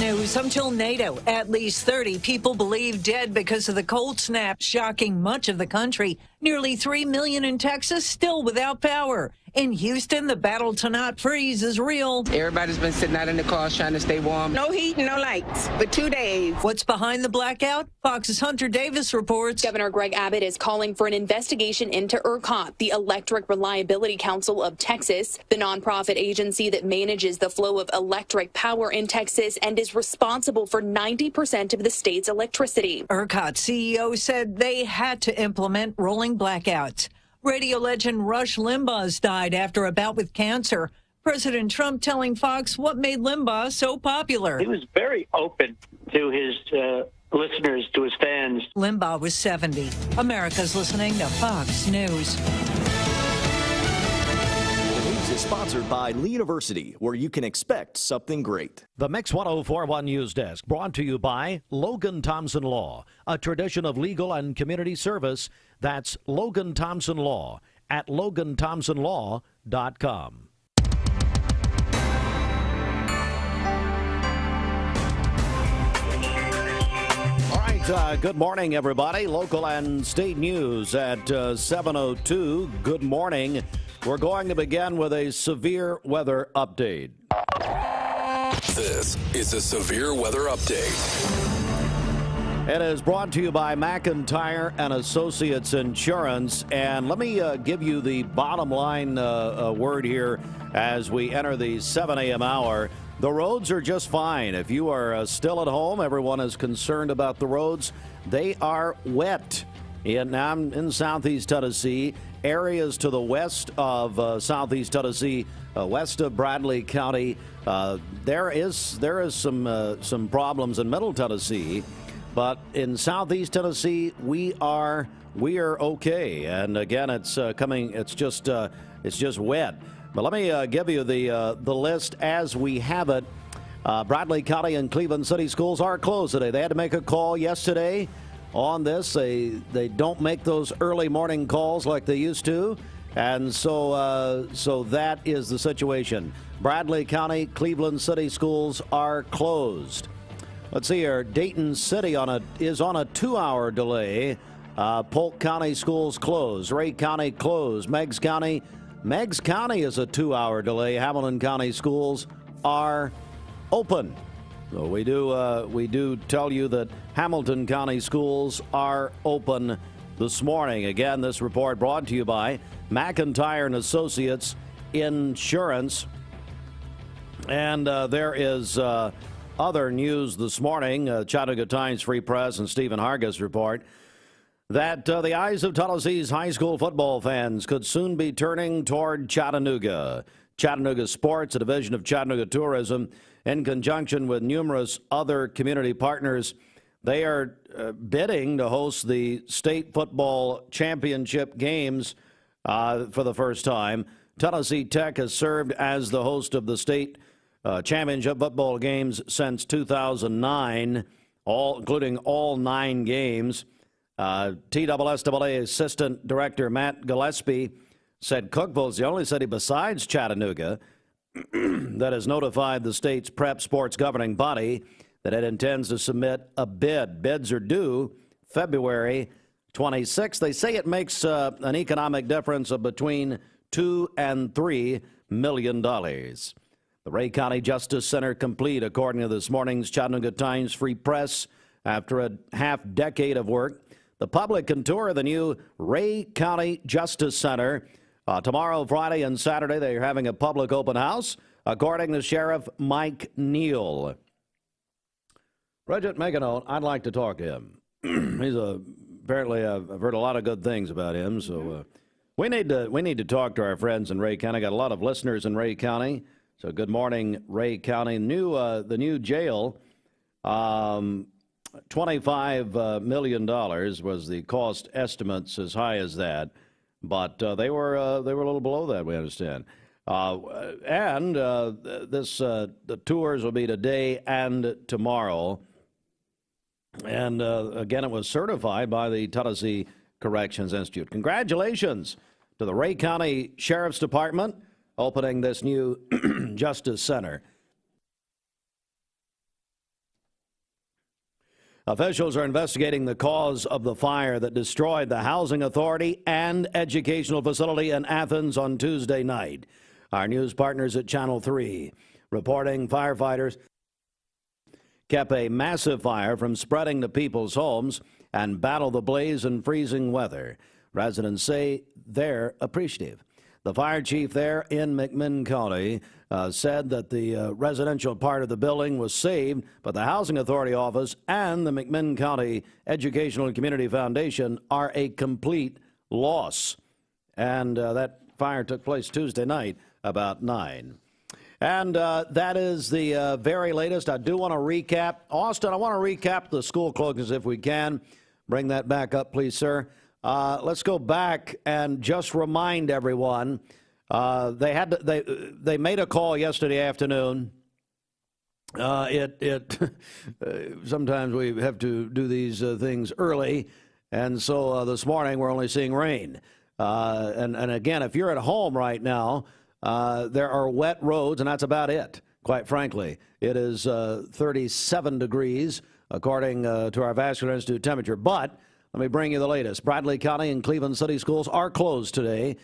News. Until NATO, at least 30 people believed dead because of the cold snap shocking much of the country. Nearly 3 million in Texas still without power. In Houston, the battle to not freeze is real. Everybody's been sitting out in the cars trying to stay warm. No heat, no lights for 2 days. What's behind the blackout? Fox's Hunter Davis reports. Governor Greg Abbott is calling for an investigation into ERCOT, the Electric Reliability Council of Texas, the nonprofit agency that manages the flow of electric power in Texas and is responsible for 90% of the state's electricity. ERCOT CEO said they had to implement rolling blackouts. Radio legend Rush Limbaugh's died after a bout with cancer. President Trump telling Fox what made Limbaugh so popular. He was very open to his listeners, to his fans. Limbaugh was 70. America's listening to Fox News. The news is sponsored by Lee University, where you can expect something great. The Mix 1041 News Desk, brought to you by Logan Thompson Law, a tradition of legal and community service. That's Logan Thompson Law at LoganThompsonLaw.com. All right, good morning, everybody. Local and state news at 7:02. Good morning. We're going to begin with a severe weather update. This is a severe weather update. It is brought to you by McIntyre and Associates Insurance. And let me give you the bottom line word here as we enter the 7 a.m. hour. The roads are just fine. If you are still at home, everyone is concerned about the roads. They are wet in Southeast Tennessee. Areas to the west of Southeast Tennessee, west of Bradley County, there is some problems in Middle Tennessee. But in Southeast Tennessee, we are okay. And again, it's coming. It's just wet. But let me give you the list as we have it. Bradley County and Cleveland City schools are closed today. They had to make a call yesterday on this. They don't make those early morning calls like they used to, and so that is the situation. Bradley County, Cleveland City schools are closed. Let's see here. Dayton City is on a 2-hour delay. Polk County schools closed. Ray County closed. Meigs County is a 2-hour delay. Hamilton County schools are open. So we do tell you that Hamilton County schools are open this morning. Again, this report brought to you by McIntyre and Associates Insurance. And there is other news this morning. Chattanooga Times Free Press and Stephen Hargis report that the eyes of Tennessee's high school football fans could soon be turning toward Chattanooga. Chattanooga Sports, a division of Chattanooga Tourism, in conjunction with numerous other community partners, they are bidding to host the state football championship games for the first time. Tennessee Tech has served as the host of the state championship football games since 2009, including all 9 games. TSSAA Assistant Director Matt Gillespie said Cookeville is the only city besides Chattanooga that has notified the state's prep sports governing body that it intends to submit a bid. Bids are due February 26th. They say it makes an economic difference of between $2 and $3 million. The Ray County Justice Center complete, according to this morning's Chattanooga Times Free Press, after a half-decade of work. The public can tour the new Ray County Justice Center. Tomorrow, Friday, and Saturday, they're having a public open house, according to Sheriff Mike Neal. Bridget, make a note. I'd like to talk to him. Apparently, I've heard a lot of good things about him, so we need to talk to our friends in Ray County. Got a lot of listeners in Ray County. So good morning, Ray County. The new jail, $25 million was the cost estimates, as high as that, but they were a little below that, we understand. The tours will be today and tomorrow. And again, it was certified by the Tennessee Corrections Institute. Congratulations to the Ray County Sheriff's Department opening this new Justice Center. Officials are investigating the cause of the fire that destroyed the housing authority and educational facility in Athens on Tuesday night. Our news partners at Channel 3 reporting firefighters kept a massive fire from spreading to people's homes and battled the blaze in freezing weather. Residents say they're appreciative. The fire chief there in McMinn County said that the residential part of the building was saved, but the Housing Authority office and the McMinn County Educational and Community Foundation are a complete loss. And that fire took place Tuesday night about 9. And that is the very latest. I do want to recap. Austin, I want to recap the school closings if we can. Bring that back up, please, sir. Let's go back and just remind everyone. They made a call yesterday afternoon. Sometimes we have to do these things early, and so this morning we're only seeing rain. And again, if you're at home right now, there are wet roads, and that's about it, quite frankly. It is 37 degrees, according to our Vascular Institute temperature. But let me bring you the latest. Bradley County and Cleveland City schools are closed today.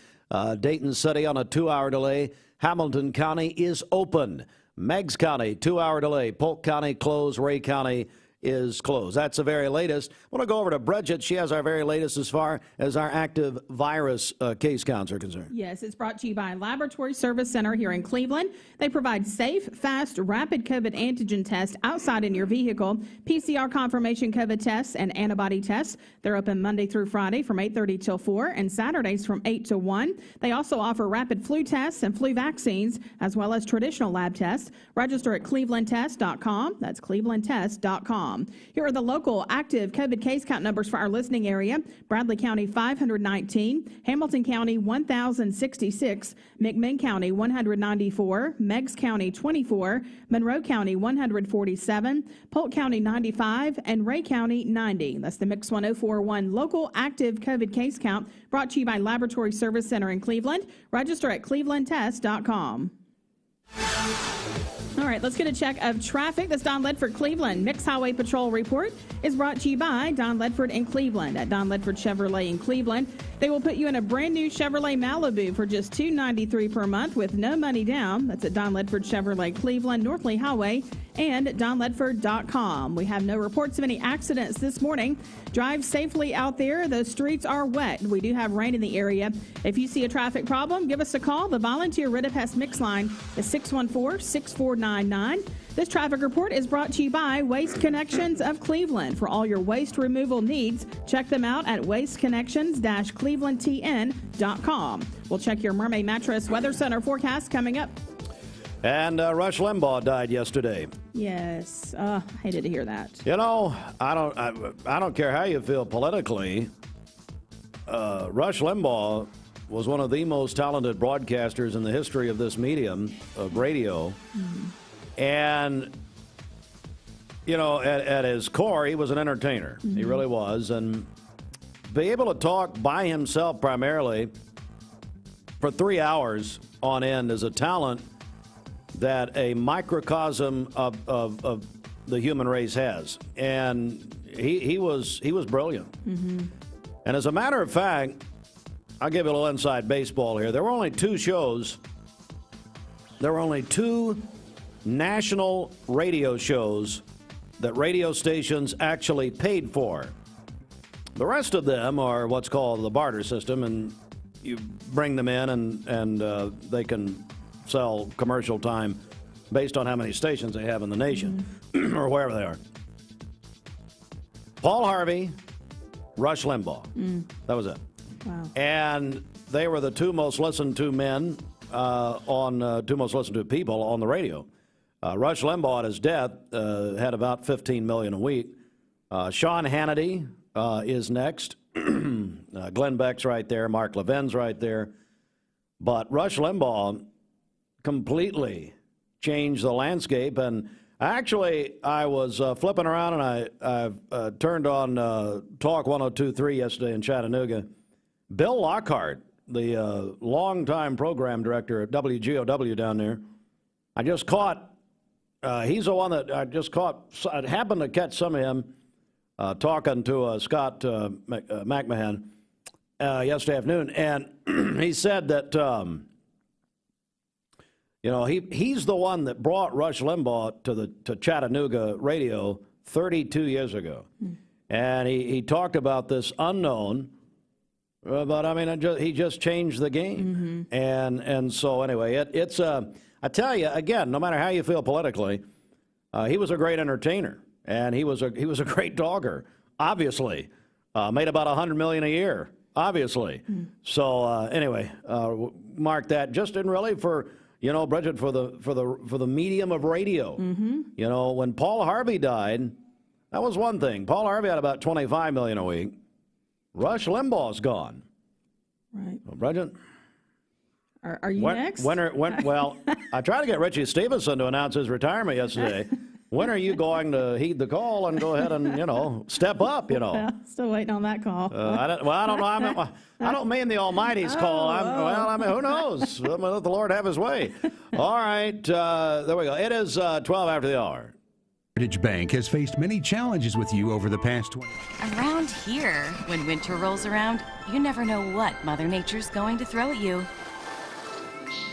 Dayton City on a 2-hour delay. Hamilton County is open. Meigs County, 2-hour delay. Polk County closed. Ray County is closed. That's the very latest. I want to go over to Bridget. She has our very latest as far as our active virus case counts are concerned. Yes, it's brought to you by Laboratory Service Center here in Cleveland. They provide safe, fast, rapid COVID antigen tests outside in your vehicle, PCR confirmation COVID tests, and antibody tests. They're open Monday through Friday from 8:30 till 4 and Saturdays from 8 to 1. They also offer rapid flu tests and flu vaccines, as well as traditional lab tests. Register at clevelandtest.com. That's clevelandtest.com. Here are the local active COVID case count numbers for our listening area. Bradley County, 519. Hamilton County, 1,066. McMinn County, 194. Meigs County, 24. Monroe County, 147. Polk County, 95. And Ray County, 90. That's the Mix 1041 local active COVID case count brought to you by Laboratory Service Center in Cleveland. Register at clevelandtest.com. All right, let's get a check of traffic. This Don Ledford Cleveland Mixed Highway Patrol report is brought to you by Don Ledford in Cleveland at Don Ledford Chevrolet in Cleveland. They will put you in a brand new Chevrolet Malibu for just $293 per month with no money down. That's at Don Ledford Chevrolet Cleveland, North Lee Highway, and donledford.com. We have no reports of any accidents this morning. Drive safely out there. Those streets are wet. We do have rain in the area. If you see a traffic problem, give us a call. The volunteer Rid of Pest Mix line is 614-6499. This traffic report is brought to you by Waste Connections of Cleveland. For all your waste removal needs, check them out at wasteconnections-clevelandtn.com. We'll check your Mermaid Mattress Weather Center forecast coming up. And Rush Limbaugh died yesterday. Yes, hated to hear that. You know, I don't care how you feel politically. Rush Limbaugh was one of the most talented broadcasters in the history of this medium of radio. Mm-hmm. And, you know, at his core, he was an entertainer. Mm-hmm. He really was. And be able to talk by himself primarily for 3 hours on end is a talent that a microcosm of the human race has. And he was brilliant. Mm-hmm. And as a matter of fact, I'll give you a little inside baseball here. There were only 2 shows. There were only 2 national radio shows that radio stations actually paid for. The rest of them are what's called the barter system, and you bring them in and they can sell commercial time based on how many stations they have in the nation or wherever they are. Paul Harvey, Rush Limbaugh. That was it. Wow. And they were the 2 most listened to men 2 most listened to people on the radio. Rush Limbaugh at his death had about 15 million a week. Sean Hannity is next. Glenn Beck's right there. Mark Levin's right there. But Rush Limbaugh completely changed the landscape. And actually, I was flipping around and I turned on Talk 102.3 yesterday in Chattanooga. Bill Lockhart, the longtime program director at WGOW down there, he's the one that I just caught. I happened to catch some of him talking to Scott McMahon yesterday afternoon, and he said that, he's the one that brought Rush Limbaugh to Chattanooga radio 32 years ago. And he talked about this unknown, but I mean, he just changed the game. And so anyway, it's I tell you again, no matter how you feel politically, he was a great entertainer, and he was a great dogger. Obviously, made about $100 million a year. Obviously, so anyway, mark that just in really for Bridget for the medium of radio. When Paul Harvey died. That was one thing. Paul Harvey had about $25 million a week. Rush Limbaugh's gone. Right. Well, Bridget? Are you next? Well, I tried to get Richie Stevenson to announce his retirement yesterday. When are you going to heed the call and go ahead and, step up, Well, still waiting on that call. I don't know. I don't mean the Almighty's call. Who knows? I'm gonna let the Lord have his way. All right. There we go. It is 12 after the hour. Heritage Bank has faced many challenges with you over the past 20 years. Around here, when winter rolls around, you never know what Mother Nature's going to throw at you.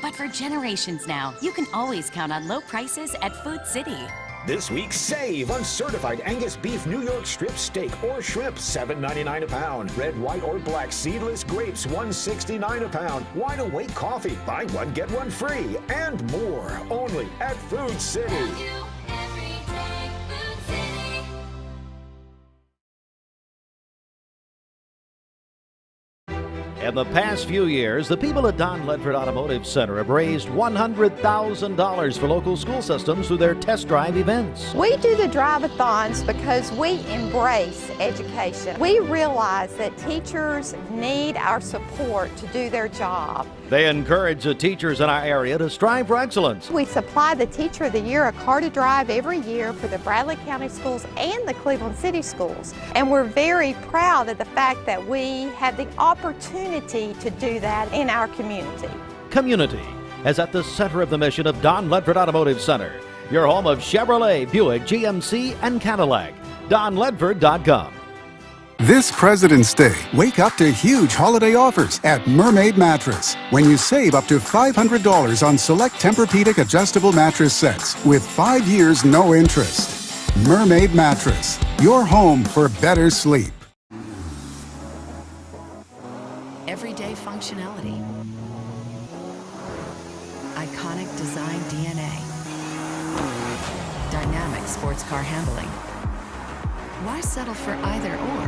But for generations now, you can always count on low prices at Food City. This week, save on certified Angus beef New York strip steak or shrimp, $7.99 a pound. Red, white, or black seedless grapes, $1.69 a pound. Wide Awake coffee, buy one, get one free, and more. Only at Food City. In the past few years, the people at Don Ledford Automotive Center have raised $100,000 for local school systems through their test drive events. We do the drive-a-thons because we embrace education. We realize that teachers need our support to do their job. They encourage the teachers in our area to strive for excellence. We supply the Teacher of the Year a car to drive every year for the Bradley County Schools and the Cleveland City Schools. And we're very proud of the fact that we have the opportunity to do that in our community. Community is at the center of the mission of Don Ledford Automotive Center, your home of Chevrolet, Buick, GMC, and Cadillac. DonLedford.com. This President's Day, wake up to huge holiday offers at Mermaid Mattress. When you save up to $500 on select Tempur-Pedic adjustable mattress sets with 5 years no interest. Mermaid Mattress, your home for better sleep. Everyday functionality. Iconic design DNA. Dynamic sports car handling. Why settle for either or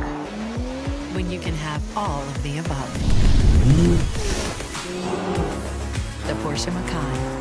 when you can have all of the above? The Porsche Macan.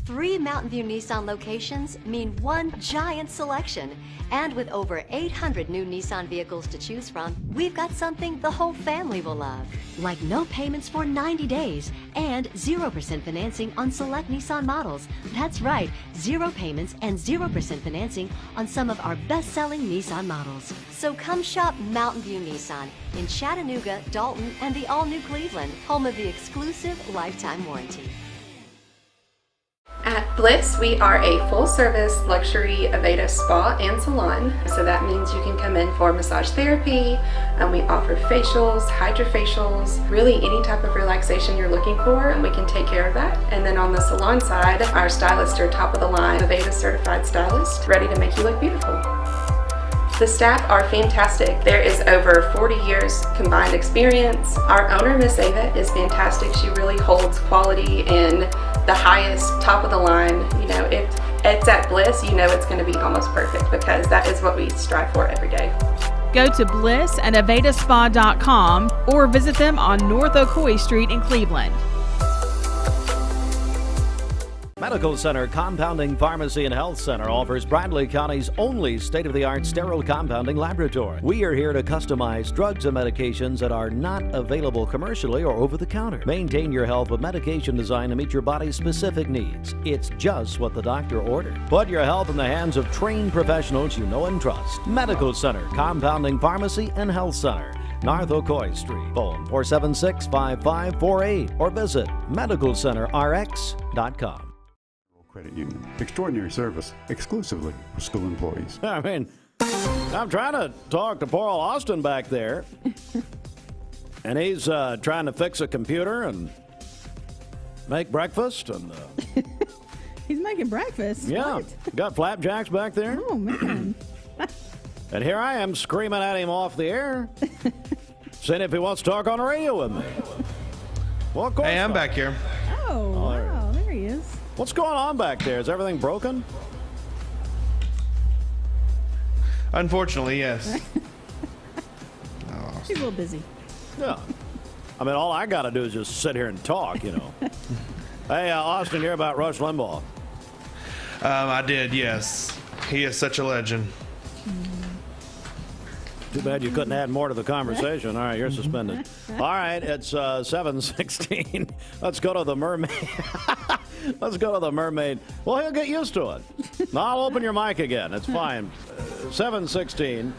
3 Mountain View Nissan locations mean one giant selection. And with over 800 new Nissan vehicles to choose from, we've got something the whole family will love. Like no payments for 90 days and 0% financing on select Nissan models. That's right, 0 payments and 0% financing on some of our best-selling Nissan models. So come shop Mountain View Nissan in Chattanooga, Dalton, and the all-new Cleveland, home of the exclusive lifetime warranty. At Bliss, we are a full-service luxury Aveda spa and salon. So that means you can come in for massage therapy, and we offer facials, hydrofacials, really any type of relaxation you're looking for, and we can take care of that. And then on the salon side, our stylists are top-of-the-line Aveda certified stylists, ready to make you look beautiful. The staff are fantastic. There is over 40 years combined experience. Our owner, Miss Ava, is fantastic. She really holds quality in the highest, top of the line. You know, if it's at Bliss, you know it's going to be almost perfect because that is what we strive for every day. Go to Bliss and AvedaSpa.com or visit them on North Ocoee Street in Cleveland. Medical Center Compounding Pharmacy and Health Center offers Bradley County's only state-of-the-art sterile compounding laboratory. We are here to customize drugs and medications that are not available commercially or over the counter. Maintain your health with medication designed to meet your body's specific needs. It's just what the doctor ordered. Put your health in the hands of trained professionals you know and trust. Medical Center Compounding Pharmacy and Health Center North Ocoee Street. Phone 476-5548 or visit medicalcenterrx.com. Credit Union. Extraordinary service exclusively for school employees. I mean, I'm trying to talk to poor old Austin back there. And he's trying to fix a computer and make breakfast. And he's making breakfast? Yeah. What? Got flapjacks back there. Oh, man. And here I am screaming at him off the air, saying if he wants to talk on the radio with me. Well, of course hey, I'm not. back here. Oh, wow. There he is. What's going on back there? Is everything broken? Unfortunately, yes. He's a little busy. Yeah. I mean, all I got to do is just sit here and talk, you know. Hey, Austin, hear about Rush Limbaugh? I did, yes. He is such a legend. Too bad you couldn't add more to the conversation. All right, you're suspended. All right, it's 7:16. Let's go to the mermaid. Let's go to the mermaid. Well, he'll get used to it. No, I'll open your mic again. It's fine. 7:16.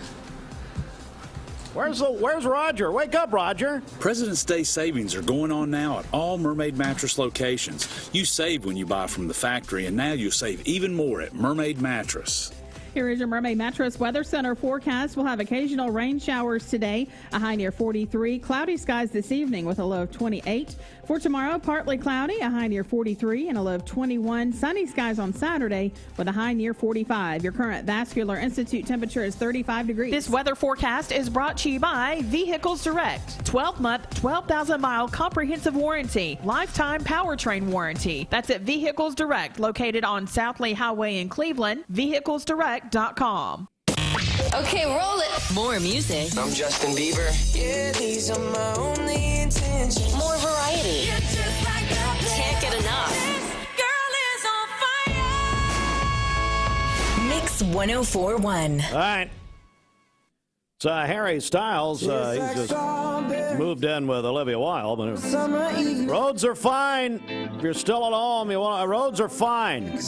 Where's Roger? Wake up, Roger. President's Day savings are going on now at all Mermaid Mattress locations. You save when you buy from the factory, and now you'll save even more at Mermaid Mattress. Here is your Mermaid Mattress Weather Center forecast. We'll have occasional rain showers today, a high near 43. Cloudy skies this evening with a low of 28. For tomorrow, partly cloudy, a high near 43 and a low of 21. Sunny skies on Saturday with a high near 45. Your current Vascular Institute temperature is 35 degrees. This weather forecast is brought to you by Vehicles Direct. 12-month, 12,000-mile comprehensive warranty. Lifetime powertrain warranty. That's at Vehicles Direct, located on South Lee Highway in Cleveland. VehiclesDirect.com. Okay, roll it. More music. I'm Justin Bieber. Yeah, these are my only intentions. More variety. Can't get enough. This girl is on fire. Mix 104.1. All right. It's Harry Styles. He's just moved in with Olivia Wilde. But roads are fine. If you're still at home, roads are fine.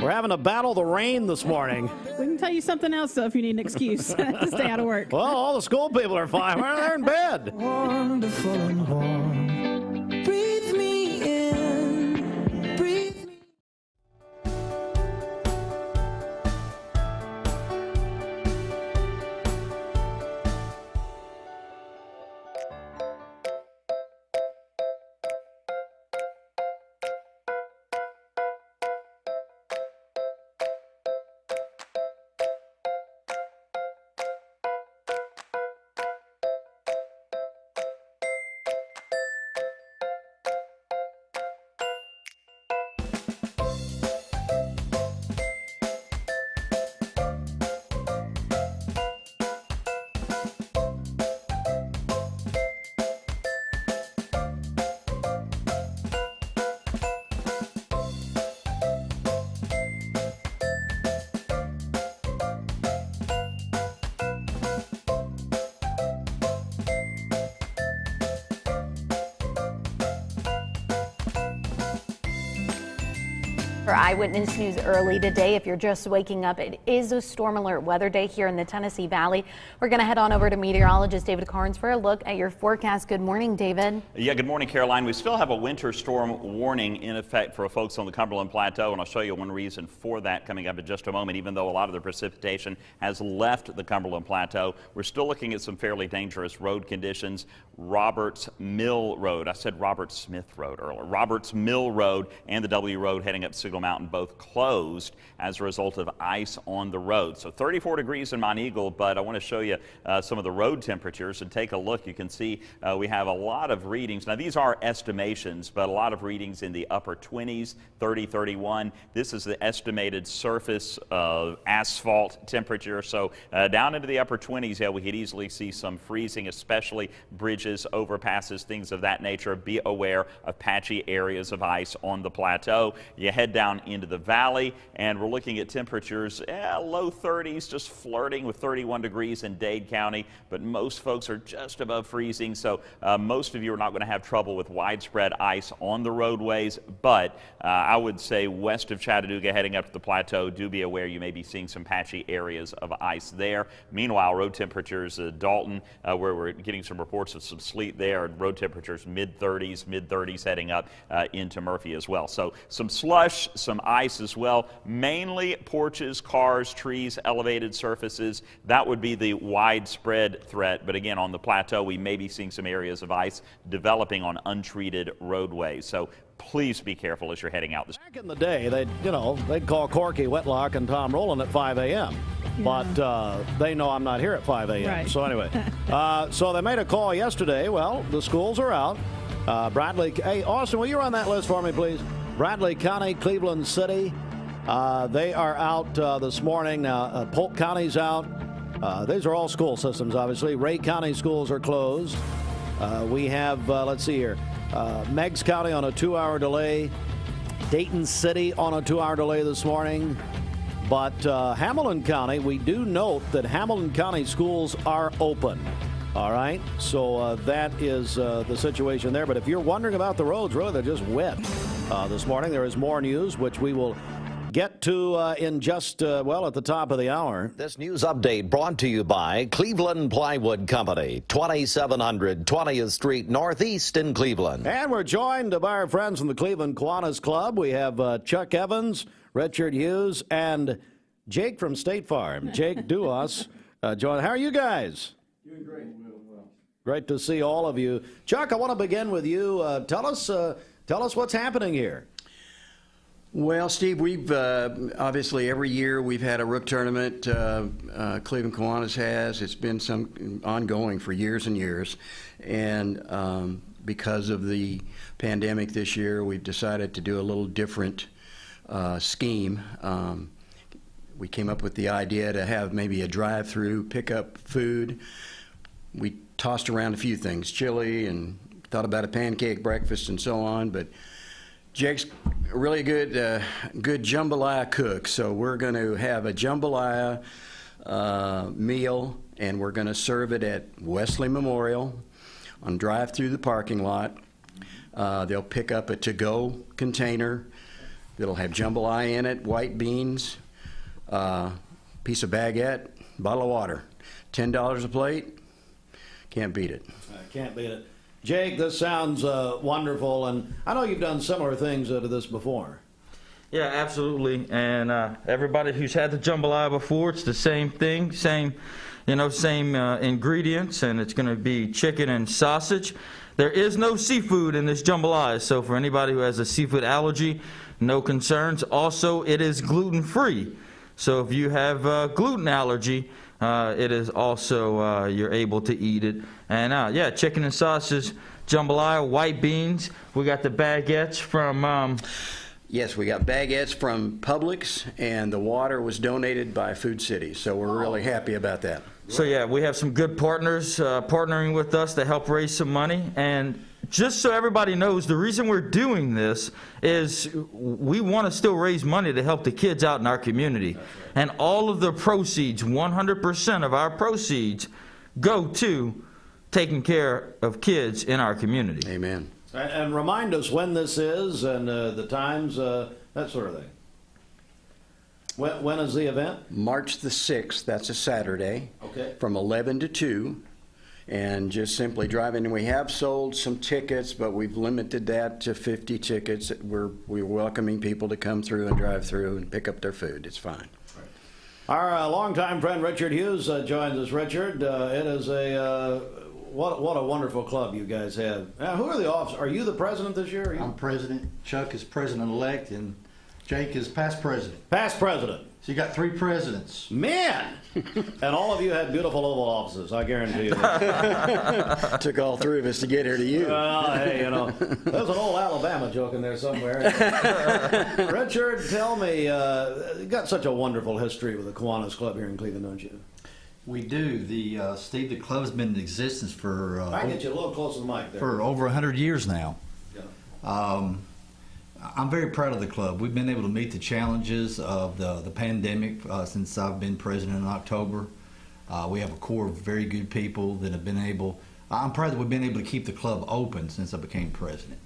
We're having to battle the rain this morning. We can tell you something else, though, if you need an excuse to stay out of work. Well, all the school people are fine. They're in bed. Wonderful and warm. Breathe me in. Breathe me. For Eyewitness News early today, if you're just waking up, it is a storm alert weather day here in the Tennessee Valley. We're going to head on over to meteorologist David Carnes for a look at your forecast. Good morning, David. Yeah, good morning, Caroline. We still have a winter storm warning in effect for folks on the Cumberland Plateau, and I'll show you one reason for that coming up in just a moment. Even though a lot of the precipitation has left the Cumberland Plateau, we're still looking at some fairly dangerous road conditions. Roberts Mill Road, I said Robert Smith Road earlier. Roberts Mill Road and the W Road heading up Signal Mountain both closed as a result of ice on the road. So 34 degrees in Mount Eagle, but I want to show you some of the road temperatures and take a look. You can see we have a lot of readings. Now these are estimations, but a lot of readings in the upper 20s, 30, 31. This is the estimated surface asphalt temperature. So down into the upper 20s, yeah, we could easily see some freezing, especially bridges, overpasses, things of that nature. Be aware of patchy areas of ice on the plateau. You head down down into the valley, and we're looking at temperatures low 30s, just flirting with 31 degrees in Dade County, but most folks are just above freezing, so most of you are not going to have trouble with widespread ice on the roadways, but I would say west of Chattanooga heading up to the plateau, do be aware you may be seeing some patchy areas of ice there. Meanwhile, road temperatures, Dalton, where we're getting some reports of some sleet there, road temperatures mid-30s heading up into Murphy as well. So some slush, some ice as well, mainly porches, cars, trees, elevated surfaces. That would be the widespread threat. But again, on the plateau, we may be seeing some areas of ice developing on untreated roadways. So please be careful as you're heading out. Back in the day, they'd call Corky Whitlock and Tom Rowland at 5 a.m. But they know I'm not here at 5 a.m. Right. So anyway, so they made a call yesterday. Well, the schools are out. Bradley, hey, Austin, will you run that list for me, please? Bradley County, Cleveland City, they are out this morning. Now, Polk County's out. These are all school systems, obviously. Ray County schools are closed. We have, let's see here, Meigs County on a 2-hour delay. Dayton City on a 2-hour delay this morning. But Hamilton County, we do note that Hamilton County schools are open. All right, so that is the situation there. But if you're wondering about the roads, really, they're just wet this morning. There is more news, which we will get to in just, at the top of the hour. This news update brought to you by Cleveland Plywood Company, 2700 20th Street Northeast in Cleveland. And we're joined by our friends from the Cleveland Kkiwanis Club. We have Chuck Evans, Richard Hughes, and Jake from State Farm. Jake Duas. How are you guys? Doing great. Great to see all of you. Chuck, I want to begin with you. Tell us what's happening here. Well, Steve, we've obviously every year we've had a Rook tournament. Cleveland Kkiwanis has. It's been some ongoing for years and years, and because of the pandemic this year, we've decided to do a little different scheme. We came up with the idea to have maybe a drive-through, pick up food. We tossed around a few things, chili, and thought about a pancake breakfast and so on, but Jake's a really good jambalaya cook, so we're going to have a jambalaya meal, and we're going to serve it at Wesley Memorial on drive through the parking lot. They'll pick up a to-go container that'll have jambalaya in it, white beans, piece of baguette, bottle of water. $10 a plate. Can't beat it. Can't beat it. Jake, this sounds wonderful, and I know you've done similar things to this before. Yeah, absolutely. And everybody who's had the jambalaya before, it's the same thing, same ingredients, and it's going to be chicken and sausage. There is no seafood in this jambalaya, so for anybody who has a seafood allergy, no concerns. Also, it is gluten-free. So if you have a gluten allergy, it is also, you're able to eat it. And yeah, chicken and sausage, jambalaya, white beans. We got the baguettes from... Yes, we got baguettes from Publix, and the water was donated by Food City, so we're really happy about that. So yeah, we have some good partners partnering with us to help raise some money. And just so everybody knows, the reason we're doing this is we want to still raise money to help the kids out in our community. And all of the proceeds, 100% of our proceeds, go to taking care of kids in our community. Amen. And remind us when this is and the times, that sort of thing. When is the event? March the 6th, that's a Saturday. Okay. From 11 to 2. And just simply drive in. And we have sold some tickets, but we've limited that to 50 tickets. We're welcoming people to come through and drive through and pick up their food. It's fine. Our longtime friend Richard Hughes joins us. Richard, it is what a wonderful club you guys have. Now, who are the officers? Are you the president this year? I'm president. Chuck is president-elect, and Jake is past president. Past president. So you got 3 presidents. Man! And all of you had beautiful Oval offices, I guarantee you that. Took all 3 of us to get here to you. Well, hey, there's an old Alabama joke in there somewhere. Richard, tell me, you got such a wonderful history with the Kkiwanis Club here in Cleveland, don't you? We do. Steve, the club's been in existence for... I can get you a little closer to the mic there. For over 100 years now. Yeah. I'm very proud of the club. We've been able to meet the challenges of the pandemic since I've been president in October. We have a core of very good people that have been able, I'm proud that we've been able to keep the club open since I became president.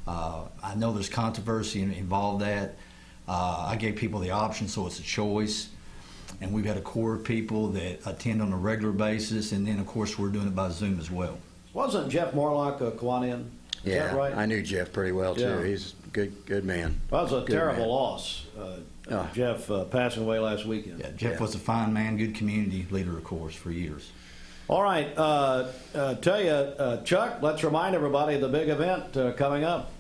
I know there's controversy involved that. I gave people the option, so it's a choice. And we've had a core of people that attend on a regular basis, and then of course we're doing it by Zoom as well. Wasn't Jeff Morlock a Kkiwanis? Yeah, right? I knew Jeff pretty well too. Yeah. He's a good man. Well, it was a Good terrible man. Jeff passing away last weekend. Yeah, Jeff was a fine man, good community leader, of course, for years. All right, tell you, Chuck, let's remind everybody of the big event coming up.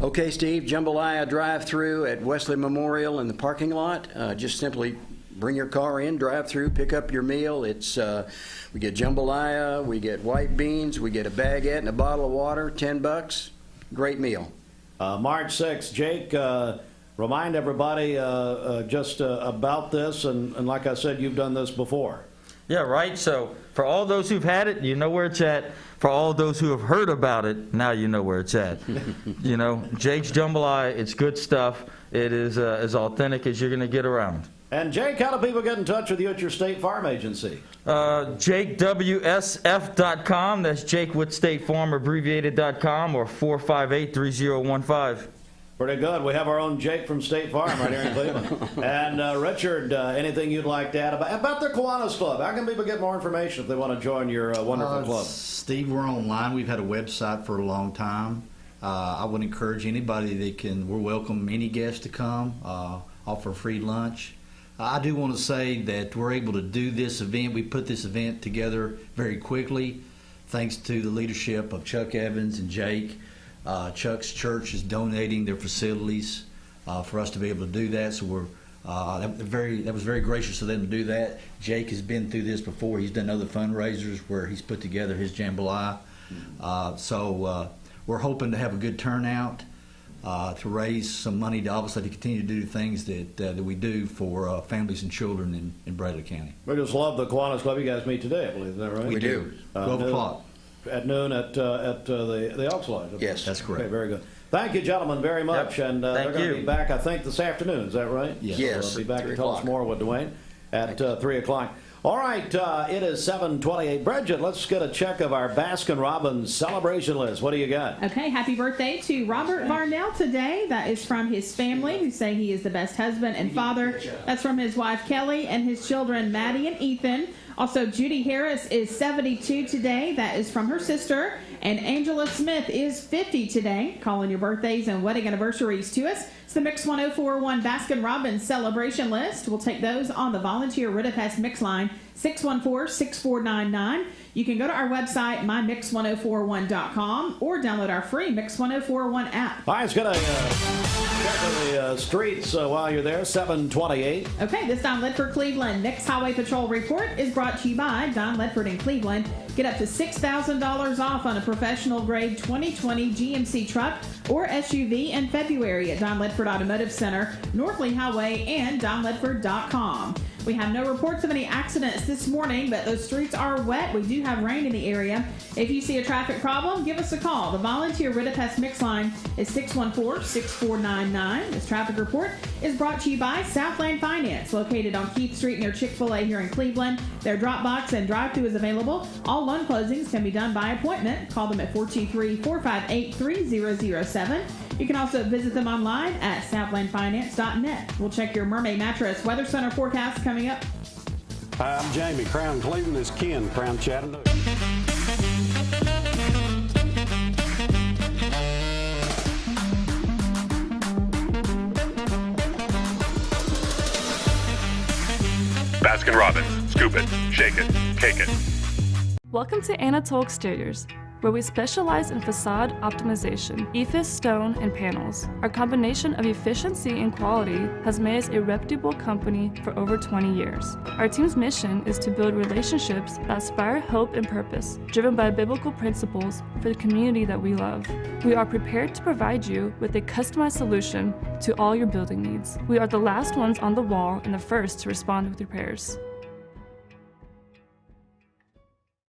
Okay, Steve, jambalaya drive-through at Wesley Memorial in the parking lot. Just simply bring your car in, drive through, pick up your meal. It's we get jambalaya, we get white beans, we get a baguette and a bottle of water, $10. Great meal. March 6th, Jake, remind everybody just about this, and like I said, you've done this before. Yeah, right. So for all those who've had it, you know where it's at. For all those who have heard about it, now you know where it's at. You know, Jake's Jambalaya, it's good stuff. It is as authentic as you're going to get around. And Jake, how do people get in touch with you at your State Farm agency? JakeWSF.com. That's Jake with State Farm, abbreviated.com, or 458-3015. Pretty good. We have our own Jake from State Farm right here in Cleveland. And Richard, anything you'd like to add about the Kkiwanis Club? How can people get more information if they want to join your wonderful club? Steve, we're online. We've had a website for a long time. I would encourage anybody that can, we're welcome any guest to come, offer free lunch. I do want to say that we're able to do this event. We put this event together very quickly thanks to the leadership of Chuck Evans and Jake. Chuck's church is donating their facilities for us to be able to do that. So we're that was very gracious of them to do that. Jake has been through this before. He's done other fundraisers where he's put together his jambalaya. So we're hoping to have a good turnout to raise some money to obviously to continue to do things that we do for families and children in Bradley County. We just love the Kkiwanis Club. You guys meet today, I believe. Is that right? We do. 12 o'clock. At noon at the Elks Lodge. Yes, that's correct. Okay, very good. Thank you, gentlemen, very much. Yep. And they're going to be back, I think, this afternoon. Is that right? Yes. So they'll be back to 3 tell us o'clock. more with Dwayne at 3 o'clock. All right, it is 7:28. Bridget, let's get a check of our Baskin-Robbins celebration list. What do you got? Okay, happy birthday to Robert Varnell today. That is from his family, who say he is the best husband and father. That's from his wife, Kelly, and his children, Maddie and Ethan. Also, Judy Harris is 72 today. That is from her sister. And Angela Smith is 50 today. Calling your birthdays and wedding anniversaries to us. It's the Mix 1041 Baskin-Robbins celebration list. We'll take those on the volunteer Ritapest Mix line, 614-6499. You can go to our website, mymix1041.com, or download our free Mix 1041 app. All right, let's get a check of the streets while you're there, 7:28. Okay, this Don Ledford Cleveland Mixed Highway Patrol report is brought to you by Don Ledford in Cleveland. Get up to $6,000 off on a professional grade 2020 GMC truck or SUV in February at Don Ledford Automotive Center, North Lee Highway, and donledford.com. We have no reports of any accidents this morning, but those streets are wet. We do have rain in the area. If you see a traffic problem, give us a call. The volunteer Ritapest Mix line is 614-6499. This traffic report is brought to you by Southland Finance, located on Keith Street near Chick-fil-A here in Cleveland. Their drop box and drive-thru is available. All loan closings can be done by appointment. Call them at 423-458-3007. You can also visit them online at southlandfinance.net. We'll check your Mermaid Mattress Weather Center forecast coming up. Hi, I'm Jamie. Crown Cleveland is Ken, Crown Chattanooga. Baskin-Robbins. Scoop it, shake it, cake it. Welcome to Anatole Exteriors, where we specialize in facade optimization, EIFS stone, and panels. Our combination of efficiency and quality has made us a reputable company for over 20 years. Our team's mission is to build relationships that inspire hope and purpose, driven by biblical principles for the community that we love. We are prepared to provide you with a customized solution to all your building needs. We are the last ones on the wall and the first to respond with repairs.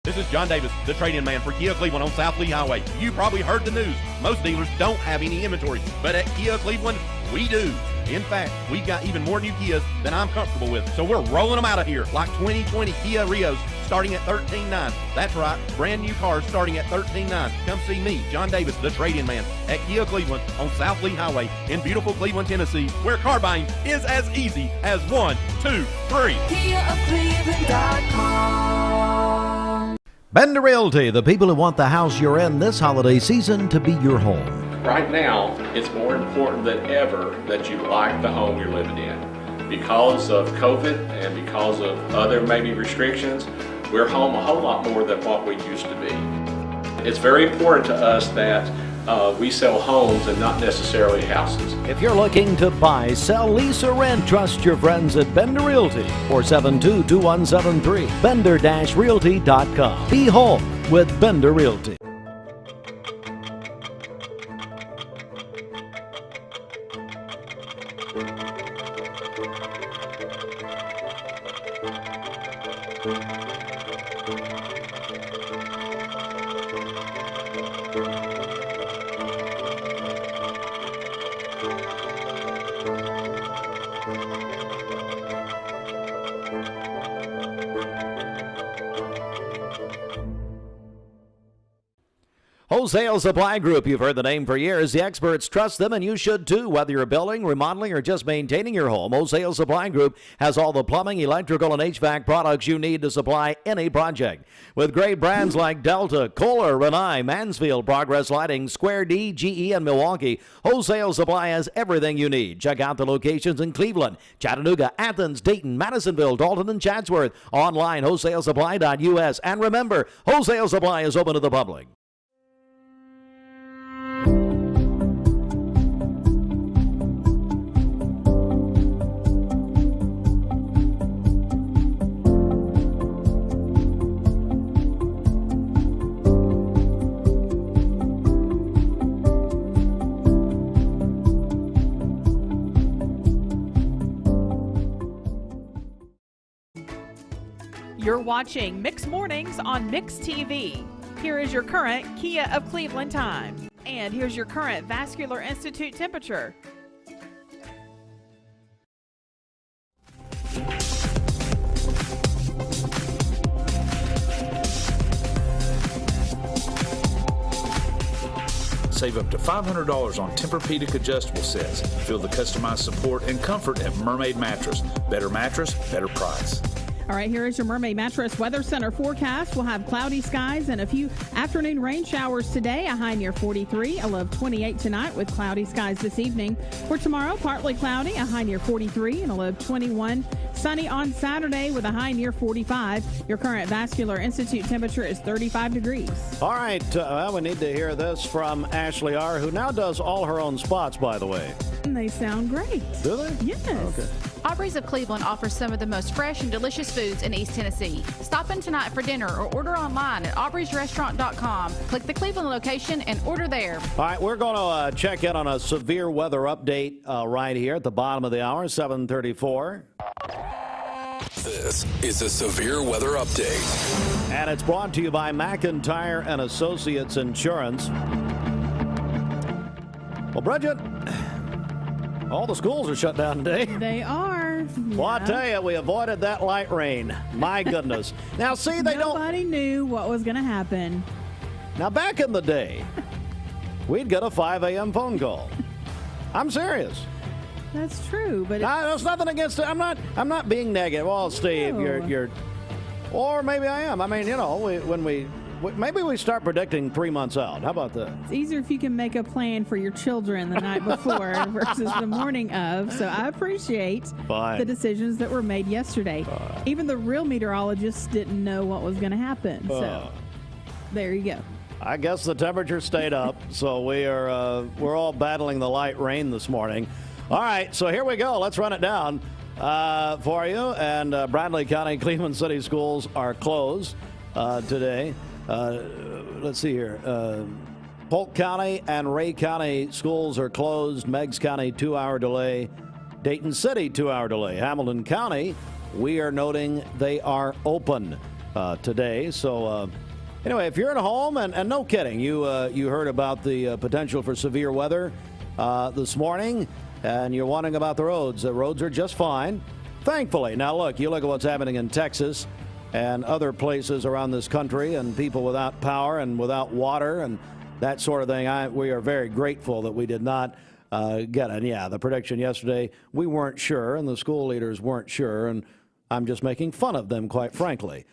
This is John Davis, the trade-in man for Kia Cleveland on South Lee Highway. You probably heard the news. Most dealers don't have any inventory, but at Kia Cleveland, we do. In fact, we've got even more new Kias than I'm comfortable with, so we're rolling them out of here, like 2020 Kia Rios starting at $13,900. That's right, brand new cars starting at $13,900. Come see me, John Davis, the trade-in man, at Kia Cleveland on South Lee Highway in beautiful Cleveland, Tennessee, where car buying is as easy as 1, 2, 3. KiaofCleveland.com. Bender Realty, the people who want the house you're in this holiday season to be your home. Right now, it's more important than ever that you like the home you're living in. Because of COVID and because of other maybe restrictions, we're home a whole lot more than what we used to be. It's very important to us that we sell homes and not necessarily houses. If you're looking to buy, sell, lease, or rent, trust your friends at Bender Realty. 472-2173. Bender-Realty.com. Be home with Bender Realty. Wholesale Supply Group, you've heard the name for years. The experts trust them, and you should too. Whether you're building, remodeling, or just maintaining your home, Wholesale Supply Group has all the plumbing, electrical, and HVAC products you need to supply any project. With great brands like Delta, Kohler, Rinnai, Mansfield, Progress Lighting, Square D, GE, and Milwaukee, Wholesale Supply has everything you need. Check out the locations in Cleveland, Chattanooga, Athens, Dayton, Madisonville, Dalton, and Chatsworth. Online, wholesalesupply.us. And remember, Wholesale Supply is open to the public. You're watching Mix Mornings on Mix TV. Here is your current Kia of Cleveland time. And here's your current Vascular Institute temperature. Save up to $500 on Tempur-Pedic adjustable sets. Feel the customized support and comfort at Mermaid Mattress. Better mattress, better price. All right, here is your Mermaid Mattress Weather Center forecast. We'll have cloudy skies and a few afternoon rain showers today, a high near 43, a low of 28 tonight with cloudy skies this evening. For tomorrow, partly cloudy, a high near 43 and a low of 21. Sunny on Saturday with a high near 45. Your current Vascular Institute temperature is 35 degrees. All right, we need to hear this from Ashley R., who now does all her own spots, by the way. And they sound great. Do they? Yes. Okay. Aubrey's of Cleveland offers some of the most fresh and delicious foods in East Tennessee. Stop in tonight for dinner or order online at aubreysrestaurant.com. Click the Cleveland location and order there. All right, we're going to check in on a severe weather update right here at the bottom of the hour, 7:34. This is a severe weather update. And it's brought to you by McIntyre and Associates Insurance. Well, Bridget, all the schools are shut down today. They are. Well, I tell you, we avoided that light rain. My goodness. Now, see, Nobody knew what was going to happen. Now, back in the day, we'd get a 5 a.m. phone call. I'm serious. That's true, but there's nothing against it. I'm not being negative. Well, Steve, you're, or maybe I am. I mean, you know, maybe we start predicting 3 months out. How about that? It's easier if you can make a plan for your children the night before versus the morning of. So I appreciate the decisions that were made yesterday. Even the real meteorologists didn't know what was going to happen. So there you go. I guess the temperature stayed up, so we're all battling the light rain this morning. All right, so here we go. Let's run it down for you. And Bradley County, Cleveland City schools are closed today. Let's see here. Polk County and Ray County schools are closed. Meigs County, 2-hour delay. Dayton City, 2-hour delay. Hamilton County, we are noting they are open. today. So anyway, if you're at home, and no kidding, you heard about the potential for severe weather this morning, and you're wondering about the roads. The roads are just fine, thankfully. Now, look, you look at what's happening in Texas and other places around this country, and people without power and without water and that sort of thing. We are very grateful that we did not get it. And yeah, the prediction yesterday, we weren't sure, and the school leaders weren't sure, and I'm just making fun of them, quite frankly.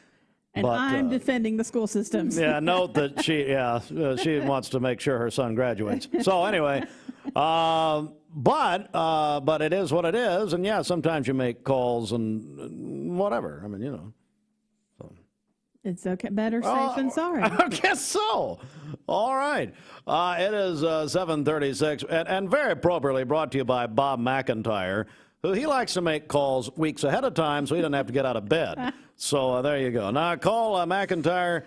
And I'm defending the school systems. Yeah, note that she wants to make sure her son graduates. So anyway, but it is what it is, and yeah, sometimes you make calls and whatever. I mean, you know. So. It's okay. Better safe than sorry. I guess so. All right. It is 7:36, and very appropriately brought to you by Bob McIntyre, who he likes to make calls weeks ahead of time so he doesn't have to get out of bed. So there you go. Now call McIntyre,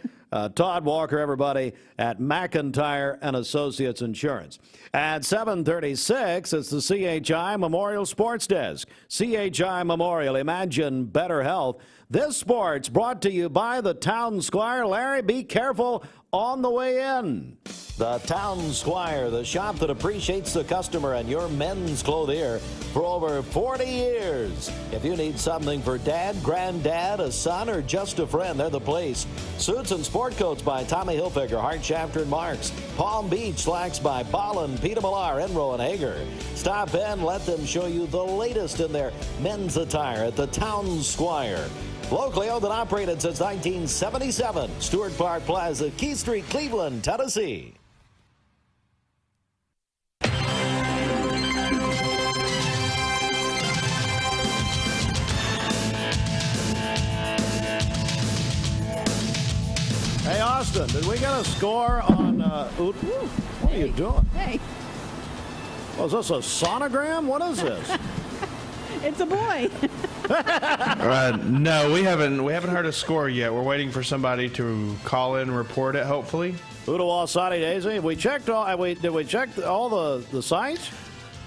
Todd Walker, everybody at McIntyre and Associates Insurance. At 7:36, it's the CHI Memorial Sports Desk. CHI Memorial, imagine better health. This sport's brought to you by the Town Squire. Larry, be careful on the way in. The Town Squire, the shop that appreciates the customer and your men's clothier for over 40 years. If you need something for dad, granddad, a son, or just a friend, they're the place. Suits and sport coats by Tommy Hilfiger, Hart, Shafter, and Marks. Palm Beach slacks by Ballin, Peter Millar, Enro, and Hager. Stop in, let them show you the latest in their men's attire at the Town Squire. Locally owned and operated since 1977. Stewart Park Plaza, Key Street, Cleveland, Tennessee. Hey, Austin, did we get a score on what are you doing? Hey. Oh, is this a sonogram? What is this? It's a boy. No, we haven't heard a score yet. We're waiting for somebody to call in and report it, hopefully. Ottawa, Saudi Daisy. We checked did we check all the sites?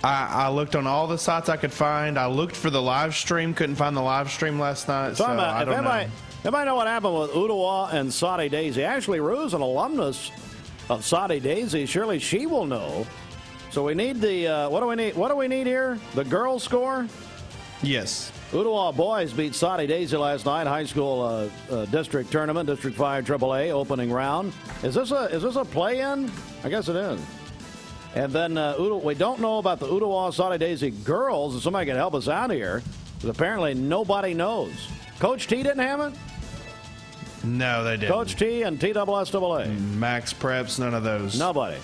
I looked on all the sites I could find. I looked for the live stream. Couldn't find the live stream last night. So I don't know. Everybody know what happened with Ottawa and Saudi Daisy? Ashley Rue's an alumnus of Saudi Daisy. Surely she will know. So we need the what do we need? What do we need here? The girls' score? Yes. Ottawa boys beat Saudi Daisy last night. High school district tournament, District 5 AAA opening round. Is this a play-in? I guess it is. And then we don't know about the Ottawa Saudi Daisy girls. If somebody can help us out here, because apparently nobody knows. Coach T didn't have it? No, they didn't. Coach T and TSSAA. Max Preps, none of those. Nobody.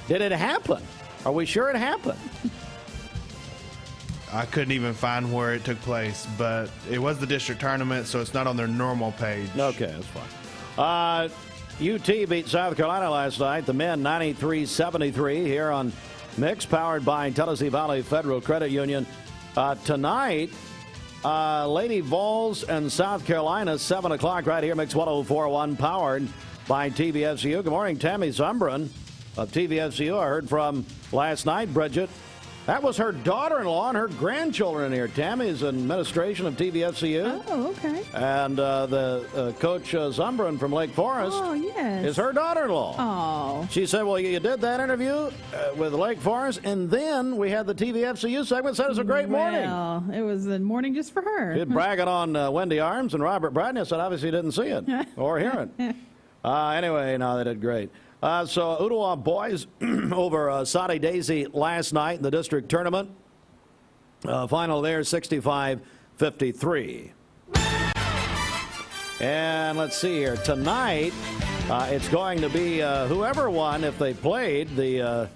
Did it happen? Are we sure it happened? I couldn't even find where it took place, but it was the district tournament, so it's not on their normal page. Okay, that's fine. UT beat South Carolina last night. The men 93-73 here on Mix, powered by Tennessee Valley Federal Credit Union. Tonight, Lady Vols and South Carolina, 7 o'clock right here, Mix 104.1, powered by TVFCU. Good morning, Tammy Zumbrin of TVFCU. I heard from last night, Bridget. That was her daughter-in-law and her grandchildren here. Tammy's administration of TVFCU. Oh, okay. And the coach Zumbrin from Lake Forest is her daughter-in-law. Oh. She said, well, you did that interview with Lake Forest, and then we had the TVFCU segment. Said it was a great morning. Well, it was a morning just for her. She's bragging on Wendy Arms and Robert Bradney. Said obviously didn't see it or hear it. Anyway, no, they did great. So Ottawa boys over Saudi Daisy last night in the district tournament. Final there, 65-53. And let's see here. Tonight, it's going to be whoever won, if they played, the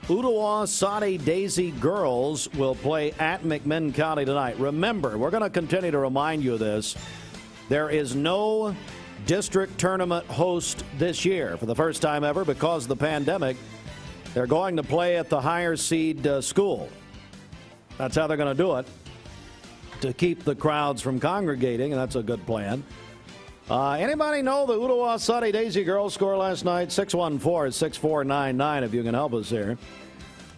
Ottawa Saudi Daisy girls will play at McMinn County tonight. Remember, we're going to continue to remind you of this. There is no district tournament host this year for the first time ever because of the pandemic. They're going to play at the higher seed school. That's how they're going to do it, to keep the crowds from congregating, and that's a good plan. Anybody know the Ottawa Saudi Daisy girls score last night? 614-6499 if you can help us there.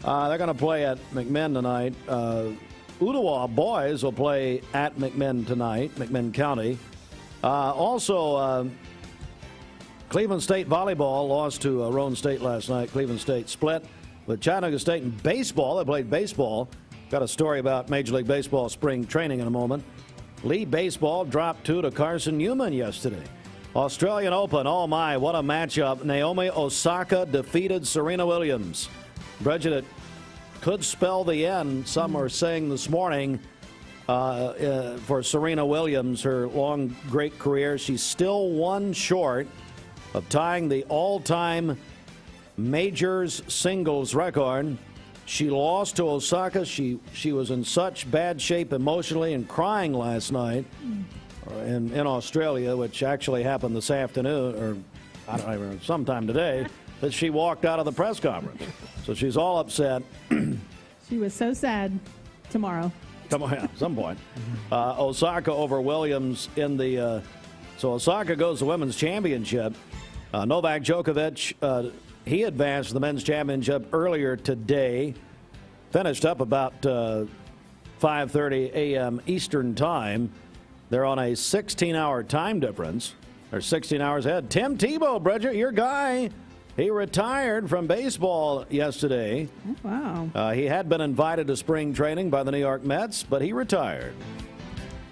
They're going to play at McMinn tonight. Ottawa boys will play at McMinn tonight, McMinn County. Also, Cleveland State volleyball lost to Roane State last night. Cleveland State split with Chattanooga State in baseball. They played baseball. Got a story about Major League Baseball spring training in a moment. Lee Baseball dropped 2 to Carson Newman yesterday. Australian Open, oh my, what a matchup. Naomi Osaka defeated Serena Williams. Bridget, it could spell the end, some are saying this morning, for Serena Williams, her long, great career. She's still 1 short of tying the all-time majors singles record. She lost to Osaka. She was in such bad shape emotionally and crying last night in Australia, which actually happened this afternoon, or I don't know, sometime today, that she walked out of the press conference. So she's all upset. She was so sad. Tomorrow. At some point. Osaka over Williams in the... so Osaka goes to the women's championship. Novak Djokovic, he advanced to the men's championship earlier today. Finished up about 5:30 a.m. Eastern time. They're on a 16-hour time difference. They're 16 hours ahead. Tim Tebow, Bridget, your guy, he retired from baseball yesterday. Oh, wow. He had been invited to spring training by the New York Mets, but he retired.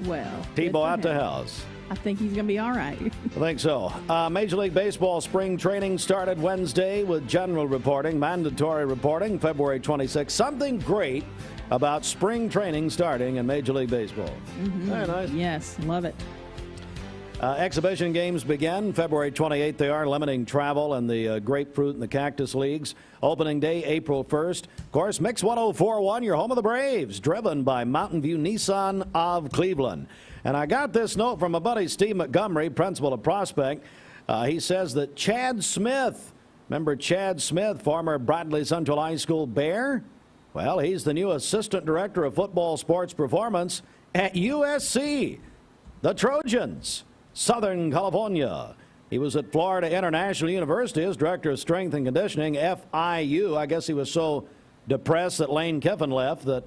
Well, Tebow out the house. I think he's going to be all right. I think so. Major League Baseball spring training started Wednesday with general reporting, mandatory reporting, February 26th. Something great about spring training starting in Major League Baseball. Very nice. Yes, love it. Exhibition games begin February 28th. They are limiting travel in the Grapefruit and the Cactus Leagues. Opening day, April 1st. Of course, Mix 104.1, your home of the Braves, driven by Mountain View Nissan of Cleveland. And I got this note from my buddy Steve Montgomery, principal of Prospect. He says that Chad Smith, remember Chad Smith, former Bradley Central High School Bear? Well, he's the new assistant director of football sports performance at USC, the Trojans, Southern California. He was at Florida International University as director of strength and conditioning, FIU. I guess he was so depressed that Lane Kiffin left that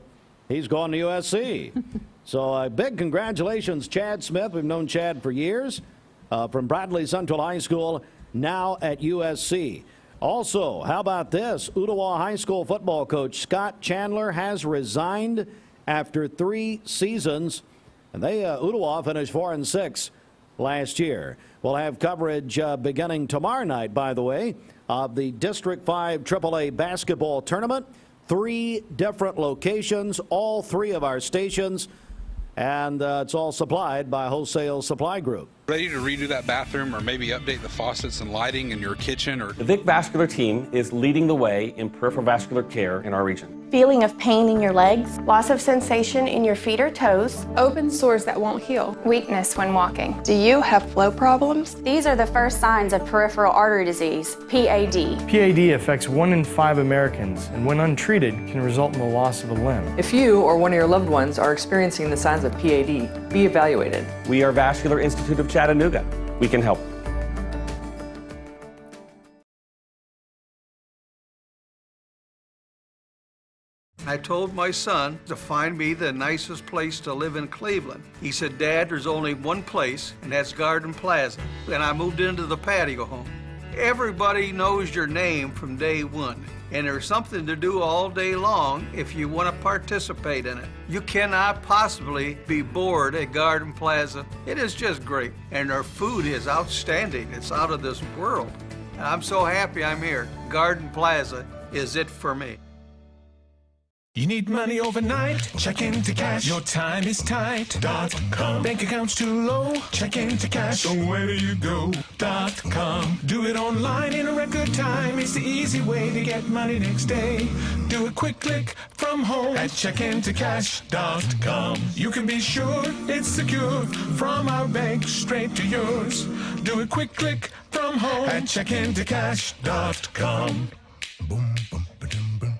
he's gone to USC. So big congratulations, Chad Smith. We've known Chad for years from Bradley Central High School, now at USC. Also, how about this? Ottawa High School football coach Scott Chandler has resigned after 3 seasons. And Ottawa finished 4-6 last year. We'll have coverage beginning tomorrow night, by the way, of the District 5 AAA basketball tournament. 3 different locations, all 3 of our stations. And it's all supplied by Wholesale Supply Group. Ready to redo that bathroom or maybe update the faucets and lighting in your kitchen? Or The Vic Vascular team is leading the way in peripheral vascular care in our region. Feeling of pain in your legs, loss of sensation in your feet or toes, open sores that won't heal, weakness when walking. Do you have flow problems? These are the first signs of peripheral artery disease, PAD. PAD affects 1 in 5 Americans, and when untreated, can result in the loss of a limb. If you or one of your loved ones are experiencing the signs of PAD, be evaluated. We are Vascular Institute of Chattanooga. We can help. I told my son to find me the nicest place to live in Cleveland. He said, Dad, there's only one place, and that's Garden Plaza. And I moved into the patio home. Everybody knows your name from day one, and there's something to do all day long if you want to participate in it. You cannot possibly be bored at Garden Plaza. It is just great, and their food is outstanding. It's out of this world. And I'm so happy I'm here. Garden Plaza is it for me. You need money overnight? Check into cash. Your time is tight. .com. Bank accounts too low? Check into cash. So where do you go? .com. Do it online in a record time. It's the easy way to get money next day. Do a quick click from home at checkintocash.com. You can be sure it's secure from our bank straight to yours. Do a quick click from home at checkintocash.com. Boom, boom, ba-dum, boom.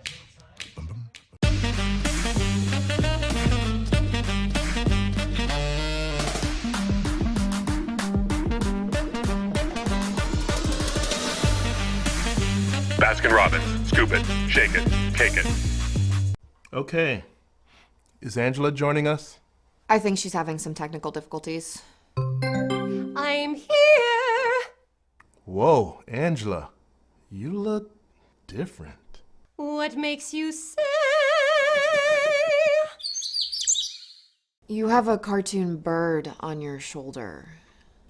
Baskin-Robbins. Scoop it, shake it, cake it. Okay. Is Angela joining us? I think she's having some technical difficulties. Whoa, Angela, you look different. What makes you say? You have a cartoon bird on your shoulder.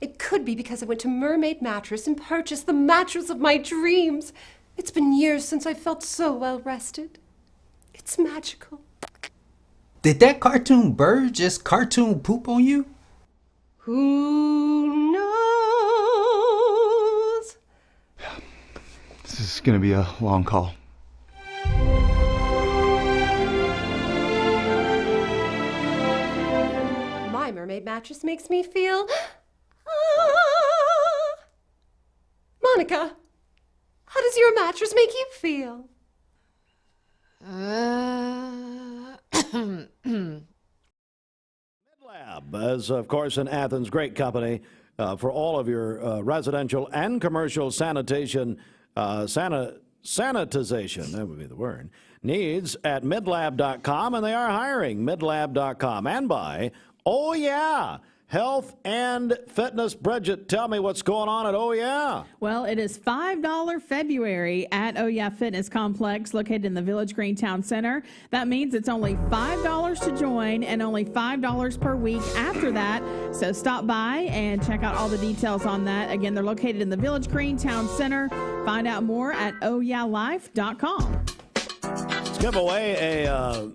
It could be because I went to Mermaid Mattress and purchased the mattress of my dreams. It's been years since I felt so well rested. It's magical. Did that cartoon bird just cartoon poop on you? Who knows? This is gonna be a long call. My Mermaid Mattress makes me feel... Monica, how does your mattress make you feel? Midlab is, of course, in Athens, great company for all of your residential and commercial sanitization, that would be the word, needs at midlab.com, and they are hiring, midlab.com, and by, oh yeah, Health and Fitness. Bridget, tell me what's going on at Oh Yeah. Well, it is $5 February at Oh Yeah Fitness Complex located in the Village Green Town Center. That means it's only $5 to join and only $5 per week after that. So stop by and check out all the details on that. Again, they're located in the Village Green Town Center. Find out more at ohyeahlife.com. Let's give away a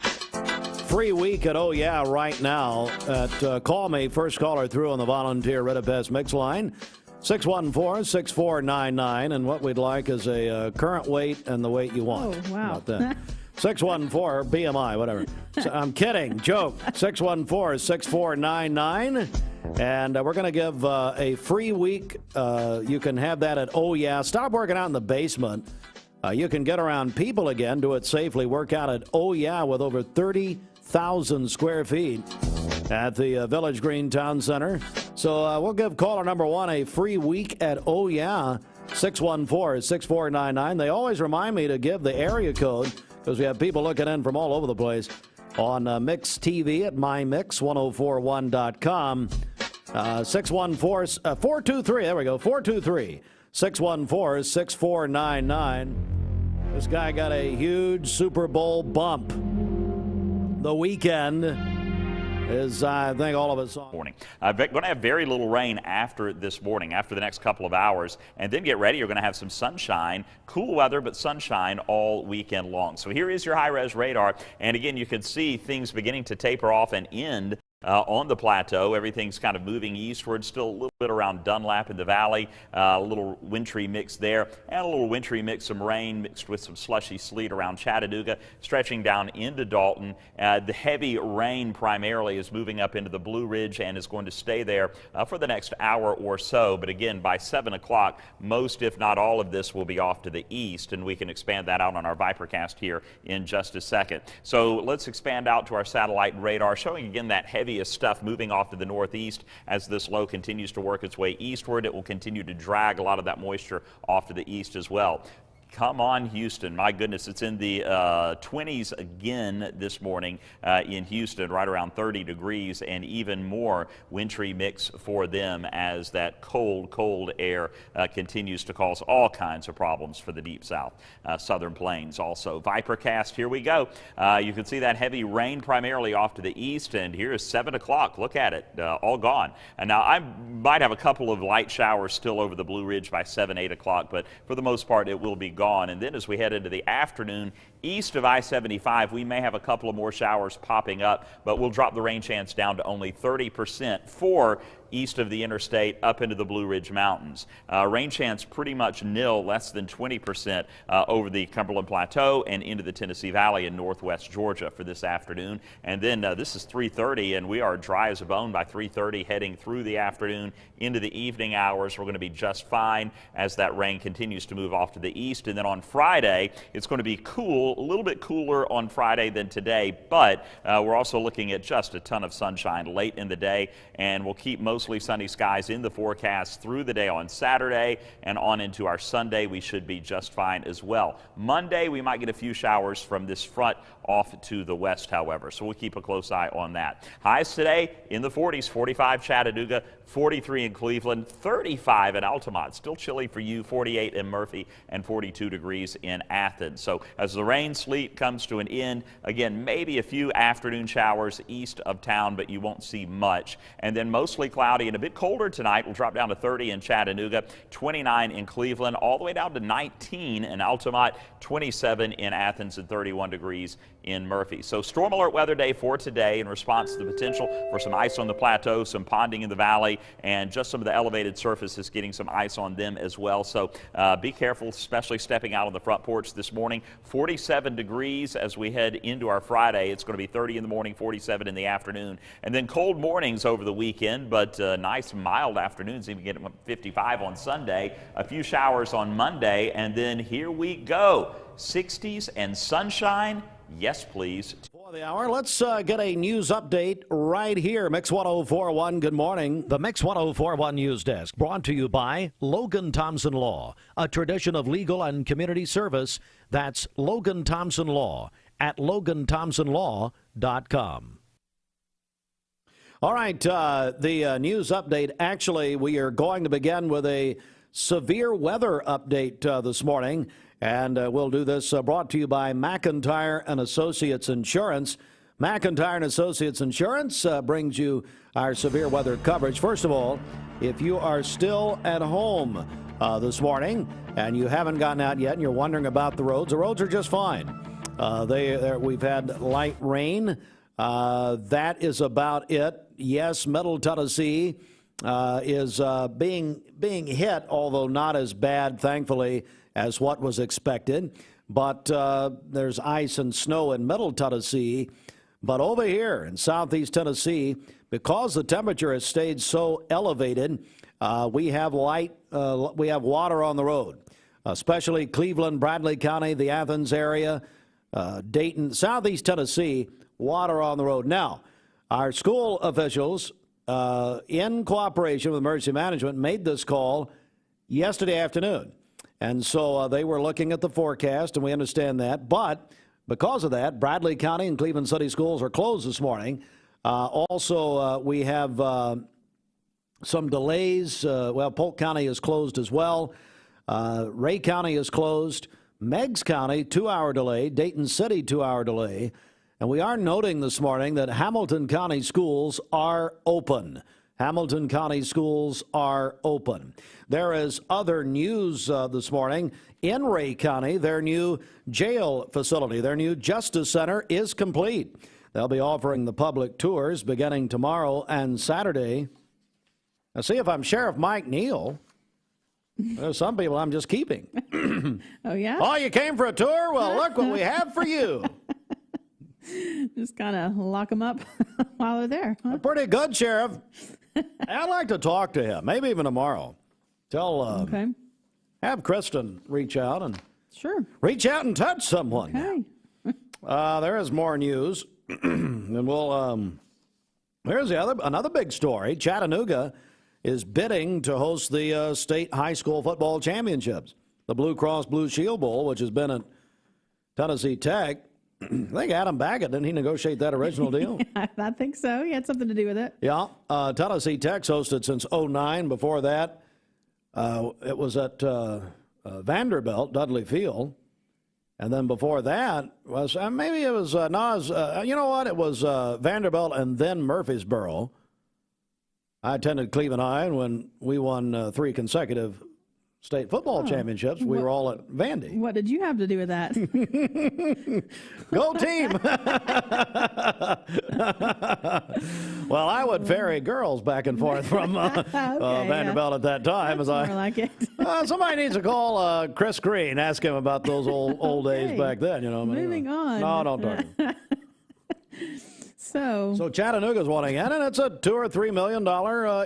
free week at Oh Yeah right now at Call Me, first caller through on the volunteer Redipest mix line, 614-6499, and what we'd like is a current weight and the weight you want. Oh, wow. About that. 614 BMI, whatever. So, I'm kidding, joke. 614-6499, and we're going to give a free week. You can have that at Oh Yeah. Stop working out in the basement. You can get around people again, do it safely, work out at Oh Yeah with over 30,000 square feet at the Village Green Town Center. So we'll give caller number one a free week at Oh Yeah, 614-6499. They always remind me to give the area code because we have people looking in from all over the place on Mix TV at mymix1041.com. 423, there we go, 423-614-6499. This guy got a huge Super Bowl bump. The weekend is, I think, all of us on. Morning. Going to have very little rain after this morning, after the next couple of hours, and then get ready. You're going to have some sunshine, cool weather, but sunshine all weekend long. So here is your high-res radar, and again, you can see things beginning to taper off and end on the plateau. Everything's kind of moving eastward, still a little bit around Dunlap in the valley, a little wintry mix there, and a little wintry mix, some rain mixed with some slushy sleet around Chattanooga, stretching down into Dalton. The heavy rain primarily is moving up into the Blue Ridge and is going to stay there for the next hour or so. But again, by 7 o'clock, most, if not all of this will be off to the east, and we can expand that out on our Vipercast here in just a second. So let's expand out to our satellite radar, showing again that heaviest stuff moving off to the northeast as this low continues to work its way eastward. It will continue to drag a lot of that moisture off to the east as well. Come on, Houston. My goodness, it's in the 20s again this morning in Houston, right around 30 degrees, and even more wintry mix for them as that cold air continues to cause all kinds of problems for the deep south, southern plains also. Vipercast, here we go. You can see that heavy rain primarily off to the east, and here is 7 o'clock. Look at it, all gone. And now I might have a couple of light showers still over the Blue Ridge by 7, 8 o'clock, but for the most part, it will be gone. And then as we head into the afternoon, east of I-75, we may have a couple of more showers popping up, but we'll drop the rain chance down to only 30% for east of the interstate up into the Blue Ridge Mountains. Rain chance pretty much nil, less than 20% over the Cumberland Plateau and into the Tennessee Valley in northwest Georgia for this afternoon. And then this is 3:30, and we are dry as a bone by 3:30 heading through the afternoon into the evening hours. We're going to be just fine as that rain continues to move off to the east. And then on Friday, it's going to be cool, a little bit cooler on Friday than today, but we're also looking at just a ton of sunshine late in the day, and we'll keep most mostly sunny skies in the forecast through the day on Saturday and on into our Sunday. We should be just fine as well. Monday, we might get a few showers from this front off to the west, however, so we'll keep a close eye on that. Highs today in the 40s, 45 Chattanooga, 43 in Cleveland, 35 in Altamont. Still chilly for you, 48 in Murphy, and 42 degrees in Athens. So as the rain, sleet comes to an end, again, maybe a few afternoon showers east of town, but you won't see much. And then mostly cloudy and a bit colder tonight. We'll drop down to 30 in Chattanooga, 29 in Cleveland, all the way down to 19 in Altamont, 27 in Athens, and 31 degrees in Murphy. So storm alert weather day for today in response to the potential for some ice on the plateau, some ponding in the valley, and just some of the elevated surfaces getting some ice on them as well. So be careful, especially stepping out on the front porch this morning. 47 degrees as we head into our Friday. It's going to be 30 in the morning, 47 in the afternoon. And then cold mornings over the weekend, but nice mild afternoons, even getting 55 on Sunday. A few showers on Monday, and then here we go. 60s and sunshine. Yes, please. For the hour, let's get a news update right here. Mix 1041, good morning. The Mix 1041 News Desk brought to you by Logan Thompson Law, a tradition of legal and community service. That's Logan Thompson Law at LoganThompsonLaw.com. All right, the news update. Actually, we are going to begin with a severe weather update this morning. And we'll do this brought to you by McIntyre and Associates Insurance. McIntyre and Associates Insurance brings you our severe weather coverage. First of all, if you are still at home this morning and you haven't gotten out yet and you're wondering about the roads are just fine. We've had light rain. That is about it. Yes, Middle Tennessee is being hit, although not as bad, thankfully, as what was expected. But there's ice and snow in Middle Tennessee. But over here in southeast Tennessee, because the temperature has stayed so elevated, we have water on the road, especially Cleveland, Bradley County, the Athens area, Dayton, southeast Tennessee, water on the road. Now, our school officials, in cooperation with emergency management, made this call yesterday afternoon. And so they were looking at the forecast, and we understand that. But because of that, Bradley County and Cleveland City schools are closed this morning. Also, we have some delays. Polk County is closed as well. Ray County is closed. Meigs County, 2-hour delay. Dayton City, 2-hour delay. And we are noting this morning that Hamilton County schools are open. Hamilton County schools are open. There is other news this morning. In Ray County, their new jail facility, their new Justice Center is complete. They'll be offering the public tours beginning tomorrow and Saturday. Now, see if I'm Sheriff Mike Neal. There's some people I'm just keeping. Oh, yeah? Oh, you came for a tour? Well, look what we have for you. Just kind of lock them up while they're there. Huh? Pretty good, Sheriff. I'd like to talk to him, maybe even tomorrow. Have Kristen reach out and touch someone. Okay. There is more news, and there's another big story. Chattanooga is bidding to host the state high school football championships, the Blue Cross Blue Shield Bowl, which has been at Tennessee Tech. I think Adam Baggett, didn't he negotiate that original deal? I think so. He had something to do with it. Yeah. Tennessee Tech's hosted since 2009. Before that, it was at Vanderbilt, Dudley Field. And then before that was, maybe it was, you know what? It was Vanderbilt and then Murfreesboro. I attended Cleveland High, and when we won 3 consecutive state football championships, we were all at Vandy. What did you have to do with that? Go team! Well, I would ferry girls back and forth from Vanderbilt at that time. That's more like it. Somebody needs to call Chris Green, ask him about those old days back then. You know. Moving on. No, don't talk. So Chattanooga's wanting in, and it's a $2 or $3 million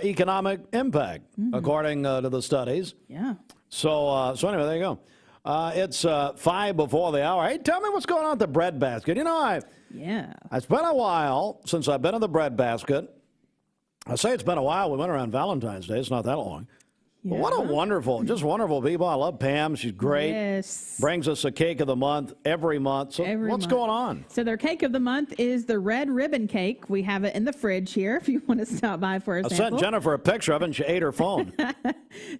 economic impact, according to the studies. Yeah. So anyway, there you go. It's 5 before the hour. Hey, tell me what's going on at the bread basket. You know, it's been a while since I've been in the bread basket, I say it's been a while. We went around Valentine's Day. It's not that long. Yeah. But what a wonderful people. I love Pam. She's great. Yes. Brings us a cake of the month every month. So what's going on? So their cake of the month is the red ribbon cake. We have it in the fridge here if you want to stop by for a sample. I sent Jennifer a picture of it and she ate her phone.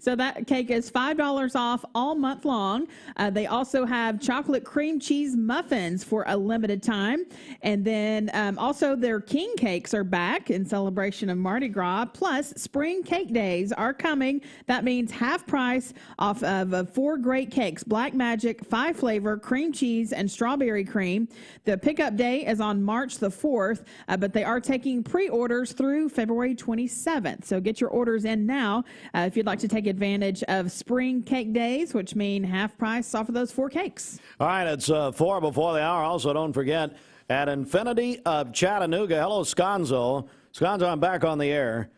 So that cake is $5 off all month long. They also have chocolate cream cheese muffins for a limited time. And then also their king cakes are back in celebration of Mardi Gras. Plus, spring cake days are coming. That means half price off of 4 great cakes: Black Magic, 5-flavor, cream cheese, and strawberry cream. The pickup day is on March the 4th, but they are taking pre-orders through February 27th. So get your orders in now if you'd like to take advantage of spring cake days, which mean half price off of those 4 cakes. All right, it's 4 before the hour. Also, don't forget, at Infinity of Chattanooga. Hello, Sconzo. Sconzo, I'm back on the air.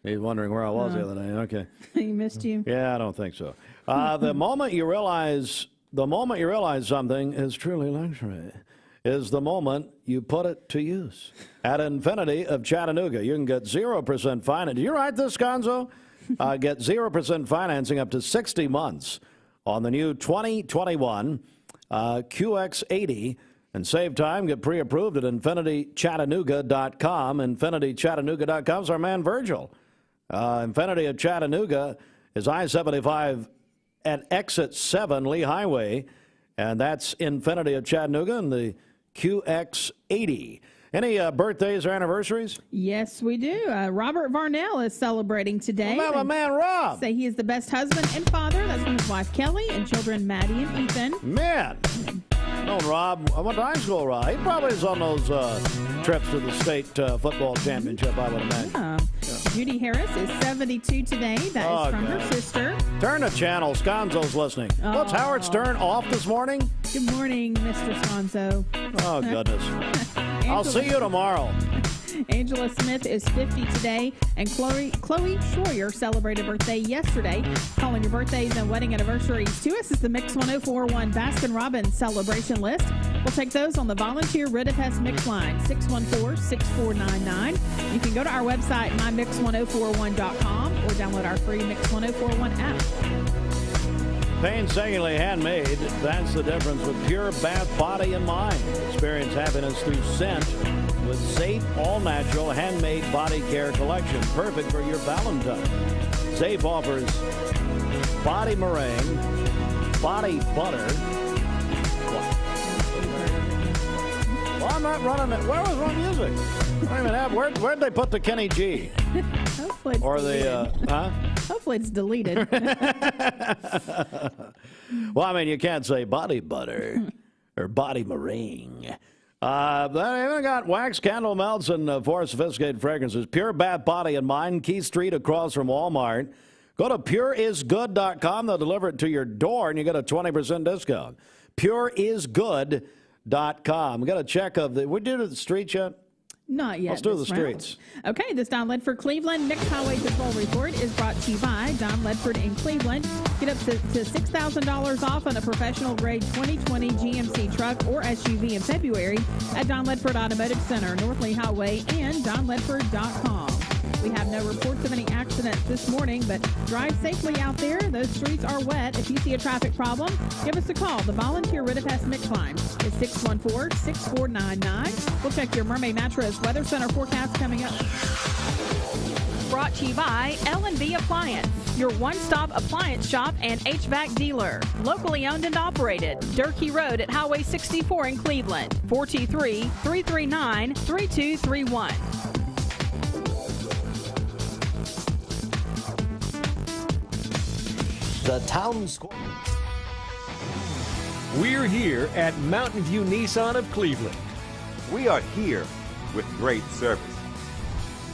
He's wondering where I was the other day. Okay. He missed you? Yeah, I don't think so. The moment you realize something is truly luxury is the moment you put it to use. At Infinity of Chattanooga, you can get 0% finance. Did you write this, Gonzo? Get 0% financing up to 60 months on the new 2021 QX80 and save time. Get pre-approved at InfinityChattanooga.com. InfinityChattanooga.com is our man Virgil. Infinity of Chattanooga is I-75 at exit 7 Lee Highway, and that's Infinity of Chattanooga and the QX80. Any birthdays or anniversaries? Yes, we do. Robert Varnell is celebrating today. Well, my man Rob. Say he is the best husband and father. That's from his wife Kelly and children Maddie and Ethan. Man. No, Rob. I went to high school, Rob. He probably is on those trips to the state football championship, I would imagine. Yeah. Judy Harris is 72 today. That is from her sister. Turn the channel. Sconzo's listening. What's Howard Stern off this morning? Good morning, Mr. Sconzo. Oh, goodness. I'll see you tomorrow. Angela Smith is 50 today, and Chloe Schroyer celebrated birthday yesterday. Calling your birthdays and wedding anniversaries to us is the Mix 1041 Baskin-Robbins celebration list. We'll take those on the volunteer Ridipest Mix line, 614-6499. You can go to our website, mymix1041.com, or download our free Mix 1041 app. Painstakingly handmade, that's the difference with pure bath, body, and mind. Experience happiness through scent with safe, all-natural, handmade body care collection. Perfect for your Valentine. Safe offers body meringue, body butter. Well, I'm not running it. Where was my music? I don't even have. Where'd they put the Kenny G? Hopefully it's deleted. Hopefully it's deleted. Well, I mean, you can't say body butter or body meringue. They even got wax candle melts and 4 sophisticated fragrances. Pure bath, body, and mind. Key Street across from Walmart. Go to pureisgood.com. They'll deliver it to your door, and you get a 20% discount. Pureisgood.com. We got a check of the. We did the streets yet? Not yet. Let's do the streets. Okay, this Don Ledford Cleveland Mixed Highway Patrol Report is brought to you by Don Ledford in Cleveland. Get up to $6,000 off on a professional grade 2020 GMC truck or SUV in February at Don Ledford Automotive Center, North Lee Highway, and DonLedford.com. We have no reports of any accidents this morning, but drive safely out there. Those streets are wet. If you see a traffic problem, give us a call. The volunteer Ridipest Mix line is 614-6499. We'll check your Mermaid Mattress Weather Center forecast coming up. Brought to you by L&B Appliance, your one-stop appliance shop and HVAC dealer. Locally owned and operated. Durkee Road at Highway 64 in Cleveland. 423-339-3231. The town square. We're here at Mountain View Nissan of Cleveland. We are here with great service.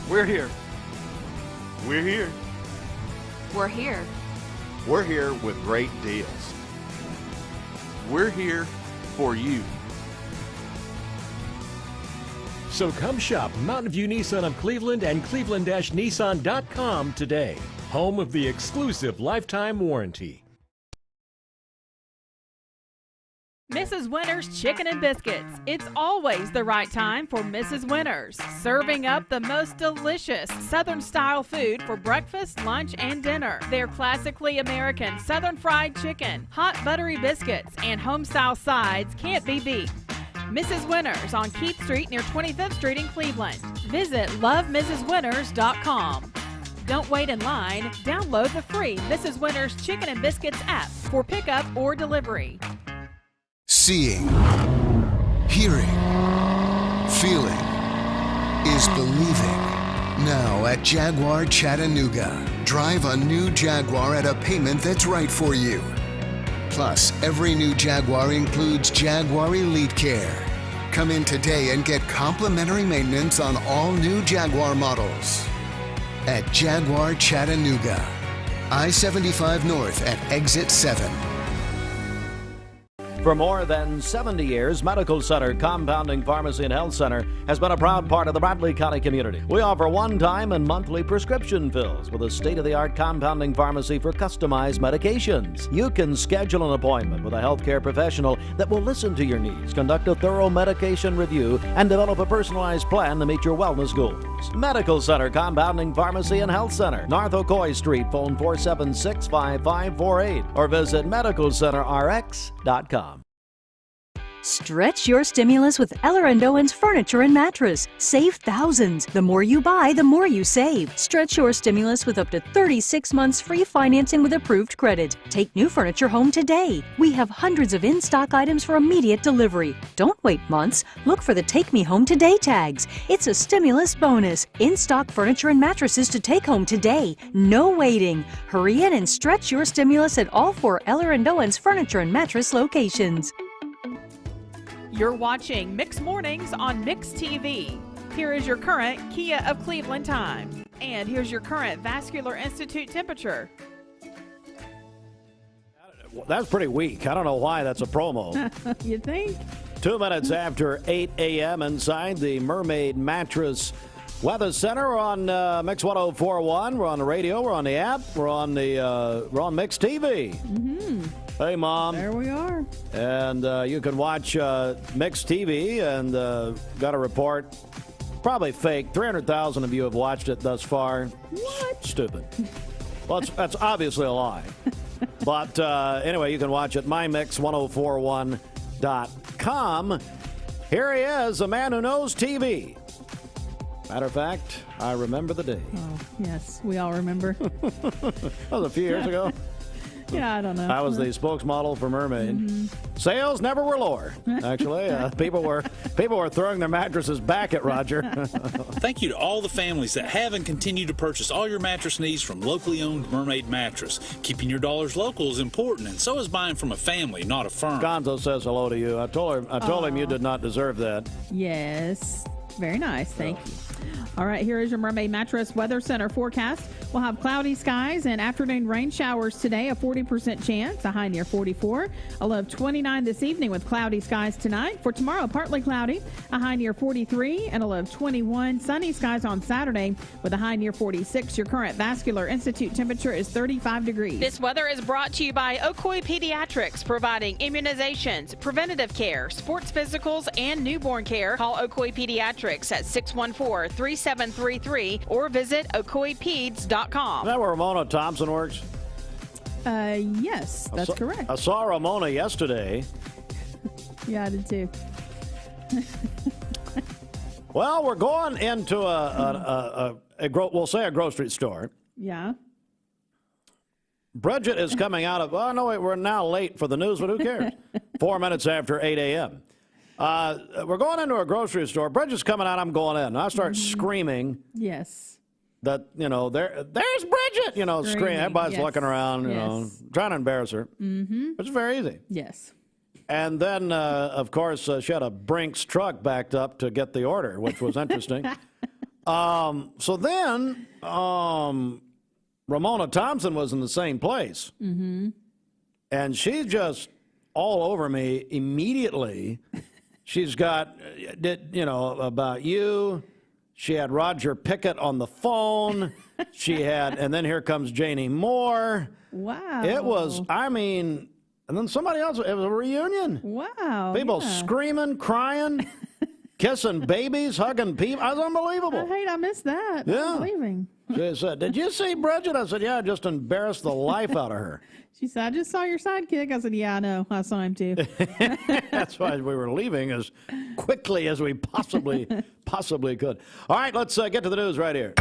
We're here. We're here. We're here. We're here with great deals. We're here for you. So come shop Mountain View Nissan of Cleveland and cleveland-nissan.com today. Home of the exclusive lifetime warranty. Mrs. Winter's Chicken and Biscuits. It's always the right time for Mrs. Winter's. Serving up the most delicious Southern-style food for breakfast, lunch, and dinner. Their classically American Southern fried chicken, hot buttery biscuits, and home-style sides can't be beat. Mrs. Winter's on Keith Street near 25th Street in Cleveland. Visit lovemrswinters.com. Don't wait in line. Download the free Mrs. Winter's Chicken and Biscuits app for pickup or delivery. Seeing, hearing, feeling is believing. Now at Jaguar Chattanooga. Drive a new Jaguar at a payment that's right for you. Plus, every new Jaguar includes Jaguar Elite Care. Come in today and get complimentary maintenance on all new Jaguar models. At Jaguar Chattanooga. I-75 North at Exit 7. For more than 70 years, Medical Center Compounding Pharmacy and Health Center has been a proud part of the Bradley County community. We offer one-time and monthly prescription fills with a state-of-the-art compounding pharmacy for customized medications. You can schedule an appointment with a healthcare professional that will listen to your needs, conduct a thorough medication review, and develop a personalized plan to meet your wellness goals. Medical Center Compounding Pharmacy and Health Center, North Ocoee Street, phone 476-5548, or visit medicalcenterrx.com. Stretch your stimulus with Eller & Owens Furniture and Mattress. Save thousands. The more you buy, the more you save. Stretch your stimulus with up to 36 months free financing with approved credit. Take new furniture home today. We have hundreds of in-stock items for immediate delivery. Don't wait months. Look for the Take Me Home Today tags. It's a stimulus bonus. In-stock furniture and mattresses to take home today. No waiting. Hurry in and stretch your stimulus at all 4 Eller & Owens Furniture and Mattress locations. You're watching Mix Mornings on Mix TV. Here is your current Kia of Cleveland time. And here's your current Vascular Institute temperature. That's pretty weak. I don't know why that's a promo. You think? 2 minutes after 8 a.m. inside the Mermaid Mattress Weather Center on Mix 104.1. We're on the radio. We're on the app. We're on Mix TV. Mm-hmm. Hey, Mom. There we are. And you can watch Mix TV and got a report. Probably fake. 300,000 of you have watched it thus far. What? Stupid. Well, that's obviously a lie. But anyway, you can watch it mymix1041.com. Here he is, a man who knows TV. Matter of fact, I remember the day. Oh, yes, we all remember. That was a few years ago. Yeah, I don't know. I was the spokesmodel for Mermaid. Mm-hmm. Sales never were lower. Actually, people were throwing their mattresses back at Roger. Thank you to all the families that have and continue to purchase all your mattress needs from locally owned Mermaid Mattress. Keeping your dollars local is important, and so is buying from a family, not a firm. Gonzo says hello to you. I told him you did not deserve that. Yes. Very nice. Thank you. All right, here is your Mermaid Mattress Weather Center forecast. We'll have cloudy skies and afternoon rain showers today, a 40% chance, a high near 44. A low of 29 this evening with cloudy skies tonight. For tomorrow, partly cloudy, a high near 43 and a low of 21. Sunny skies on Saturday with a high near 46. Your current Vascular Institute temperature is 35 degrees. This weather is brought to you by Ocoee Pediatrics, providing immunizations, preventative care, sports physicals, and newborn care. Call Ocoee Pediatrics at 614-3733 or visit ocoeepeds.com. Is that where Ramona Thompson works? Yes, that's correct. I saw Ramona yesterday. Yeah, I did too. Well, we're going into we'll say a grocery store. Yeah. Bridget is coming out of, oh, no, wait, we're now late for the news, but who cares? 4 minutes after 8 a.m. We're going into a grocery store. Bridget's coming out, I'm going in. I start screaming. Yes. That, there's Bridget, screaming. Everybody's looking around, trying to embarrass her. Mm-hmm. It's very easy. Yes. And then, of course, she had a Brinks truck backed up to get the order, which was interesting. So then Ramona Thompson was in the same place. Mm-hmm. And she's just all over me immediately. She's got, about you. She had Roger Pickett on the phone. And then here comes Janie Moore. Wow. It was, And then somebody else, it was a reunion. Wow. People screaming, crying, kissing babies, hugging people. It was unbelievable. I missed that. Yeah. I was leaving. She said, "Did you see Bridget?" I said, "Yeah, I just embarrassed the life out of her." She said, "I just saw your sidekick." I said, "Yeah, I know. I saw him too." That's why we were leaving as quickly as we possibly could. All right, let's get to the news right here.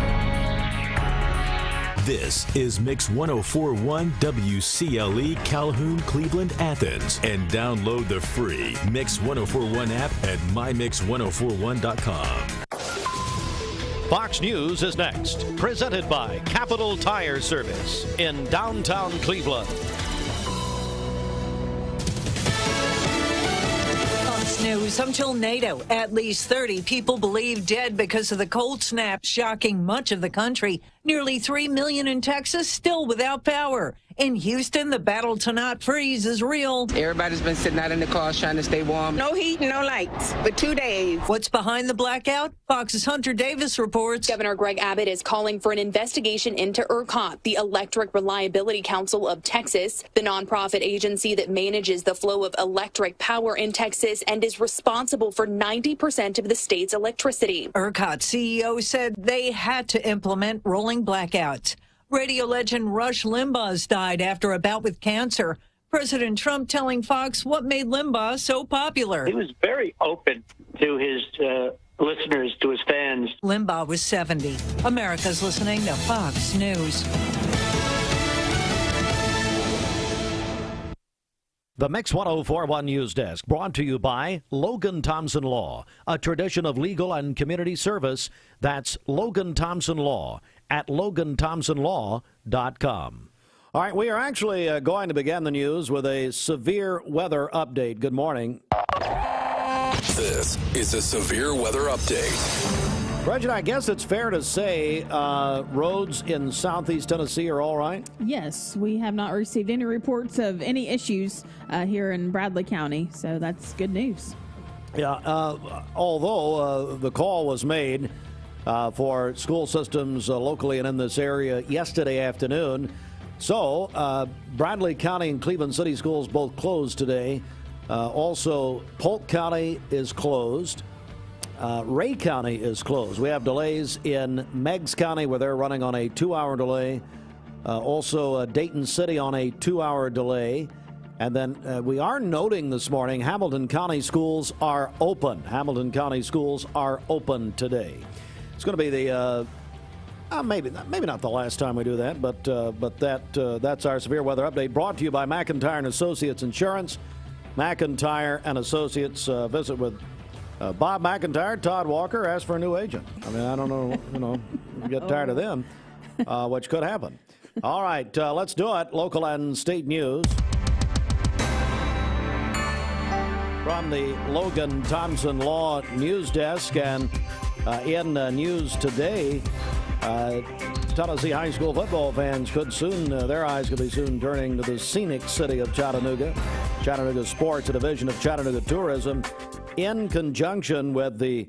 This is Mix 1041 WCLE Calhoun, Cleveland, Athens. And download the free Mix 1041 app at mymix1041.com. Fox News is next, presented by Capital Tire Service in downtown Cleveland. Fox News. Until NATO, at least 30 people believed dead because of the cold snap shocking much of the country. Nearly 3 million in Texas still without power. In Houston, the battle to not freeze is real. Everybody's been sitting out in the cars trying to stay warm. No heat, no lights for 2 days. What's behind the blackout? Fox's Hunter Davis reports. Governor Greg Abbott is calling for an investigation into ERCOT, the Electric Reliability Council of Texas, the nonprofit agency that manages the flow of electric power in Texas and is responsible for 90% of the state's electricity. ERCOT CEO said they had to implement rolling blackouts. Radio legend Rush Limbaugh's died after a bout with cancer. President Trump telling Fox what made Limbaugh so popular. He was very open to his listeners, to his fans. Limbaugh was 70. America's listening to Fox News. The Mix 1041 News Desk, brought to you by Logan Thompson Law, a tradition of legal and community service. That's Logan Thompson Law at LoganThompsonLaw.com. All right, we are actually going to begin the news with a severe weather update. Good morning. This is a severe weather update. Bridget, I guess it's fair to say roads in southeast Tennessee are all right? Yes, we have not received any reports of any issues here in Bradley County, so that's good news. Yeah, although the call was made for school systems locally and in this area yesterday afternoon. So Bradley County and Cleveland City schools both closed today. Also, Polk County is closed. Ray County is closed. We have delays in Meigs County where they're running on a 2-hour delay. Also, Dayton City on a 2-hour delay. And then we are noting this morning Hamilton County schools are open. Hamilton County schools are open today. It's going to be the maybe not the last time we do that, but that's our severe weather update brought to you by McIntyre and Associates Insurance. McIntyre and Associates. Visit with Bob McIntyre, Todd Walker. Ask for a new agent. I mean, I don't know. You get tired of them, which could happen. All right, let's do it. Local and state news from the Logan Thompson Law News Desk. And in news today, Tennessee high school football fans could soon, their eyes could be soon turning to the scenic city of Chattanooga. Chattanooga Sports, a division of Chattanooga Tourism, in conjunction with the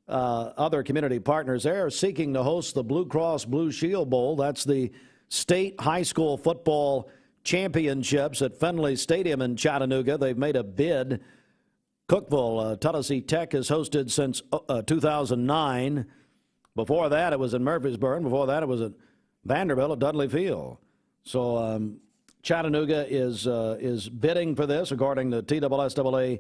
other community partners there, are seeking to host the Blue Cross Blue Shield Bowl. That's the state high school football championships at Fenley Stadium in Chattanooga. They've made a bid. Cookeville, Tennessee Tech has hosted since 2009. Before that, it was in Murfreesboro. Before that, it was at Vanderbilt at Dudley Field. So Chattanooga is bidding for this, according to TSSAA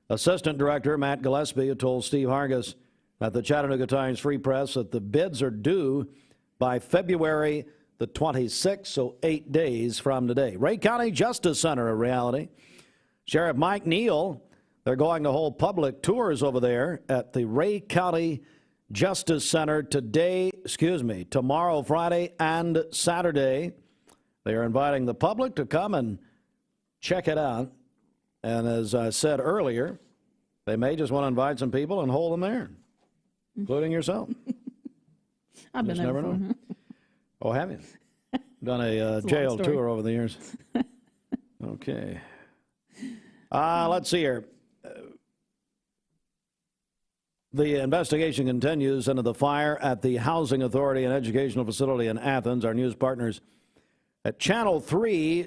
Assistant Director Matt Gillespie, who told Steve Hargis at the Chattanooga Times Free Press that the bids are due by February the 26th, so 8 days from today. Ray County Justice Center, a reality. Sheriff Mike Neal, they're going to hold public tours over there at the Ray County Justice Center tomorrow, Friday, and Saturday. They are inviting the public to come and check it out. And as I said earlier, they may just want to invite some people and hold them there, including yourself. I've been there before. Oh, have you? Done a jail tour over the years. Okay. Let's see here. The investigation continues into the fire at the Housing Authority and Educational Facility in Athens. Our news partners At Channel 3,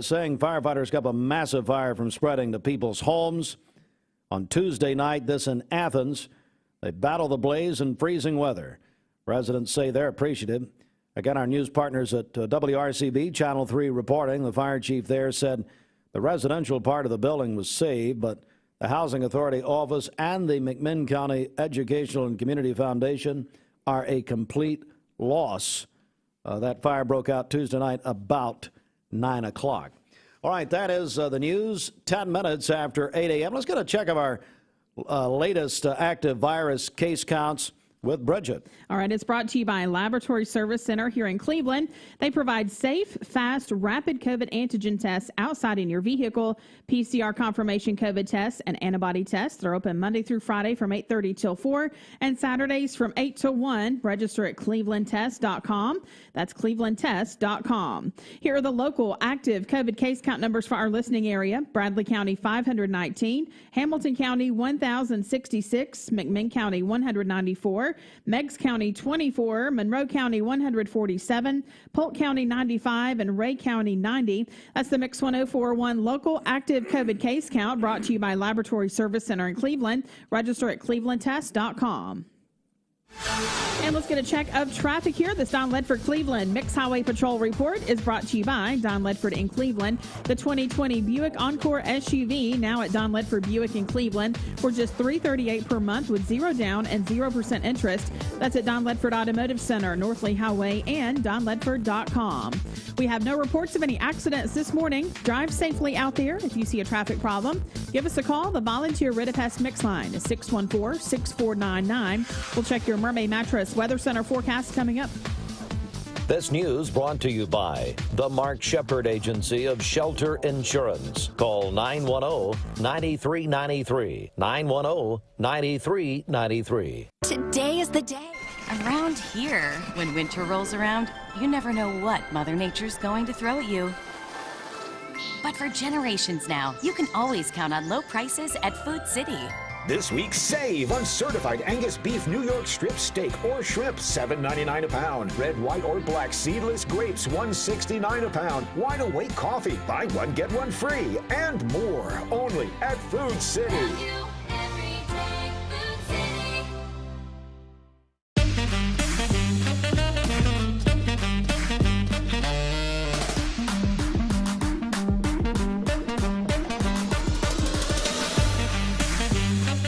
saying firefighters kept a massive fire from spreading to people's homes. On Tuesday night, this in Athens, they battled the blaze in freezing weather. Residents say they're appreciative. Again, our news partners at WRCB, Channel 3 reporting, the fire chief there said the residential part of the building was saved, but the Housing Authority office and the McMinn County Educational and Community Foundation are a complete loss. That fire broke out Tuesday night about 9 o'clock. All right, that is the news, 10 minutes after 8 a.m. Let's get a check of our latest active virus case counts with Bridget. All right, it's brought to you by Laboratory Service Center here in Cleveland. They provide safe, fast, rapid COVID antigen tests outside in your vehicle, PCR confirmation COVID tests, and antibody tests. They're open Monday through Friday from 8:30 till 4 and Saturdays from 8 till 1. Register at clevelandtest.com. That's clevelandtest.com. Here are the local active COVID case count numbers for our listening area. Bradley County 519, Hamilton County 1,066, McMinn County 194, Meigs County 24, Monroe County 147, Polk County 95, and Ray County 90. That's the Mix 1041 local active COVID case count brought to you by Laboratory Service Center in Cleveland. Register at clevelandtest.com. And let's get a check of traffic here. This Don Ledford Cleveland Mixed Highway Patrol report is brought to you by Don Ledford in Cleveland. The 2020 Buick Encore SUV now at Don Ledford Buick in Cleveland for just $338 per month with 0 down and 0% interest. That's at Don Ledford Automotive Center, North Lee Highway, and donledford.com. We have no reports of any accidents this morning. Drive safely out there. If you see a traffic problem, give us a call. The volunteer Ridipest Mix line is 614-6499. We'll check your Mermaid Mattress Weather Center forecast coming up. This news brought to you by the Mark Shepard Agency of Shelter Insurance. Call 910-9393. 910-9393. Today is the day. Around here, when winter rolls around, you never know what Mother Nature's going to throw at you. But for generations now, you can always count on low prices at Food City. This week, save on certified Angus beef New York strip steak or shrimp, $7.99 a pound. Red, white, or black seedless grapes, $1.69 a pound. Wine Awake coffee, buy one, get one free. And more, only at Food City.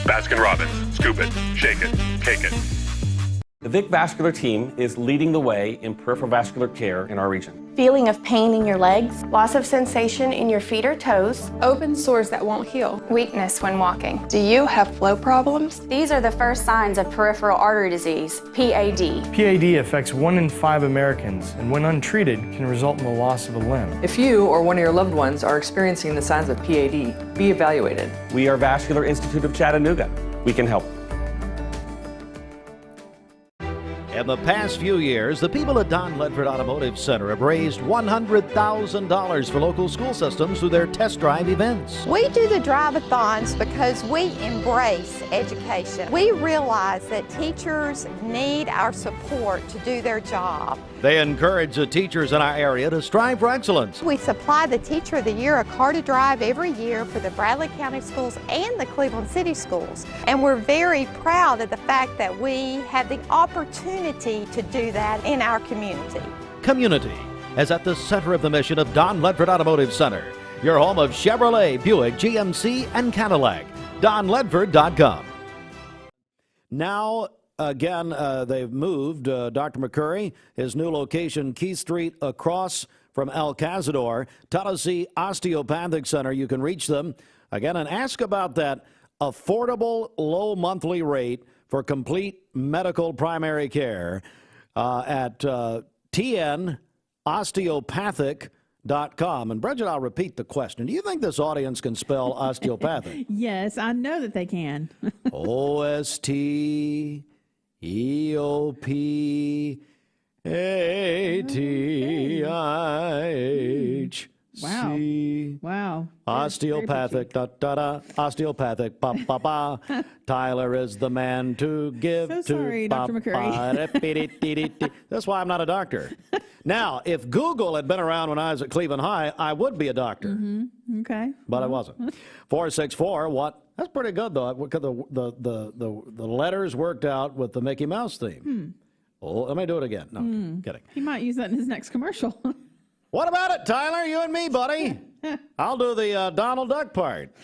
Baskin-Robbins, scoop it, shake it, cake it. The Vic Vascular team is leading the way in peripheral vascular care in our region. Feeling of pain in your legs, loss of sensation in your feet or toes, open sores that won't heal, weakness when walking. Do you have flow problems? These are the first signs of peripheral artery disease, PAD. PAD affects 1 in 5 Americans, and when untreated, can result in the loss of a limb. If you or one of your loved ones are experiencing the signs of PAD, be evaluated. We are Vascular Institute of Chattanooga. We can help. In the past few years, the people at Don Ledford Automotive Center have raised $100,000 for local school systems through their test drive events. We do the drive-a-thons because we embrace education. We realize that teachers need our support to do their job. They encourage the teachers in our area to strive for excellence. We supply the Teacher of the Year a car to drive every year for the Bradley County Schools and the Cleveland City Schools. And we're very proud of the fact that we have the opportunity to do that in our community. Community is at the center of the mission of Don Ledford Automotive Center, your home of Chevrolet, Buick, GMC, and Cadillac. DonLedford.com. Now, again, they've moved Dr. McCurry, his new location, Key Street, across from El Cazador, Tennessee Osteopathic Center. You can reach them again and ask about that affordable low monthly rate for complete medical primary care at tnosteopathic.com. And Bridget, I'll repeat the question. Do you think this audience can spell osteopathic? Yes, I know that they can. OSTEOPATIC. Wow. C. Wow. Osteopathic, osteopathic, Tyler is the man to give So to. sorry, Dr. McCurry. That's why I'm not a doctor. Now, if Google had been around when I was at Cleveland High, I would be a doctor. Mm-hmm. Okay. But I wasn't. 464, what? That's pretty good, though. The letters worked out with the Mickey Mouse theme. Oh, let me do it again. No, kidding. He might use that in his next commercial. What about it, Tyler? You and me, buddy. I'll do the Donald Duck part.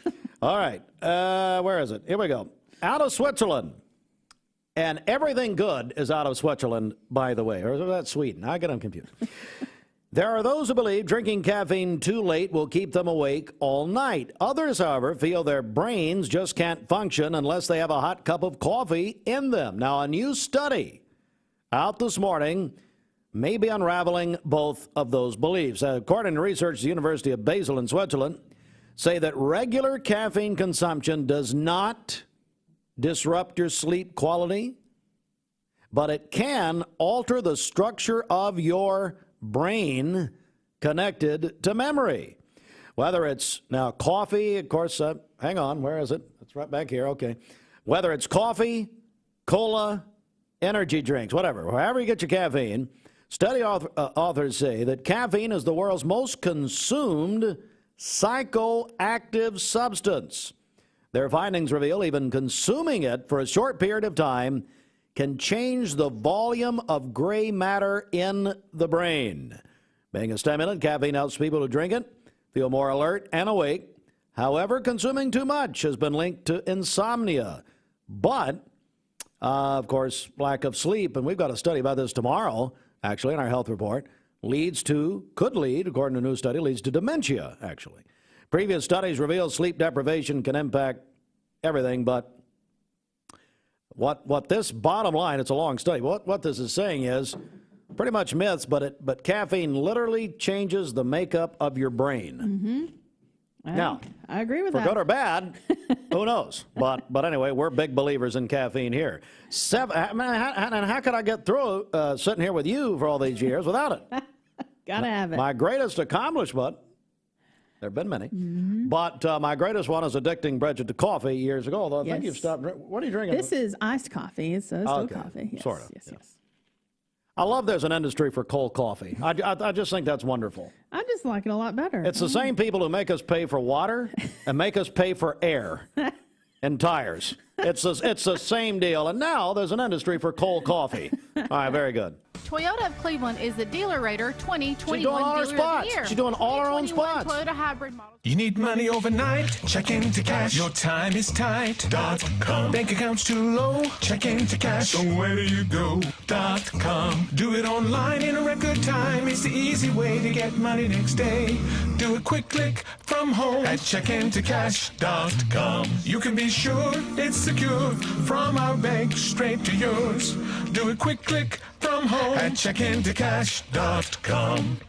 All right. Where is it? Here we go. Out of Switzerland. And everything good is out of Switzerland, by the way. Or is that Sweden? I get them confused. There are those who believe drinking caffeine too late will keep them awake all night. Others, however, feel their brains just can't function unless they have a hot cup of coffee in them. Now, a new study out this morning may be unraveling both of those beliefs. According to research at the University of Basel in Switzerland, say that regular caffeine consumption does not disrupt your sleep quality, but it can alter the structure of your brain connected to memory. Whether it's now coffee, of course, hang on, where is it? It's right back here, okay. Whether it's coffee, cola, energy drinks, whatever, wherever you get your caffeine, study authors say that caffeine is the world's most consumed psychoactive substance. Their findings reveal even consuming it for a short period of time can change the volume of gray matter in the brain. Being a stimulant, caffeine helps people who drink it feel more alert and awake. However, consuming too much has been linked to insomnia. But, of course, lack of sleep, and we've got a study about this tomorrow, actually, in our health report, could lead, according to a new study, leads to dementia, actually. Previous studies reveal sleep deprivation can impact everything, but what this bottom line, it's a long study, what this is saying is pretty much myths, but caffeine literally changes the makeup of your brain. Mm-hmm. Now, I agree with for that. good or bad, who knows? But anyway, we're big believers in caffeine here. How could I get through sitting here with you for all these years without it? Gotta have it. My greatest accomplishment, there have been many, but my greatest one is addicting Bridget to coffee years ago, although I think you've stopped. What are you drinking? This is iced coffee. It's still coffee. Yes, sort of. Yes. I love there's an industry for cold coffee. I just think that's wonderful. I just like it a lot better. It's the same people who make us pay for water and make us pay for air and tires. It's the same deal. And now there's an industry for cold coffee. All right, very good. Toyota of Cleveland is the Dealer Rater 2021 She's doing all her Dealer spots. of the Year. She's doing all her own spots. Toyota hybrid model. You need money overnight? Check into cash. Your time is tight. .com. Bank accounts too low? Check into cash. So where do you go? .com. Do it online in a record time. It's the easy way to get money next day. Do a quick click from home at checkintocash.com. You can be sure it's secure from our bank straight to yours. Do a quick click from home at checkintocash.com.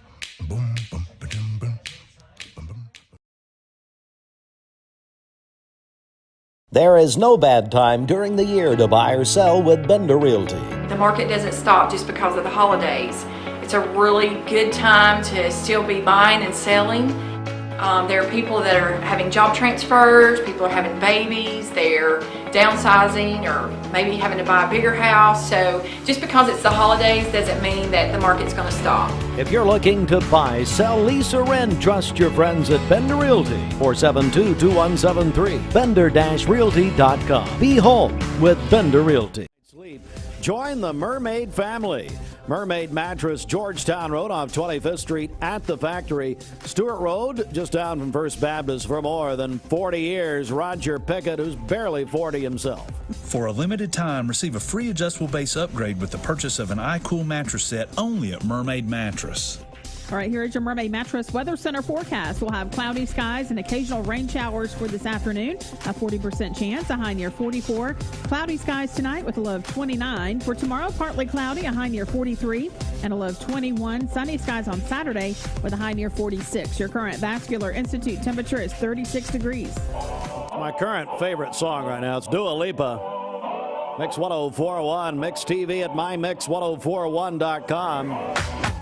Boom, boom, ba-dum, boom. There is no bad time during the year to buy or sell with Bender Realty. The market doesn't stop just because of the holidays. It's a really good time to still be buying and selling. There are people that are having job transfers, people are having babies, they're downsizing or maybe having to buy a bigger house. So just because it's the holidays doesn't mean that the market's going to stop. If you're looking to buy, sell, lease, or rent, trust your friends at Bender Realty. 472-2173. Bender-Realty.com. Be home with Bender Realty. Join the Mermaid family. Mermaid Mattress, Georgetown Road off 25th Street at the factory. Stewart Road, just down from First Baptist for more than 40 years. Roger Pickett, who's barely 40 himself. For a limited time, receive a free adjustable base upgrade with the purchase of an iCool mattress set only at Mermaid Mattress. All right, here is your Mermaid Mattress Weather Center forecast. We'll have cloudy skies and occasional rain showers for this afternoon. A 40% chance, a high near 44. Cloudy skies tonight with a low of 29. For tomorrow, partly cloudy, a high near 43 and a low of 21. Sunny skies on Saturday with a high near 46. Your current Vascular Institute temperature is 36 degrees. My current favorite song right now, it's Dua Lipa. Mix 1041, Mix TV at mymix1041.com.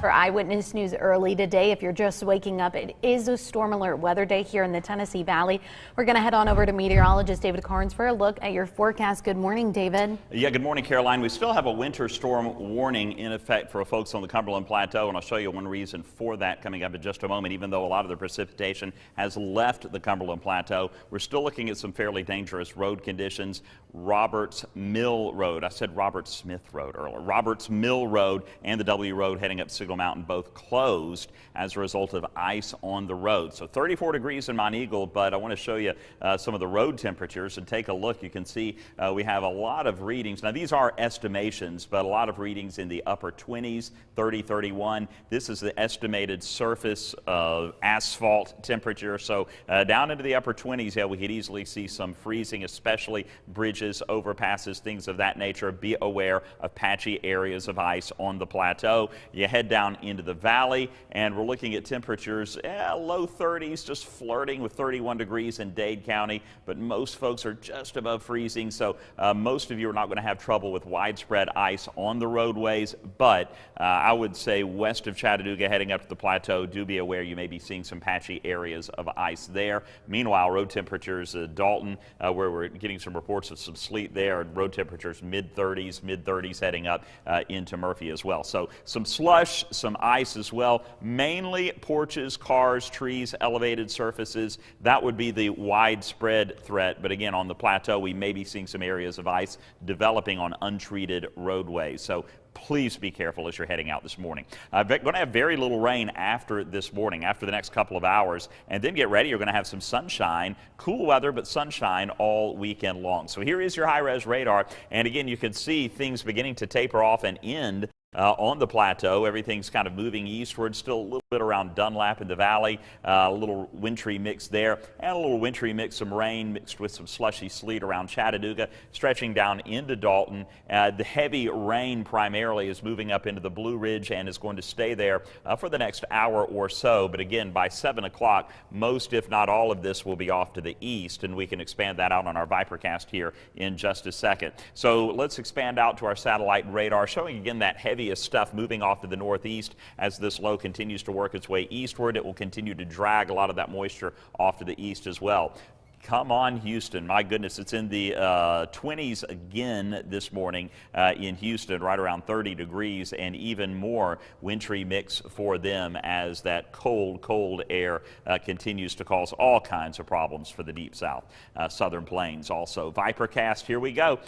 For Eyewitness News early today, if you're just waking up, it is a storm alert weather day here in the Tennessee Valley. We're going to head on over to meteorologist David Carnes for a look at your forecast. Good morning, David. Yeah, good morning, Caroline. We still have a winter storm warning in effect for folks on the Cumberland Plateau, and I'll show you one reason for that coming up in just a moment. Even though a lot of the precipitation has left the Cumberland Plateau, we're still looking at some fairly dangerous road conditions. Roberts Mill Road, I said Robert Smith Road earlier. Roberts Mill Road and the W Road heading up Signal Mountain both closed as a result of ice on the road. So 34 degrees in Mount Eagle, but I want to show you some of the road temperatures and take a look. You can see we have a lot of readings. Now these are estimations, but a lot of readings in the upper 20s, 30, 31. This is the estimated surface asphalt temperature. So down into the upper 20s, yeah, we could easily see some freezing, especially bridges, overpasses, things of that nature. Be aware of patchy areas of ice on the plateau. You head down into the valley, and we're looking at temperatures low 30s, just flirting with 31 degrees in Dade County, but most folks are just above freezing, so most of you are not going to have trouble with widespread ice on the roadways, but I would say west of Chattanooga heading up to the plateau, do be aware you may be seeing some patchy areas of ice there. Meanwhile, road temperatures Dalton, where we're getting some reports of some sleet there, road temperatures mid-30s heading up into Murphy as well. So some slush, some ice as well, mainly porches, cars, trees, elevated surfaces. That would be the widespread threat. But again, on the plateau, we may be seeing some areas of ice developing on untreated roadways. So please be careful as you're heading out this morning. We're going to have very little rain after this morning, after the next couple of hours, and then get ready. You're going to have some sunshine, cool weather, but sunshine all weekend long. So here is your high-res radar, and again, you can see things beginning to taper off and end on the plateau. Everything's kind of moving eastward, still a little bit around Dunlap in the valley, a little wintry mix there, and a little wintry mix, some rain mixed with some slushy sleet around Chattanooga, stretching down into Dalton. The heavy rain primarily is moving up into the Blue Ridge and is going to stay there for the next hour or so. But again, by 7 o'clock, most if not all of this will be off to the east, and we can expand that out on our Vipercast here in just a second. So let's expand out to our satellite radar, showing again that heavy stuff moving off to the northeast as this low continues to work its way eastward. It will continue to drag a lot of that moisture off to the east as well. Come on, Houston. My goodness, it's in the 20s again this morning in Houston, right around 30 degrees, and even more wintry mix for them as that cold air continues to cause all kinds of problems for the deep south. Southern plains also. Vipercast, here we go.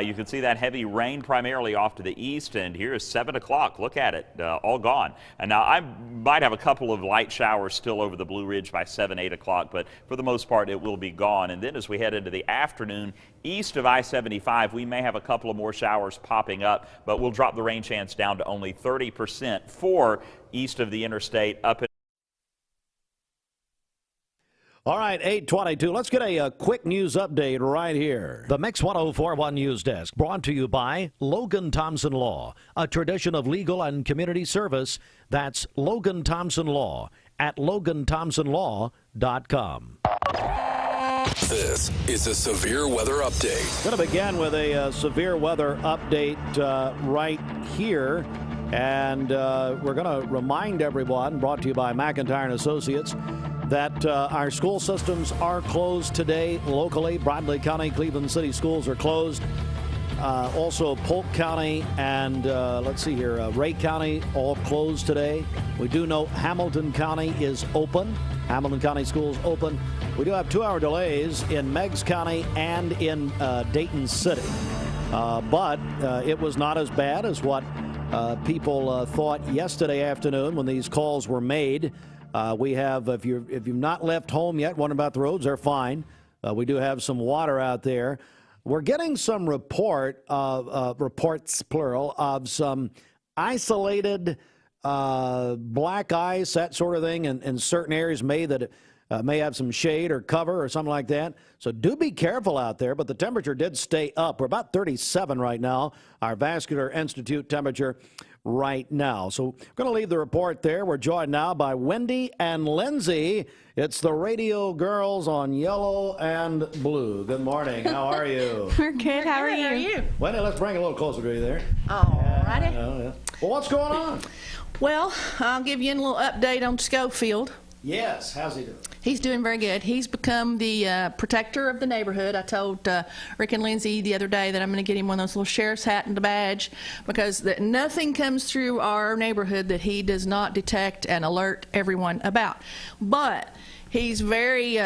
You can see that heavy rain primarily off to the east, and here is 7 o'clock. Look at it, all gone. And now I might have a couple of light showers still over the Blue Ridge by 7, 8 o'clock, but for the most part, it will be gone. And then as we head into the afternoon, east of I-75, we may have a couple of more showers popping up, but we'll drop the rain chance down to only 30% for east of the interstate up in. All right, 8:22. Let's get a quick news update right here. The Mix 1041 News Desk, brought to you by Logan Thompson Law, a tradition of legal and community service. That's Logan Thompson Law at LoganThompsonLaw.com. This is a severe weather update. Going to begin with a severe weather update right here. And we're going to remind everyone, brought to you by McIntyre & Associates, that our school systems are closed today locally. Bradley County, Cleveland City schools are closed. Also, Polk County and, Ray County all closed today. We do know Hamilton County is open. Hamilton County schools open. We do have 2-hour delays in Meigs County and in Dayton City. But it was not as bad as what people thought yesterday afternoon when these calls were made. We have, if you've not left home yet, wondering about the roads, they're fine. We do have some water out there. We're getting some reports, plural, of some isolated black ice, that sort of thing, in certain areas may have some shade or cover or something like that. So do be careful out there, but the temperature did stay up. We're about 37 right now, our Vascular Institute temperature right now. So we're going to leave the report there. We're joined now by Wendy and Lindsay. It's the Radio Girls on Yellow and Blue. Good morning. How are you? We're good. How are you? Wendy, let's bring it a little closer to you there. Oh. righty. Yeah. Well, what's going on? Well, I'll give you a little update on Schofield. Yes, how's he doing? He's doing very good. He's become the protector of the neighborhood. I told Rick and Lindsay the other day that I'm going to get him one of those little sheriff's hat and a badge, because nothing comes through our neighborhood that he does not detect and alert everyone about. But he's very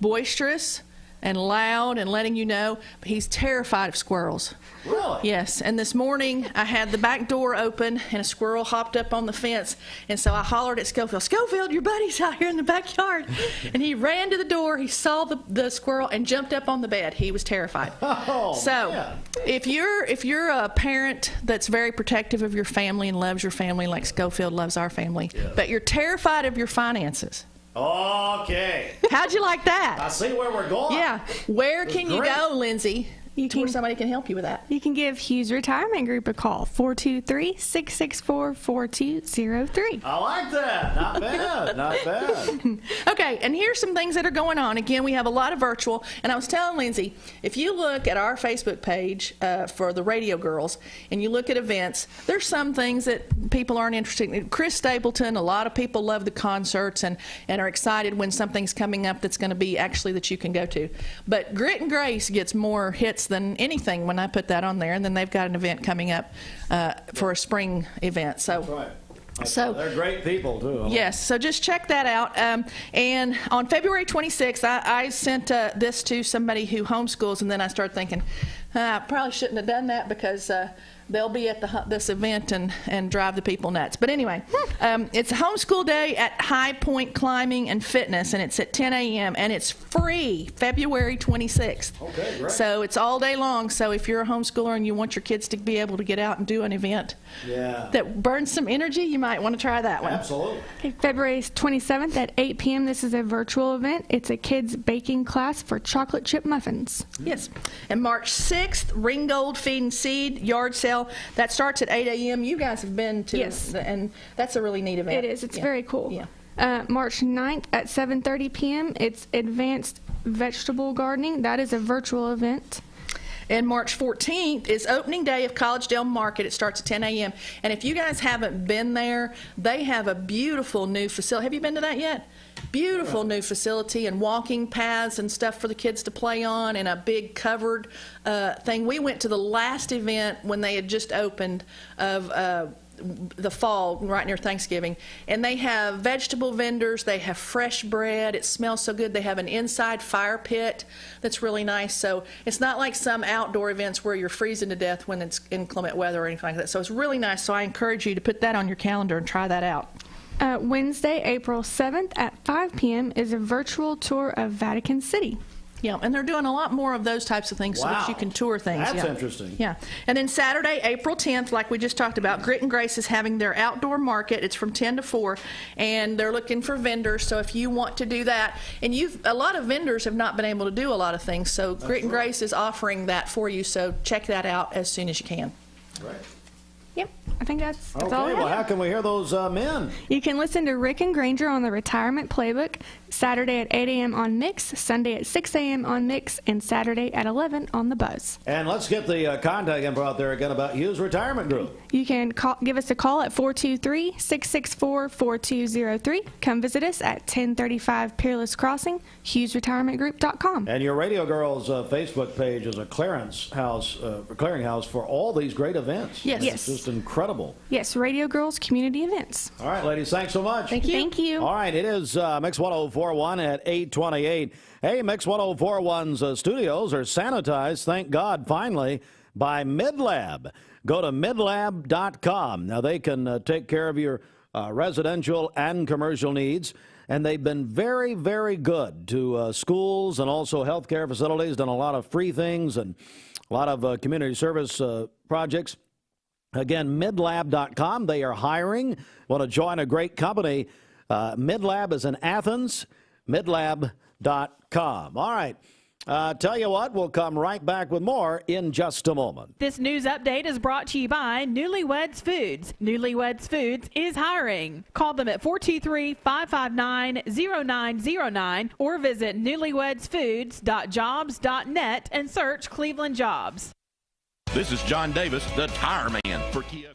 boisterous and loud and letting you know, but he's terrified of squirrels. Really? Yes, and this morning I had the back door open and a squirrel hopped up on the fence, and so I hollered at Schofield, "Schofield, your buddy's out here in the backyard." And he ran to the door, he saw the squirrel and jumped up on the bed. He was terrified. Oh, so man. if you're a parent that's very protective of your family and loves your family like Schofield loves our family, but you're terrified of your finances. Okay. How'd you like that? I see where we're going. Yeah. Where can you great. go, Lindsay? Where somebody can help you with that. You can give Hughes Retirement Group a call, 423-664-4203. I like that. Not bad. Not bad. Okay, and here's some things that are going on. Again, we have a lot of virtual, and I was telling Lindsay, if you look at our Facebook page for the Radio Girls, and you look at events, there's some things that people aren't interested in. Chris Stapleton, a lot of people love the concerts and are excited when something's coming up that's going to be actually that you can go to. But Grit and Grace gets more hits than anything when I put that on there, and then they've got an event coming up for a spring event. So. That's right. So they're great people too. Yes, so just check that out. And on February 26th, I sent this to somebody who homeschools, and then I started thinking, I probably shouldn't have done that, because they'll be at this event and drive the people nuts. But anyway, it's a homeschool day at High Point Climbing and Fitness, and it's at 10 a.m. and it's free, February 26th. Okay, great. So it's all day long. So if you're a homeschooler and you want your kids to be able to get out and do an event that burns some energy, you might want to try that one. Absolutely. Okay, February 27th at 8 p.m. This is a virtual event. It's a kids baking class for chocolate chip muffins. Yes. And March 6th, Ringgold Feed and Seed yard sale. That starts at 8 a.m. You guys have been to Yes. and that's a really neat event. It is. It's very cool. Yeah. March 9th at 7:30 p.m. It's Advanced Vegetable Gardening. That is a virtual event. And March 14th is opening day of Collegedale Market. It starts at 10 a.m. And if you guys haven't been there, they have a beautiful new facility. Have you been to that yet? Beautiful new facility and walking paths and stuff for the kids to play on, and a big covered thing. We went to the last event when they had just opened of the fall, right near Thanksgiving, and they have vegetable vendors, they have fresh bread, it smells so good. They have an inside fire pit that's really nice, so it's not like some outdoor events where you're freezing to death when it's inclement weather or anything like that. So it's really nice, so I encourage you to put that on your calendar and try that out. Wednesday, April 7th at 5 p.m. is a virtual tour of Vatican City. Yeah, and they're doing a lot more of those types of things so that you can tour things. That's interesting. Yeah. And then Saturday, April 10th, like we just talked about, Grit and Grace is having their outdoor market. It's from 10 to 4, and they're looking for vendors. So if you want to do that, and a lot of vendors have not been able to do a lot of things, so Grit and Grace is offering that for you. So check that out as soon as you can. Right. Yep, I think that's all. Okay, well, how can we hear those men? You can listen to Rick and Granger on the Retirement Playbook, Saturday at 8 a.m. on Mix, Sunday at 6 a.m. on Mix, and Saturday at 11 on The Buzz. And let's get the contact info out there again about Hughes Retirement Group. You can give us a call at 423-664-4203. Come visit us at 1035 Peerless Crossing, HughesRetirementGroup.com. And your Radio Girls Facebook page is a clearinghouse for all these great events. Yes. It's just incredible. Yes, Radio Girls community events. All right, ladies, thanks so much. Thank you. Thank you. All right, it is Mix 1041 at 828. Hey, Mix 1041's studios are sanitized, thank God, finally, by MidLab. Go to midlab.com. Now, they can take care of your residential and commercial needs, and they've been very, very good to schools and also healthcare facilities, done a lot of free things and a lot of community service projects. Again, midlab.com. They are hiring. Want to join a great company? MidLab is in Athens, midlab.com. All right. Tell you what, we'll come right back with more in just a moment. This news update is brought to you by Newlyweds Foods. Newlyweds Foods is hiring. Call them at 423-559-0909 or visit newlywedsfoods.jobs.net and search Cleveland Jobs. This is John Davis, the Tire Man for Kia.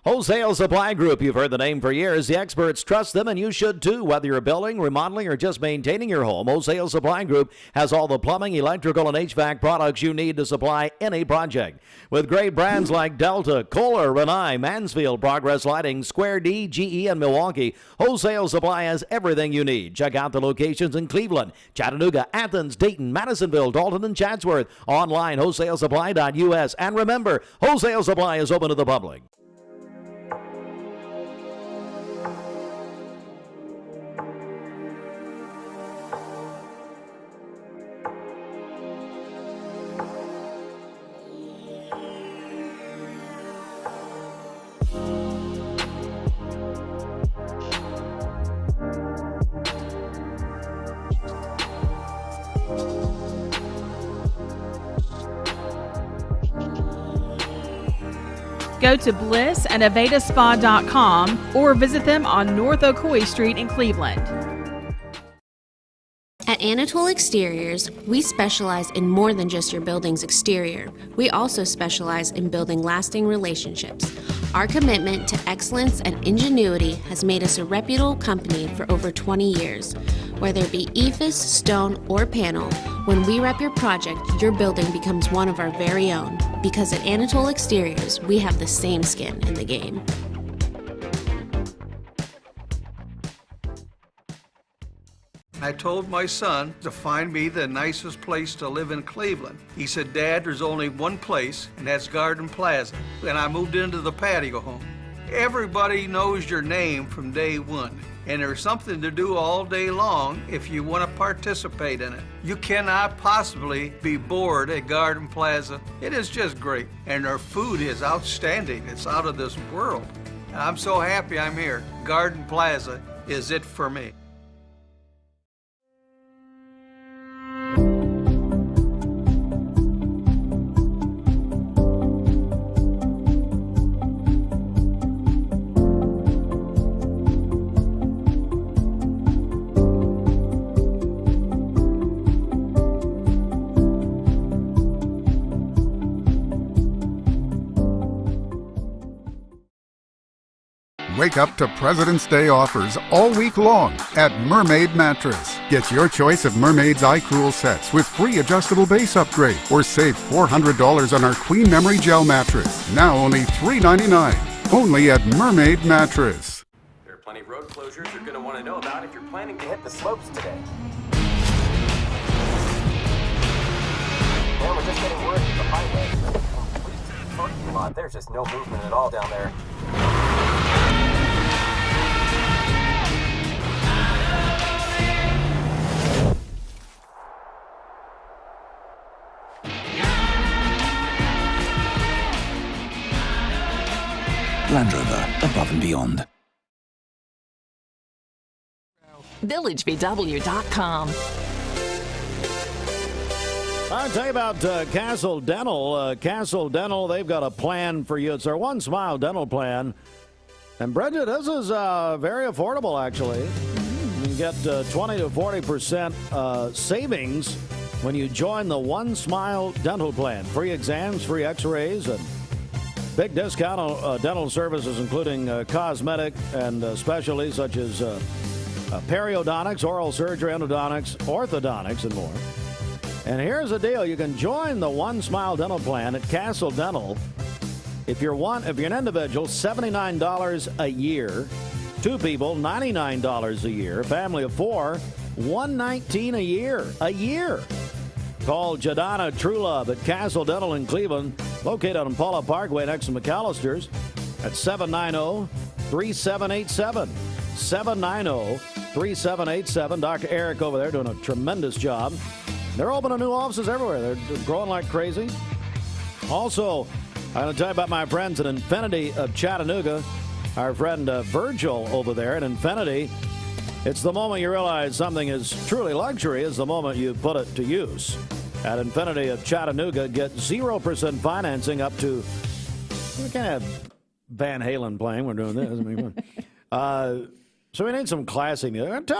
Wholesale Supply Group, you've heard the name for years. The experts trust them, and you should too. Whether you're building, remodeling, or just maintaining your home, Wholesale Supply Group has all the plumbing, electrical, and HVAC products you need to supply any project. With great brands like Delta, Kohler, Rinnai, Mansfield, Progress Lighting, Square D, GE, and Milwaukee, Wholesale Supply has everything you need. Check out the locations in Cleveland, Chattanooga, Athens, Dayton, Madisonville, Dalton, and Chatsworth. Online, wholesalesupply.us. And remember, Wholesale Supply is open to the public. Go to blissandavedaspa.com or visit them on North Ocoee Street in Cleveland. At Anatole Exteriors, we specialize in more than just your building's exterior. We also specialize in building lasting relationships. Our commitment to excellence and ingenuity has made us a reputable company for over 20 years. Whether it be EIFS, stone, or panel, when we rep your project, your building becomes one of our very own. Because at Anatole Exteriors, we have the same skin in the game. I told my son to find me the nicest place to live in Cleveland. He said, Dad, there's only one place, and that's Garden Plaza. And I moved into the patio home. Everybody knows your name from day one, and there's something to do all day long if you want to participate in it. You cannot possibly be bored at Garden Plaza. It is just great, and their food is outstanding. It's out of this world. And I'm so happy I'm here. Garden Plaza is it for me. Wake up to President's Day offers all week long at Mermaid Mattress. Get your choice of Mermaid's iCool sets with free adjustable base upgrade, or save $400 on our Queen Memory Gel mattress. Now only $399. Only at Mermaid Mattress. There are plenty of road closures you're going to want to know about if you're planning to hit the slopes today. Well, we're just getting word from the highway. Parking lot. There's just no movement at all down there. Land Rover, above and beyond. VillageVW.com. I'll tell you about Castle Dental. Castle Dental, they've got a plan for you. It's their One Smile Dental Plan. And Bridget, this is very affordable, actually. You can get 20 to 40% savings when you join the One Smile Dental Plan. Free exams, free x-rays, and big discount on dental services, including cosmetic and specialties such as periodontics, oral surgery, endodontics, orthodontics, and more. And here's the deal. You can join the One Smile Dental Plan at Castle Dental. If you're an individual, $79 a year. Two people, $99 a year. Family of four, $119 a year. A year. Call Jadana Trulove at Castle Dental in Cleveland, located on Paula Parkway next to McAllister's, at 790-3787. 790-3787. Dr. Eric over there doing a tremendous job. They're opening new offices everywhere. They're growing like crazy. Also, I'm going to tell you about my friends at Infinity of Chattanooga. Our friend Virgil over there at Infinity. It's the moment you realize something is truly luxury is the moment you put it to use. At Infinity of Chattanooga, get 0% financing up to, we can't have Van Halen playing. We're doing this. I mean, so we need some classy music.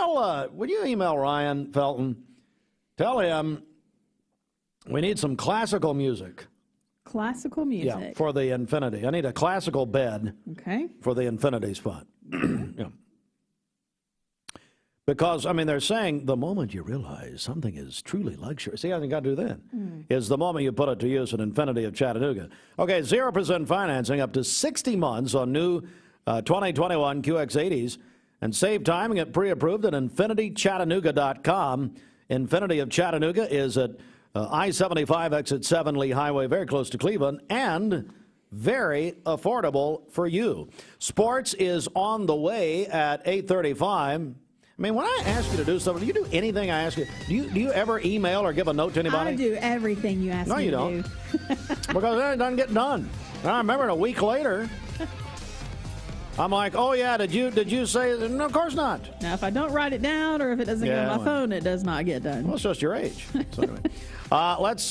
Would you email Ryan Felton? Tell him we need some classical music. classical music. Yeah, for the infinity. I need a classical bed. Okay. For the infinity spot. Yeah. Because, I mean, they're saying the moment you realize something is truly luxury, see, I think got to do that, is the moment you put it to use at Infinity of Chattanooga. Okay, 0% financing up to 60 months on new 2021 QX80s, and save time and get pre-approved at infinitychattanooga.com. Infinity of Chattanooga is at I-75 exit 7 Lee Highway, very close to Cleveland, and very affordable for you. Sports is on the way at 8:35. I mean, when I ask you to do something, do you do anything I ask you? Do you ever email or give a note to anybody? I do everything you ask me to do. No, you don't. Because it doesn't get done. And I remember a week later, I'm like, oh, yeah, did you say? No, of course not. Now, if I don't write it down or if it doesn't go on my phone, it does not get done. Well, it's just your age. So anyway. Let's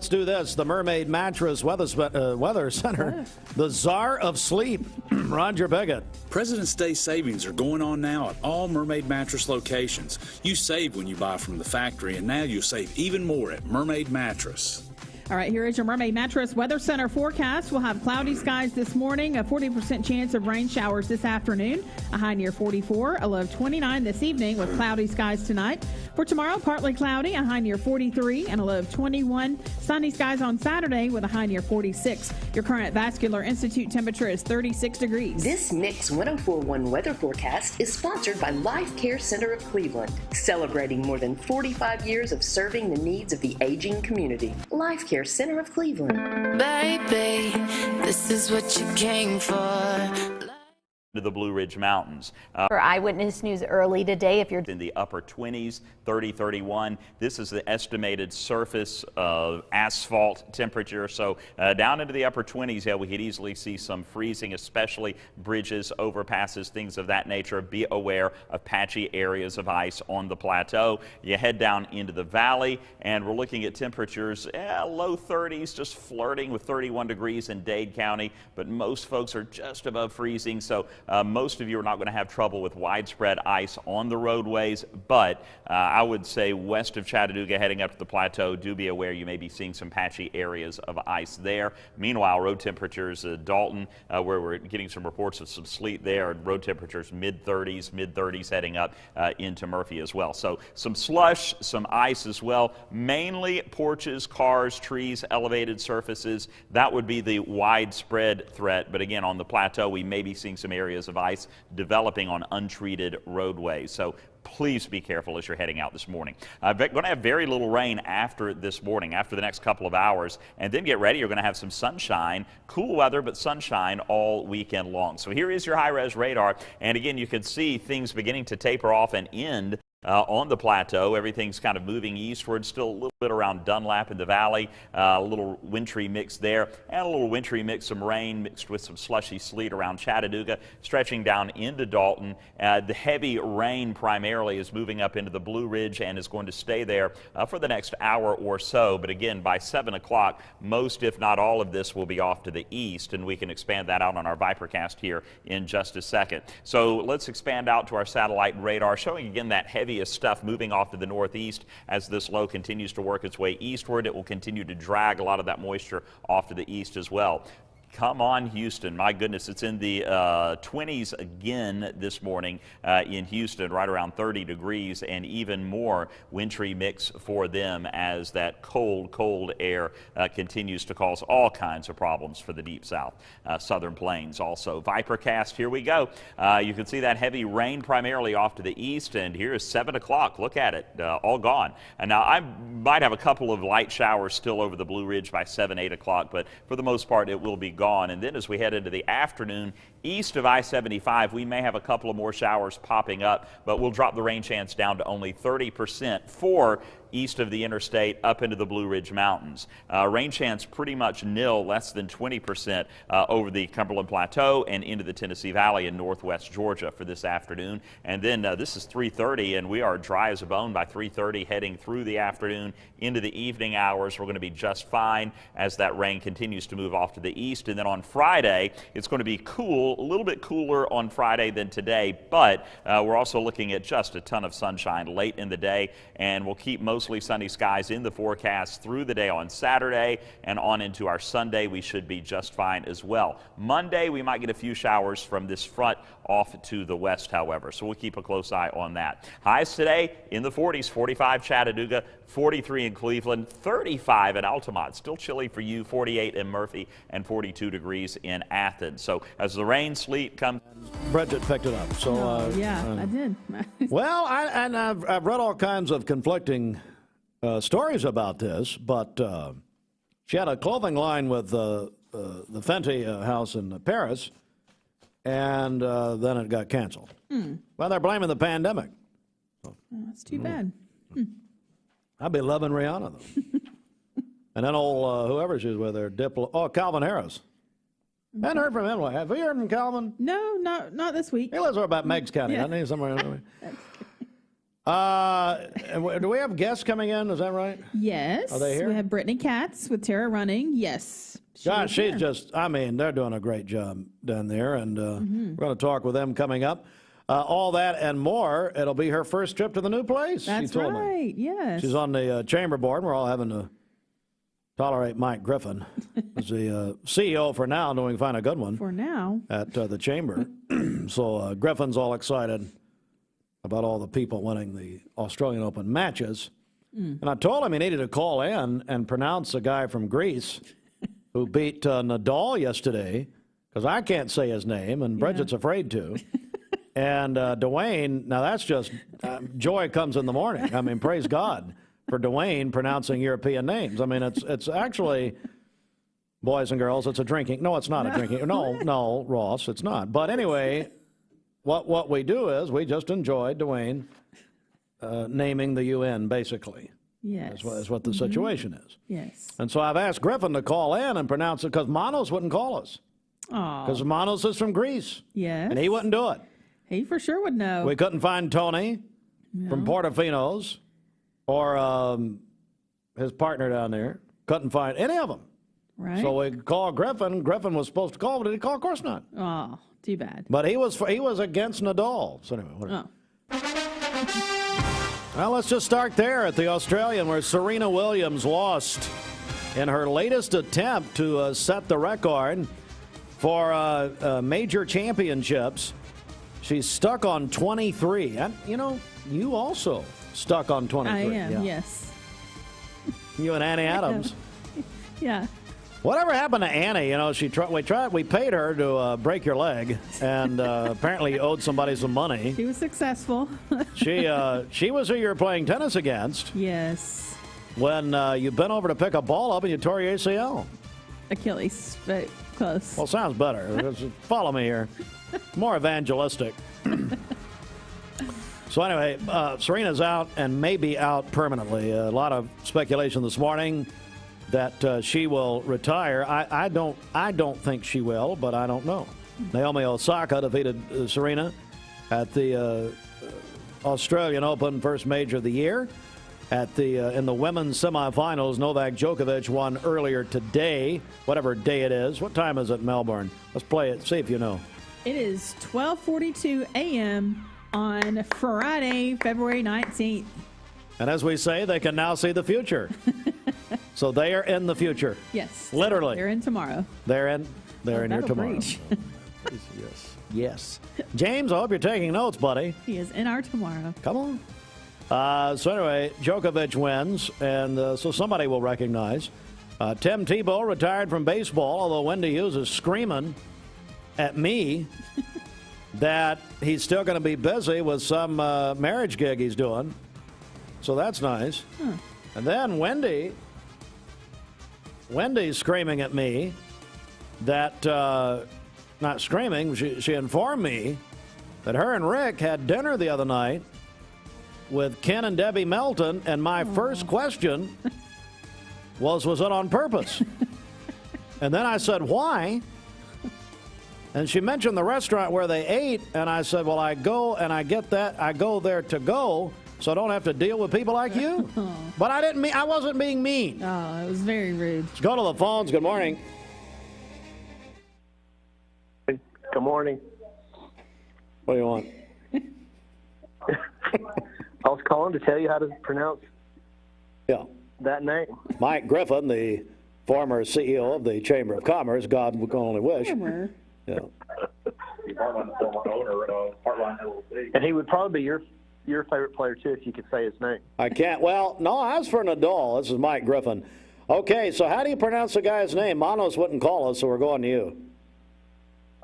do this. The Mermaid Mattress Weather Center, the czar of sleep, Roger Biggett. President's Day savings are going on now at all Mermaid Mattress locations. You save when you buy from the factory, and now you'll save even more at Mermaid Mattress. All right, here is your Mermaid Mattress Weather Center forecast. We'll have cloudy skies this morning, a 40% chance of rain showers this afternoon, a high near 44, a low of 29 this evening with cloudy skies tonight. For tomorrow, partly cloudy, a high near 43 and a low of 21. Sunny skies on Saturday with a high near 46. Your current Vascular Institute temperature is 36 degrees. This Mix 1041 weather forecast is sponsored by Life Care Center of Cleveland, celebrating more than 45 years of serving the needs of the aging community. Life Care Center of Cleveland. Baby, this is what you came for. To the Blue Ridge Mountains. For Eyewitness News early today, if you're in the upper 20s, 30, 31, this is the estimated surface asphalt temperature. So down into the upper 20s, yeah, we could easily see some freezing, especially bridges, overpasses, things of that nature. Be aware of patchy areas of ice on the plateau. You head down into the valley, and we're looking at temperatures low 30s, just flirting with 31 degrees in Dade County, but most folks are just above freezing. So most of you are not going to have trouble with widespread ice on the roadways, but I would say west of Chattanooga heading up to the plateau, do be aware you may be seeing some patchy areas of ice there. Meanwhile, road temperatures Dalton, where we're getting some reports of some sleet there, and road temperatures mid-30s heading up into Murphy as well. So some slush, some ice as well, mainly porches, cars, trees, elevated surfaces. That would be the widespread threat, but again, on the plateau, we may be seeing some areas of ice developing on untreated roadways. So please be careful as you're heading out this morning. Going to have very little rain after this morning, after the next couple of hours, and then get ready. You're going to have some sunshine, cool weather, but sunshine all weekend long. So here is your high-res radar, and again, you can see things beginning to taper off and end on the plateau. Everything's kind of moving eastward, still a little bit around Dunlap in the valley, a little wintry mix there, and a little wintry mix, some rain mixed with some slushy sleet around Chattanooga, stretching down into Dalton. The heavy rain primarily is moving up into the Blue Ridge and is going to stay there for the next hour or so. But again, by 7 o'clock, most, if not all of this will be off to the east, and we can expand that out on our Vipercast here in just a second. So let's expand out to our satellite radar, showing again that heaviest stuff moving off to the northeast. As this low continues to work its way eastward, it will continue to drag a lot of that moisture off to the east as well. Come on, Houston. My goodness, it's in the 20s again this morning in Houston, right around 30 degrees, and even more wintry mix for them as that cold air continues to cause all kinds of problems for the deep south, southern plains also. Vipercast, here we go. You can see that heavy rain primarily off to the east, and here is 7 o'clock. Look at it, all gone. And now I might have a couple of light showers still over the Blue Ridge by 7, 8 o'clock, but for the most part, it will be gone. And then as we head into the afternoon, east of I-75, we may have a couple of more showers popping up, but we'll drop the rain chance down to only 30% for east of the interstate up into the Blue Ridge Mountains. Rain chance pretty much nil, less than 20% over the Cumberland Plateau and into the Tennessee Valley in northwest Georgia for this afternoon. And then this is 3:30, and we are dry as a bone by 3:30 heading through the afternoon into the evening hours. We're going to be just fine as that rain continues to move off to the east. And then on Friday, it's going to be cool, a little bit cooler on Friday than today, but we're also looking at just a ton of sunshine late in the day, and we'll keep most mostly sunny skies in the forecast through the day on Saturday and on into our Sunday. We should be just fine as well. Monday, we might get a few showers from this front off to the west, however, so we'll keep a close eye on that. Highs today in the 40s, 45 Chattanooga, 43 in Cleveland, 35 in Altamont. Still chilly for you, 48 in Murphy, and 42 degrees in Athens. So as the rain, sleet comes. Bridget picked it up. So I did. Well, I've read all kinds of conflicting stories about this, but she had a clothing line with the Fenty house in Paris, and then it got canceled. Well, they're blaming the pandemic. Oh, that's too bad. I'd be loving Rihanna, though. And then old whoever she's with there, Calvin Harris. Hadn't heard from him. Have you heard from Calvin? No, not this week. He lives over about Meigs County, doesn't he? Somewhere. Do we have guests coming in? Is that right? Yes. Are they here? We have Brittany Katz with Terra running. Yes. Gosh, she's just, they're doing a great job down there, and we're going to talk with them coming up. All that and more. It'll be her first trip to the new place. That's she told right. me. Yes. She's on the chamber board. We're all having to tolerate Mike Griffin as the CEO for now, until we can find a good one. For now. At the chamber. So Griffin's all excited about all the people winning the Australian Open matches. And I told him he needed to call in and pronounce a guy from Greece who beat Nadal yesterday, because I can't say his name, and Bridget's afraid to. And Dwayne, now that's just joy comes in the morning. I mean, praise God for Dwayne pronouncing European names. I mean, it's actually, boys and girls, it's a drinking. No, it's not a drinking. No, Ross, it's not. But anyway, what we do is we just enjoy Dwayne naming the UN, basically. Yes. Is what the situation is. Yes. And so I've asked Griffin to call in and pronounce it, because Manos wouldn't call us. Because Manos is from Greece. Yes. And he wouldn't do it. He for sure would know. We couldn't find Tony from Portofino's or his partner down there. Couldn't find any of them. Right. So we called Griffin. Griffin was supposed to call, but did he call? Of course not. Oh, too bad. But he was against Nadal. So anyway, whatever. Well, let's just start there at the Australian, where Serena Williams lost in her latest attempt to set the record for major championships. She's stuck on 23. And, you also stuck on 23. I am, yes. You and Annie Adams. Yeah. Whatever happened to Annie? We paid her to break your leg, and apparently you owed somebody some money. She was successful. She was who you were playing tennis against. Yes. When you bent over to pick a ball up and you tore your ACL. Achilles, but close. Well, sounds better. Follow me here. More evangelistic. So anyway, Serena's out and may be out permanently. A lot of speculation this morning that she will retire. I don't think she will, but I don't know. Naomi Osaka defeated Serena at the Australian Open, first major of the year. In the women's semifinals, Novak Djokovic won earlier today, whatever day it is. What time is it in Melbourne? Let's play it, see if you know. It is 12:42 a.m. on Friday, February 19th. And as we say, they can now see the future. So they are in the future. Yes. Literally. They're in tomorrow. They're in here tomorrow. Yes. James, I hope you're taking notes, buddy. He is in our tomorrow. Come on. So anyway, Djokovic wins, and so somebody will recognize. Tim Tebow retired from baseball, although Wendy Hughes is screaming at me that he's still going to be busy with some marriage gig he's doing. So that's nice. And then Wendy's screaming at me that, not screaming, she informed me that her and Rick had dinner the other night with Ken and Debbie Melton, and my first question was it on purpose? And then I said, why? And she mentioned the restaurant where they ate, and I said, well, I go and I get that. I go there to go, so I don't have to deal with people like you. But I wasn't being mean. Oh, it was very rude. Let's go to the phones. Good morning. Good morning. What do you want? I was calling to tell you how to pronounce Yeah. That name. Mike Griffin, the former CEO of the Chamber of Commerce, God would only wish. Former. Yeah. And he would probably be your favorite player, too, if you could say his name. I can't. Well, no, as for Nadal, this is Mike Griffin. Okay, so how do you pronounce the guy's name? Manos wouldn't call us, so we're going to you.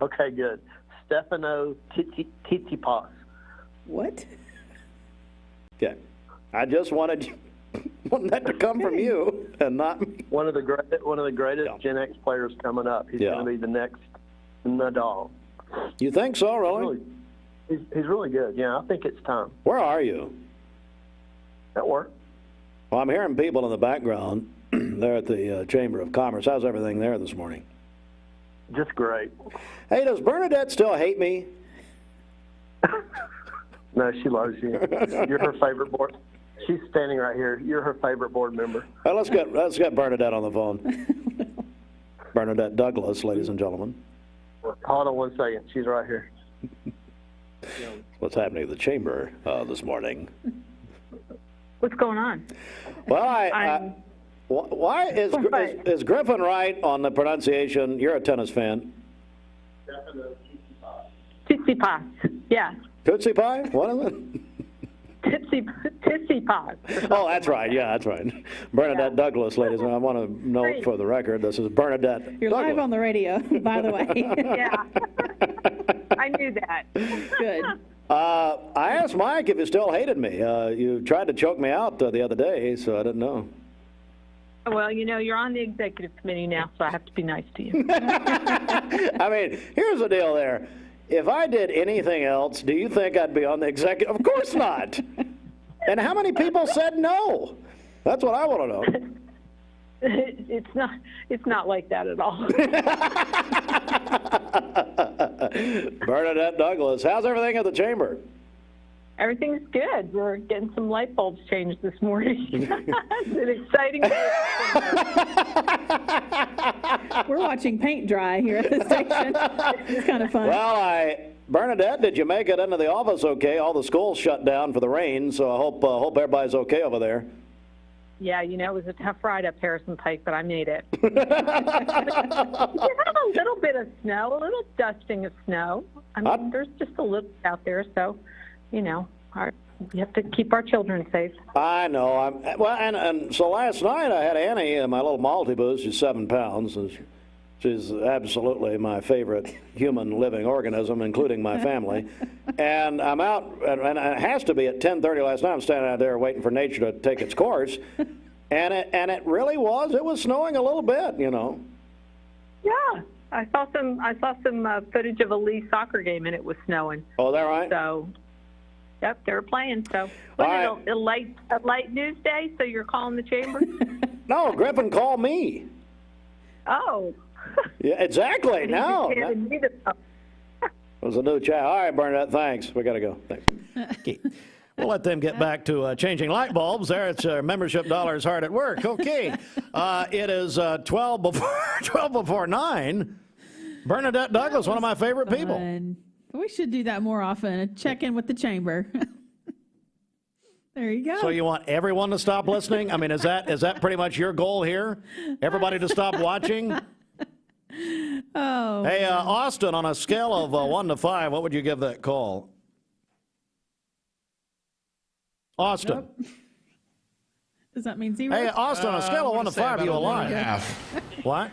Okay, good. Stefano Tsitsipas. What? Okay. I just wanted that to come from you and not me. One of the greatest Gen X players coming up. He's going to be the next Nadal. You think so, really? He's really good. Yeah, I think it's time. Where are you? At work. Well, I'm hearing people in the background. They're at the Chamber of Commerce. How's everything there this morning? Just great. Hey, does Bernadette still hate me? No, she loves you. You're her favorite board. She's standing right here. You're her favorite board member. Well, let's get Bernadette on the phone. Bernadette Douglas, ladies and gentlemen. Hold on 1 second. She's right here. What's happening at the Chamber this morning? What's going on? Well, why is Griffin right on the pronunciation? You're a tennis fan. Tsitsipas. Yeah. Tootsie Pie? What is it? Tsitsipas. Oh, that's right. Yeah, that's right. Bernadette Douglas, ladies and gentlemen. I want to note for the record, this is Bernadette You're Douglas. live on the radio, by the way. Yeah. I knew that. Good. I asked Mike if he still hated me. You tried to choke me out the other day, so I didn't know. Well, you're on the executive committee now, so I have to be nice to you. I mean, here's the deal there. If I did anything else, do you think I'd be on the executive? Of course not. And how many people said no? That's what I want to know. It's not like that at all. Bernadette Douglas, how's everything at the Chamber? Everything's good. We're getting some light bulbs changed this morning. It's an exciting day. We're watching paint dry here at the station. It's kind of fun. Well, Bernadette, did you make it into the office okay? All the schools shut down for the rain, so I hope everybody's okay over there. Yeah, it was a tough ride up Harrison Pike, but I made it. We had a little bit of snow, a little dusting of snow. I mean, there's just a little out there, so, we have to keep our children safe. I know. And so last night I had Annie, my little Maltese. She's 7 pounds. She's absolutely my favorite human living organism, including my family. And I'm out, and it has to be at 10:30 last night. I'm standing out there waiting for nature to take its course. And it really was. It was snowing a little bit, Yeah. I saw some footage of a Lee soccer game, and it was snowing. Oh, is that right? So, yep, they were playing. So, was it a light news day? So you're calling the Chamber? No, Griffin called me. Oh. Yeah, exactly. No. It was a new chat. All right, Bernadette, thanks. We got to go. Thanks. Okay. We'll let them get back to changing light bulbs. There, it's membership dollars hard at work. Okay. It is 12 before 9. Bernadette Douglas, one of my favorite people. We should do that more often. Check in with the Chamber. There you go. So you want everyone to stop listening? I mean, is that pretty much your goal here? Everybody to stop watching? Oh. Hey, Austin, on a scale of 1 to 5, what would you give that call? Austin. Nope. Does that mean 0? Hey, Austin, on a scale of 1 to 5, you alive? 1.5. What?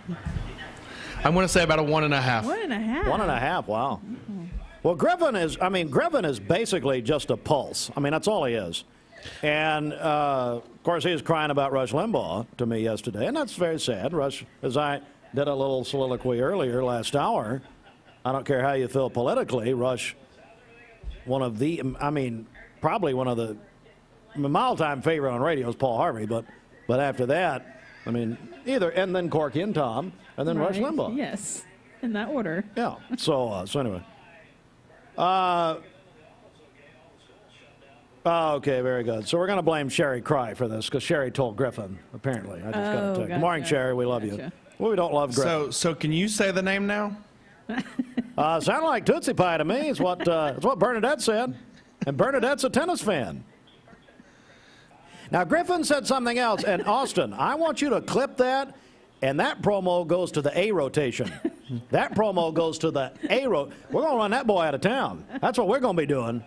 I'm going to say about a 1.5. 1.5. 1.5. Wow. Well, Griffin is basically just a pulse. I mean, that's all he is. And, of course, he was crying about Rush Limbaugh to me yesterday, and that's very sad. Rush, as I did a little soliloquy earlier last hour, I don't care how you feel politically, Rush, probably one of the, my all-time favorite on radio is Paul Harvey, but after that, I mean, and then Corky and Tom, and then Rush Limbaugh. Yes, in that order. Yeah, so anyway. Okay, very good. So we're going to blame Sherry Cry for this because Sherry told Griffin, apparently. I just got to tell you. Good morning, Sherry. We love you. Well, we don't love Griffin. So can you say the name now? Sound like Tootsie Pie to me. It's what Bernadette said. And Bernadette's a tennis fan. Now, Griffin said something else, and Austin, I want you to clip that, and that promo goes to the A rotation. That promo goes to the A rotation. We're going to run that boy out of town. That's what we're going to be doing.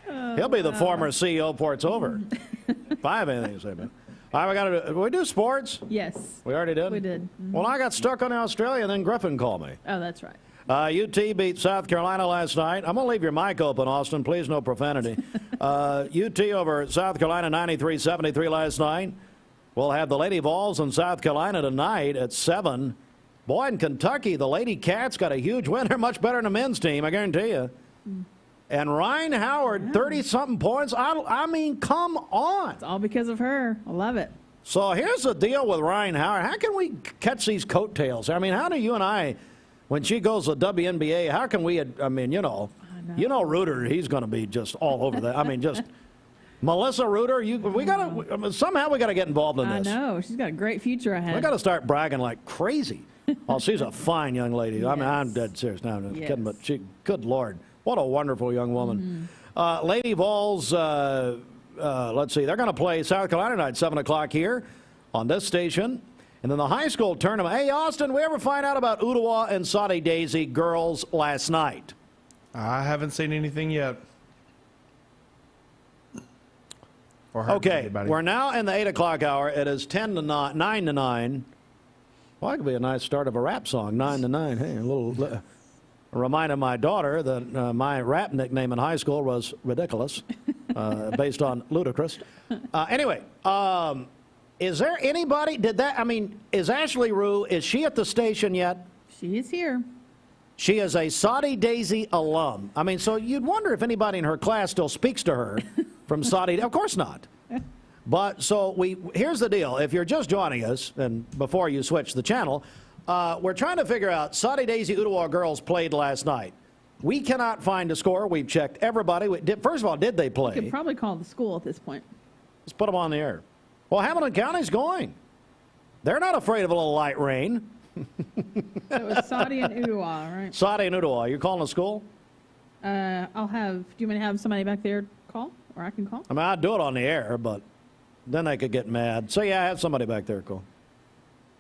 He'll be the former CEO before it's over. If I have anything to say about it. All right, we got to do. We do sports? Yes. We already did? We did. Mm-hmm. Well, I got stuck on Australia, and then Griffin called me. Oh, that's right. UT beat South Carolina last night. I'm going to leave your mic open, Austin. Please, no profanity. UT over South Carolina 93-73 last night. We'll have the Lady Vols in South Carolina tonight at 7. Boy, in Kentucky, the Lady Katz got a huge win. They're much better than the men's team, I guarantee you. And Ryan Howard, 30-something points. I mean, come on. It's all because of her. I love it. So here's the deal with Ryan Howard. How can we catch these coattails? I mean, how do you and I, when she goes to WNBA, how can we, I mean, you know Reuter, he's going to be just all over that. I mean, just Melissa Reuter, somehow we got to get involved in this. I know. She's got a great future ahead. We got to start bragging like crazy. Oh, she's a fine young lady. Yes. I mean, I'm dead serious now. I'm kidding, but good Lord. What a wonderful young woman. Mm-hmm. Lady Vols, let's see, they're going to play South Carolina tonight, 7 o'clock here on this station. And then the high school tournament. Hey, Austin, we ever find out about Ottawa and Saudi Daisy girls last night? I haven't seen anything yet. Okay, we're now in the 8 o'clock hour. It is 9 to 9. Well, that could be a nice start of a rap song, 9 to 9. Hey, a little... reminded my daughter that my rap nickname in high school was Ridiculous, based on Ludacris. Anyway, is there anybody, is Ashley Rue, is she at the station yet? She is here. She is a Saudi Daisy alum. I mean, so you'd wonder if anybody in her class still speaks to her from Saudi. Of course not. But so here's the deal. If you're just joining us, and before you switch the channel, we're trying to figure out, Saudi Daisy Ottawa girls played last night. We cannot find a score. We've checked everybody. First of all, did they play? You could probably call the school at this point. Let's put them on the air. Well, Hamilton County's going. They're not afraid of a little light rain. So it was Saudi and Ottawa, right? Saudi and Ottawa. You calling the school? Do you want me to have somebody back there call? Or I can call? I mean, I'd do it on the air, but then they could get mad. So, yeah, I have somebody back there call.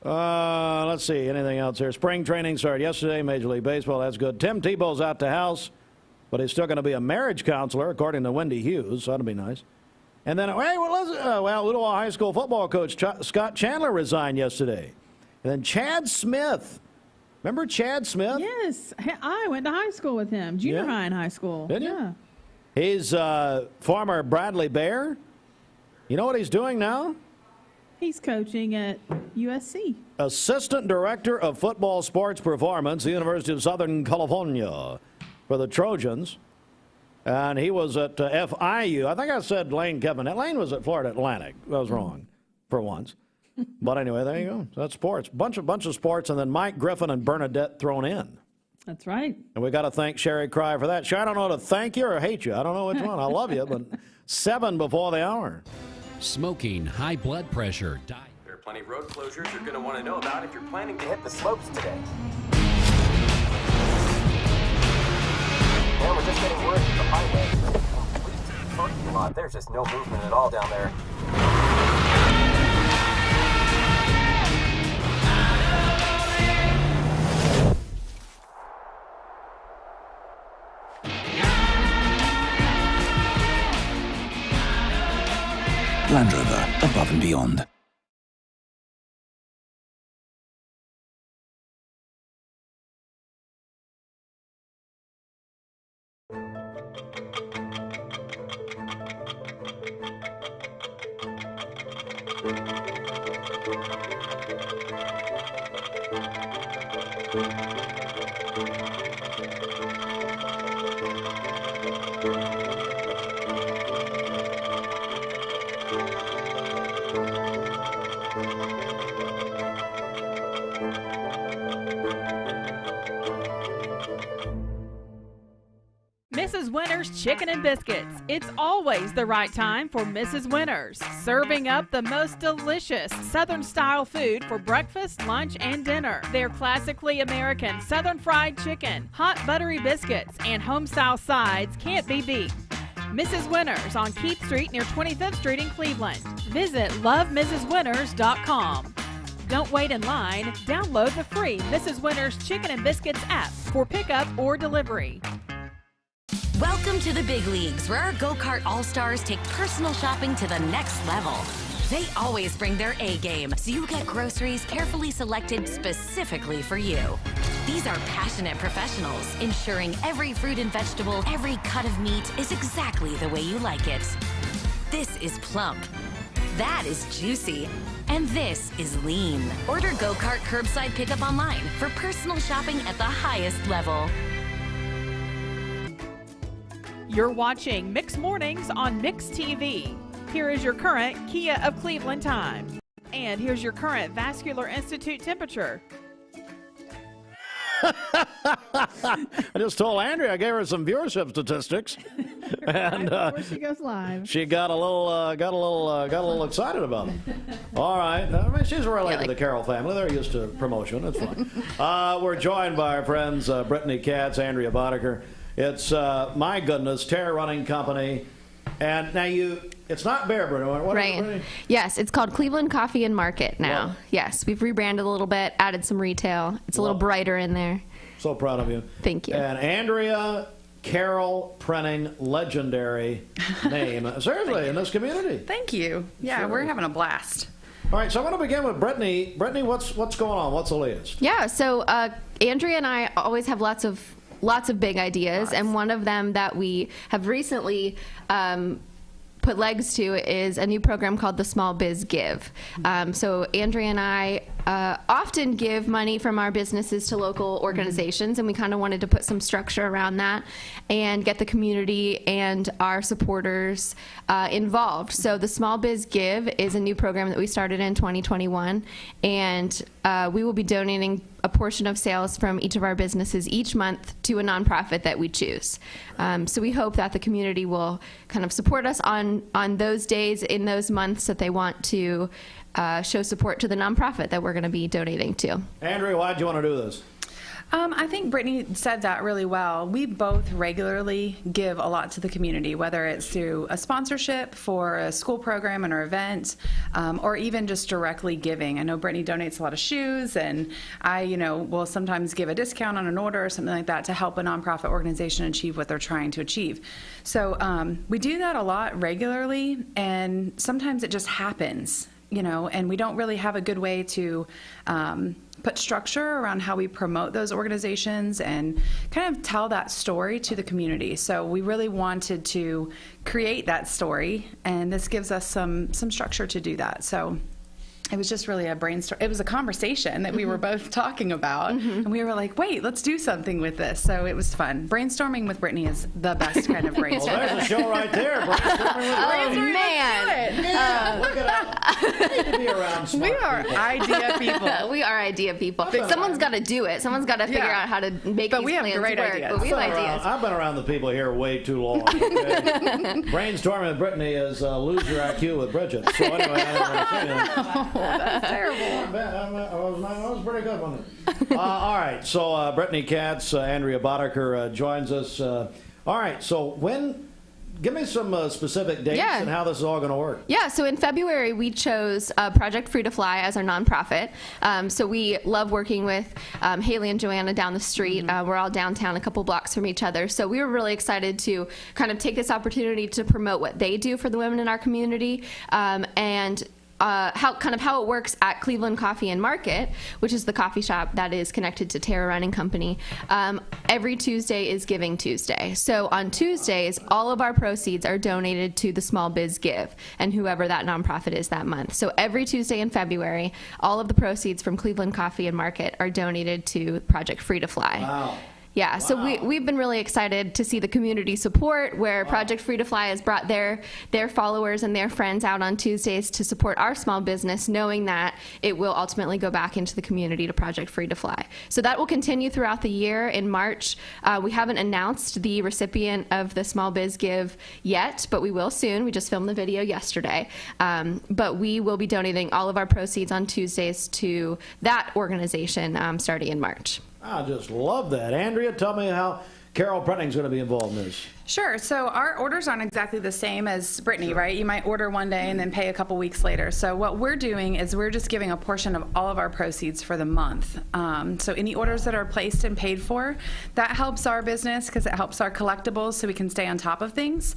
Let's see, anything else here? Spring training started yesterday, Major League Baseball, that's good. Tim Tebow's out the house, but he's still going to be a marriage counselor, according to Wendy Hughes, so that'll be nice. And then, Ottawa High School football coach Scott Chandler resigned yesterday. And then Chad Smith. Remember Chad Smith? Yes, I went to high school with him, junior high and high school. Did you? Yeah. He's former Bradley Bear. You know what he's doing now? He's coaching at USC. Assistant Director of Football Sports Performance, the University of Southern California, for the Trojans. And he was at FIU. I think I said Lane Kevin. Lane was at Florida Atlantic. I was wrong for once. But anyway, there you go. That's sports. Bunch of sports, and then Mike Griffin and Bernadette thrown in. That's right. And we got to thank Sherry Cry for that. Sherry, I don't know to thank you or hate you. I don't know which one. I love you, but 7 before the hour. Smoking, high blood pressure, diet. There are plenty of road closures you're going to want to know about if you're planning to hit the slopes today. And we're just getting word from the highway. Complete parking lot. There's just no movement at all down there. Land Rover, above and beyond. Mrs. Winter's Chicken and Biscuits. It's always the right time for Mrs. Winter's. Serving up the most delicious Southern-style food for breakfast, lunch, and dinner. Their classically American Southern fried chicken, hot buttery biscuits, and home-style sides can't be beat. Mrs. Winners on Keith Street near 25th Street in Cleveland. Visit lovemrswinners.com. Don't wait in line. Download the free Mrs. Winners Chicken and Biscuits app for pickup or delivery. Welcome to the big leagues, where our go-kart all-stars take personal shopping to the next level. They always bring their A game, so you get groceries carefully selected specifically for you. These are passionate professionals, ensuring every fruit and vegetable, every cut of meat is exactly the way you like it. This is plump. That is juicy. And this is lean. Order Go-Kart curbside pickup online for personal shopping at the highest level. You're watching Mix Mornings on Mix TV. Here is your current Kia of Cleveland time. And here's your current Vascular Institute temperature. I just told Andrea, I gave her some viewership statistics, and Before she goes live. she got a little excited about it. All right, I mean, she's related to the Carroll family. They're used to promotion. It's fine. We're joined by our friends Brittany, Katz, Andrea, Boddekker. It's my goodness, Terra Running Company, and now it's not Bear, Brittany. What right. is it, Brittany? Yes, it's called Cleveland Coffee and Market now. Wow. Yes, we've rebranded a little bit, added some retail. It's a little brighter in there. So proud of you. Thank you. And Andrea, Carroll Printing, legendary name. Seriously, in this community. Thank you. Yeah, Sure. we're having a blast. All right, so I want to begin with Brittany. Brittany, what's going on? What's the latest? Yeah, so Andrea and I always have lots of big ideas, and one of them that we have recently put legs to is a new program called the Small Biz Give. So Andrea and I often give money from our businesses to local organizations, and we kind of wanted to put some structure around that and get the community and our supporters involved. So the Small Biz Give is a new program that we started in 2021, and we will be donating a portion of sales from each of our businesses each month to a nonprofit that we choose. So we hope that the community will kind of support us on those days in those months that they want to show support to the nonprofit that we're going to be donating to. Andrea, why did you want to do this? I think Brittany said that really well. We both regularly give a lot to the community, whether it's through a sponsorship for a school program and or event, or even just directly giving. I know Brittany donates a lot of shoes, and I, will sometimes give a discount on an order or something like that to help a nonprofit organization achieve what they're trying to achieve. So we do that a lot regularly, and sometimes it just happens, and we don't really have a good way to put structure around how we promote those organizations and kind of tell that story to the community. So we really wanted to create that story, and this gives us some structure to do that. So it was just really a brainstorm. It was a conversation that we were both talking about, and we were like, wait, let's do something with this. So it was fun. Brainstorming with Brittany is the best kind of brainstorming. Well, there's a show right there. Oh, man. Look at that. We need to be around smart We are people. idea people. We are idea people. Someone's got to do it. Someone's got to figure out how to make these we have plans great work. ideas. But we have ideas. I've been around the people here way too long. Okay? Brainstorming with Brittany is lose your IQ with Bridget. So anyway, I don't want to say anything. That's terrible. I was pretty good on it. All right, so Brittany, Katz, Andrea Boddekker joins us. All right, so give me some specific dates and how this is all going to work. Yeah, so in February, we chose Project Free to Fly as our nonprofit. So we love working with Haley and Joanna down the street. We're all downtown, a couple blocks from each other. So we were really excited to kind of take this opportunity to promote what they do for the women in our community, and how it works at Cleveland Coffee and Market, which is the coffee shop that is connected to Terra Running Company. Every Tuesday is Giving Tuesday. So on Tuesdays, all of our proceeds are donated to the Small Biz Give and whoever that nonprofit is that month. So every Tuesday in February, all of the proceeds from Cleveland Coffee and Market are donated to Project Free to Fly. Wow. Yeah, so we've been really excited to see the community support where Project Free to Fly has brought their followers and their friends out on Tuesdays to support our small business, knowing that it will ultimately go back into the community to Project Free to Fly. So that will continue throughout the year. In March, we haven't announced the recipient of the Small Biz Give yet, but we will soon. We just filmed the video yesterday. But we will be donating all of our proceeds on Tuesdays to that organization starting in March. I just love that. Andrea, tell me how Carroll Printing's going to be involved in this? Sure. So our orders aren't exactly the same as Brittany, right? You might order one day and then pay a couple weeks later. So what we're doing is we're just giving a portion of all of our proceeds for the month. So any orders that are placed and paid for, that helps our business because it helps our collectibles so we can stay on top of things.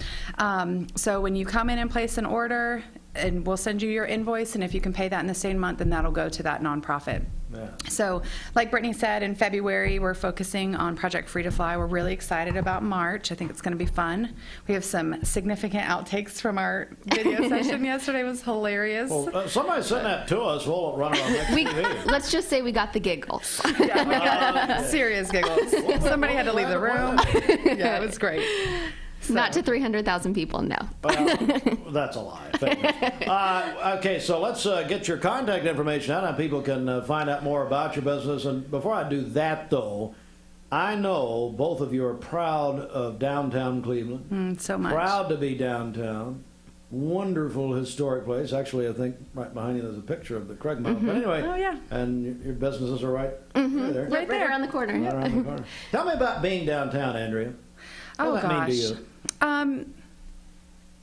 So when you come in and place an order, and we'll send you your invoice, and if you can pay that in the same month, then that'll go to that nonprofit. Yeah. So like Brittany said, in February, we're focusing on Project Free to Fly. We're really excited about March. I think it's going to be fun. We have some significant outtakes from our video session yesterday. It was hilarious. Well, somebody sent that to us. We'll run it on next TV. Let's just say we got the giggles. Yeah, we got serious giggles. Somebody had to leave the room. Yeah, it was great. So. Not to 300,000 people, no. That's a lie. Okay, so let's get your contact information out, and people can find out more about your business. And before I do that, though, I know both of you are proud of downtown Cleveland. So much. Proud to be downtown. Wonderful historic place. Actually, I think right behind you there's a picture of the Craig Mount. But anyway, and your businesses are right there. Right there around the corner. Right around the corner. Tell me about being downtown, Andrea. What does that mean to you?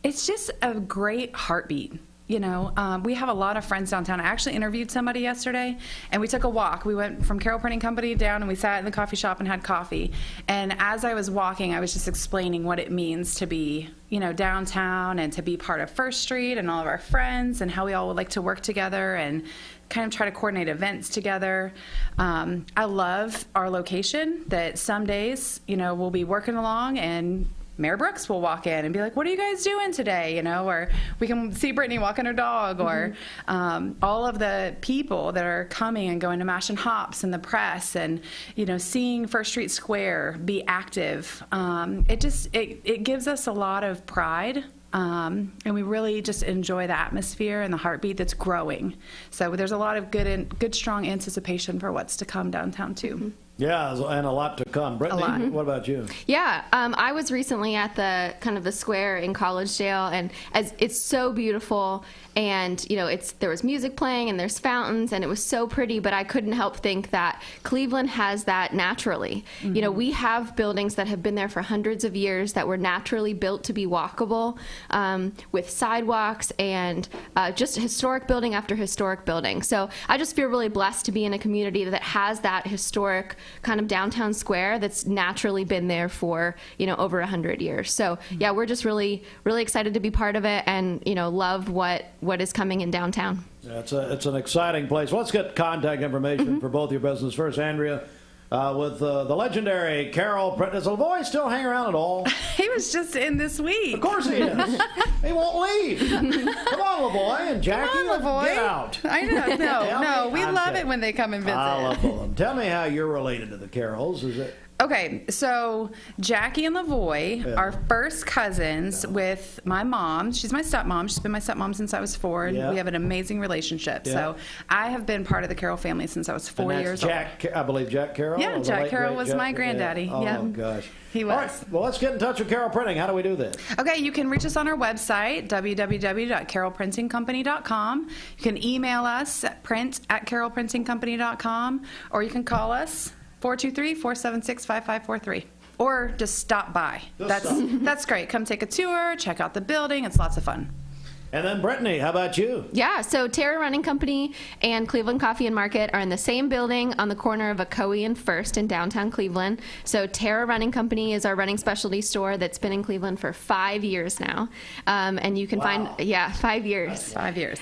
It's just a great heartbeat. You know, we have a lot of friends downtown. I actually interviewed somebody yesterday, and we took a walk. We went from Carroll Printing Company down, and we sat in the coffee shop and had coffee. And as I was walking, I was just explaining what it means to be, you know, downtown and to be part of First Street and all of our friends and how we all would like to work together and kind of try to coordinate events together. I love our location that some days, you know, we'll be working along and Mayor Brooks will walk in and be like, what are you guys doing today? You know, or we can see Brittany walking her dog, or all of the people that are coming and going to Mash and Hops and the press and, you know, seeing First Street Square be active. It gives us a lot of pride. And we really just enjoy the atmosphere and the heartbeat that's growing. So there's a lot of good, strong anticipation for what's to come downtown too. Yeah, and a lot to come. Brittany, what about you? Yeah, I was recently at the kind of the square in Collegedale, and it's so beautiful. And you know, there was music playing and there's fountains, and it was so pretty. But I couldn't help think that Cleveland has that naturally. You know, we have buildings that have been there for hundreds of years that were naturally built to be walkable, with sidewalks and just historic building after historic building. So I just feel really blessed to be in a community that has that historic kind of downtown square that's naturally been there for, you know, over 100 years. So yeah, we're just really, really excited to be part of it, and you know, love what is coming in downtown. Yeah, it's an exciting place. Let's get contact information for both your business. First, Andrea, with the legendary Carroll. Does Lavoie still hang around at all? He was just in this week. Of course he is. He won't leave. Come on, Lavoie and Jackie, come on, Lavoie. Get out. I know. No, we love it when they come and visit. I love them. Tell me how you're related to the Carrolls. Is it? Okay, so Jackie and Lavoie are first cousins with my mom. She's my stepmom. She's been my stepmom since I was 4, and we have an amazing relationship. So I have been part of the Carroll family since I was 4 years old. I believe Jack Carroll? Yeah, Jack Carroll was my granddaddy. Oh, gosh. He was. All right, well, let's get in touch with Carroll Printing. How do we do this? Okay, you can reach us on our website, www.carrollprintingcompany.com. You can email us at print@carrollprintingcompany.com, or you can call us 423-476-5543, or just stop by. That's great. Come take a tour, check out the building. It's lots of fun. And then Brittany, how about you? Yeah, so Terra Running Company and Cleveland Coffee and Market are in the same building on the corner of Ocoee and First in downtown Cleveland. So Terra Running Company is our running specialty store that's been in Cleveland for 5 years now. And you can find, 5 years. 5 years.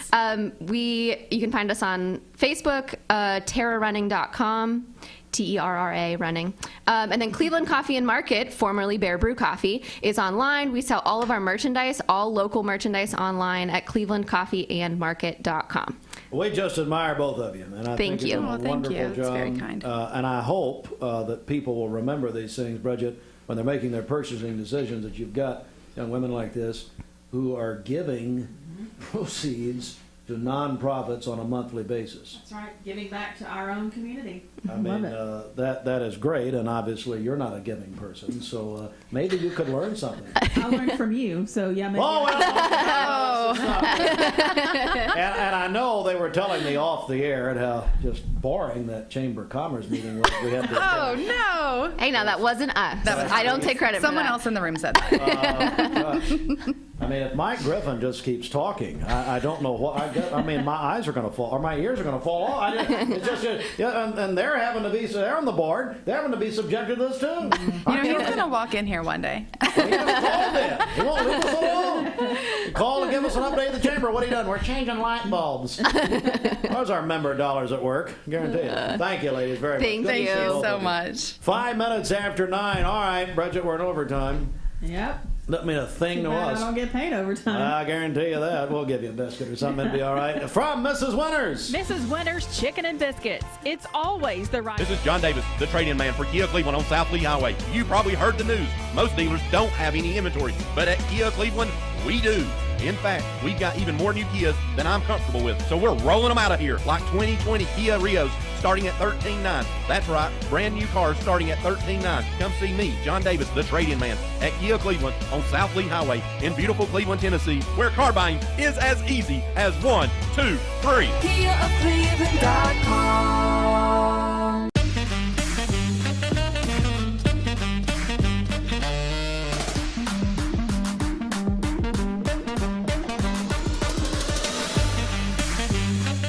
You can find us on Facebook, terrarunning.com. Terra running. And then Cleveland Coffee and Market, formerly Bear Brew Coffee, is online. We sell all of our merchandise, all local merchandise online at clevelandcoffeeandmarket.com. We just admire both of you. And I think you've done a wonderful job. That's very kind. And I hope that people will remember these things, Bridget, when they're making their purchasing decisions, that you've got young women like this who are giving proceeds to nonprofits on a monthly basis. That's right, giving back to our own community. I mean, that is great, and obviously you're not a giving person, so maybe you could learn something. I learned from you, so yeah, maybe. Oh, and I know they were telling me off the air and how just boring that Chamber of Commerce meeting was. We had Oh, no. Hey, now that wasn't us. I don't take credit for that. Someone else in the room said that. I mean, if Mike Griffin just keeps talking, I don't know what I get. I mean, my eyes are going to fall, or my ears are going to fall off. It's just, and they're having to be, they're on the board. They're having to be subjected to this too. You know, he's going to walk in here one day. He won't leave us alone. Call to give us an update of the chamber. What are you doing? We're changing light bulbs. Those are member dollars at work. Guarantee it. Thank you, ladies, very much. Thank you so much. 5 minutes after 9. All right, Bridget, we're in overtime. Yep. Doesn't mean a thing to us. I don't get paid overtime. I guarantee you that. We'll give you a biscuit or something. It'll be all right. From Mrs. Winters. Mrs. Winters Chicken and Biscuits. It's always the right. This is John Davis, the trade-in man for Kia Cleveland on South Lee Highway. You probably heard the news. Most dealers don't have any inventory, but at Kia Cleveland, we do. In fact, we've got even more new Kias than I'm comfortable with, so we're rolling them out of here, like 2020 Kia Rios starting at $13,900. That's right, brand new cars starting at $13,900. Come see me, John Davis, the trade-in man, at Kia Cleveland on South Lee Highway in beautiful Cleveland, Tennessee, where car buying is as easy as 1, 2, 3. KiaofCleveland.com.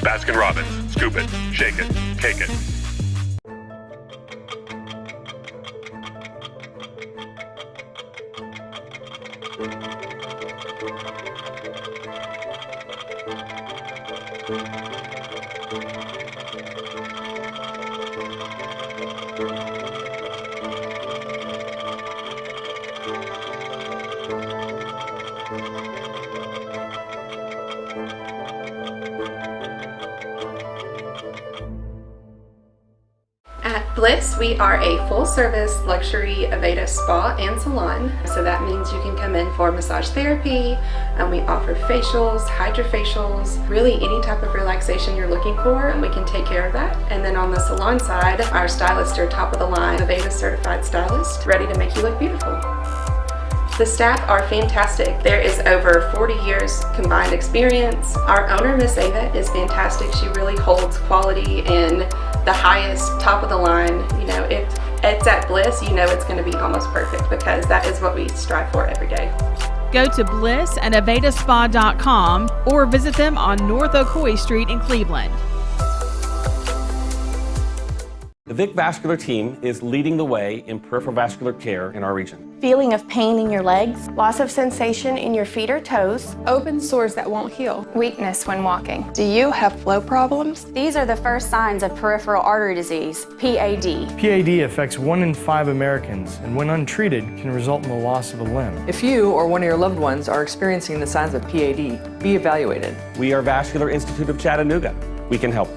Baskin-Robbins. Scoop it, shake it, cake it. At Bliss, we are a full-service luxury Aveda spa and salon. So that means you can come in for massage therapy, and we offer facials, hydrofacials, really any type of relaxation you're looking for, and we can take care of that. And then on the salon side, our stylists are top-of-the-line Aveda certified stylists, ready to make you look beautiful. The staff are fantastic. There is over 40 years combined experience. Our owner, Miss Ava, is fantastic. She really holds quality in the highest, top of the line. You know, if it's at Bliss, you know it's going to be almost perfect because that is what we strive for every day. Go to Bliss and AvedaSpa.com or visit them on North Ocoee Street in Cleveland. The Vic Vascular team is leading the way in peripheral vascular care in our region. Feeling of pain in your legs, loss of sensation in your feet or toes, open sores that won't heal, weakness when walking. Do you have flow problems? These are the first signs of peripheral artery disease, PAD. PAD affects 1 in 5 Americans, and when untreated, can result in the loss of a limb. If you or one of your loved ones are experiencing the signs of PAD, be evaluated. We are Vascular Institute of Chattanooga. We can help.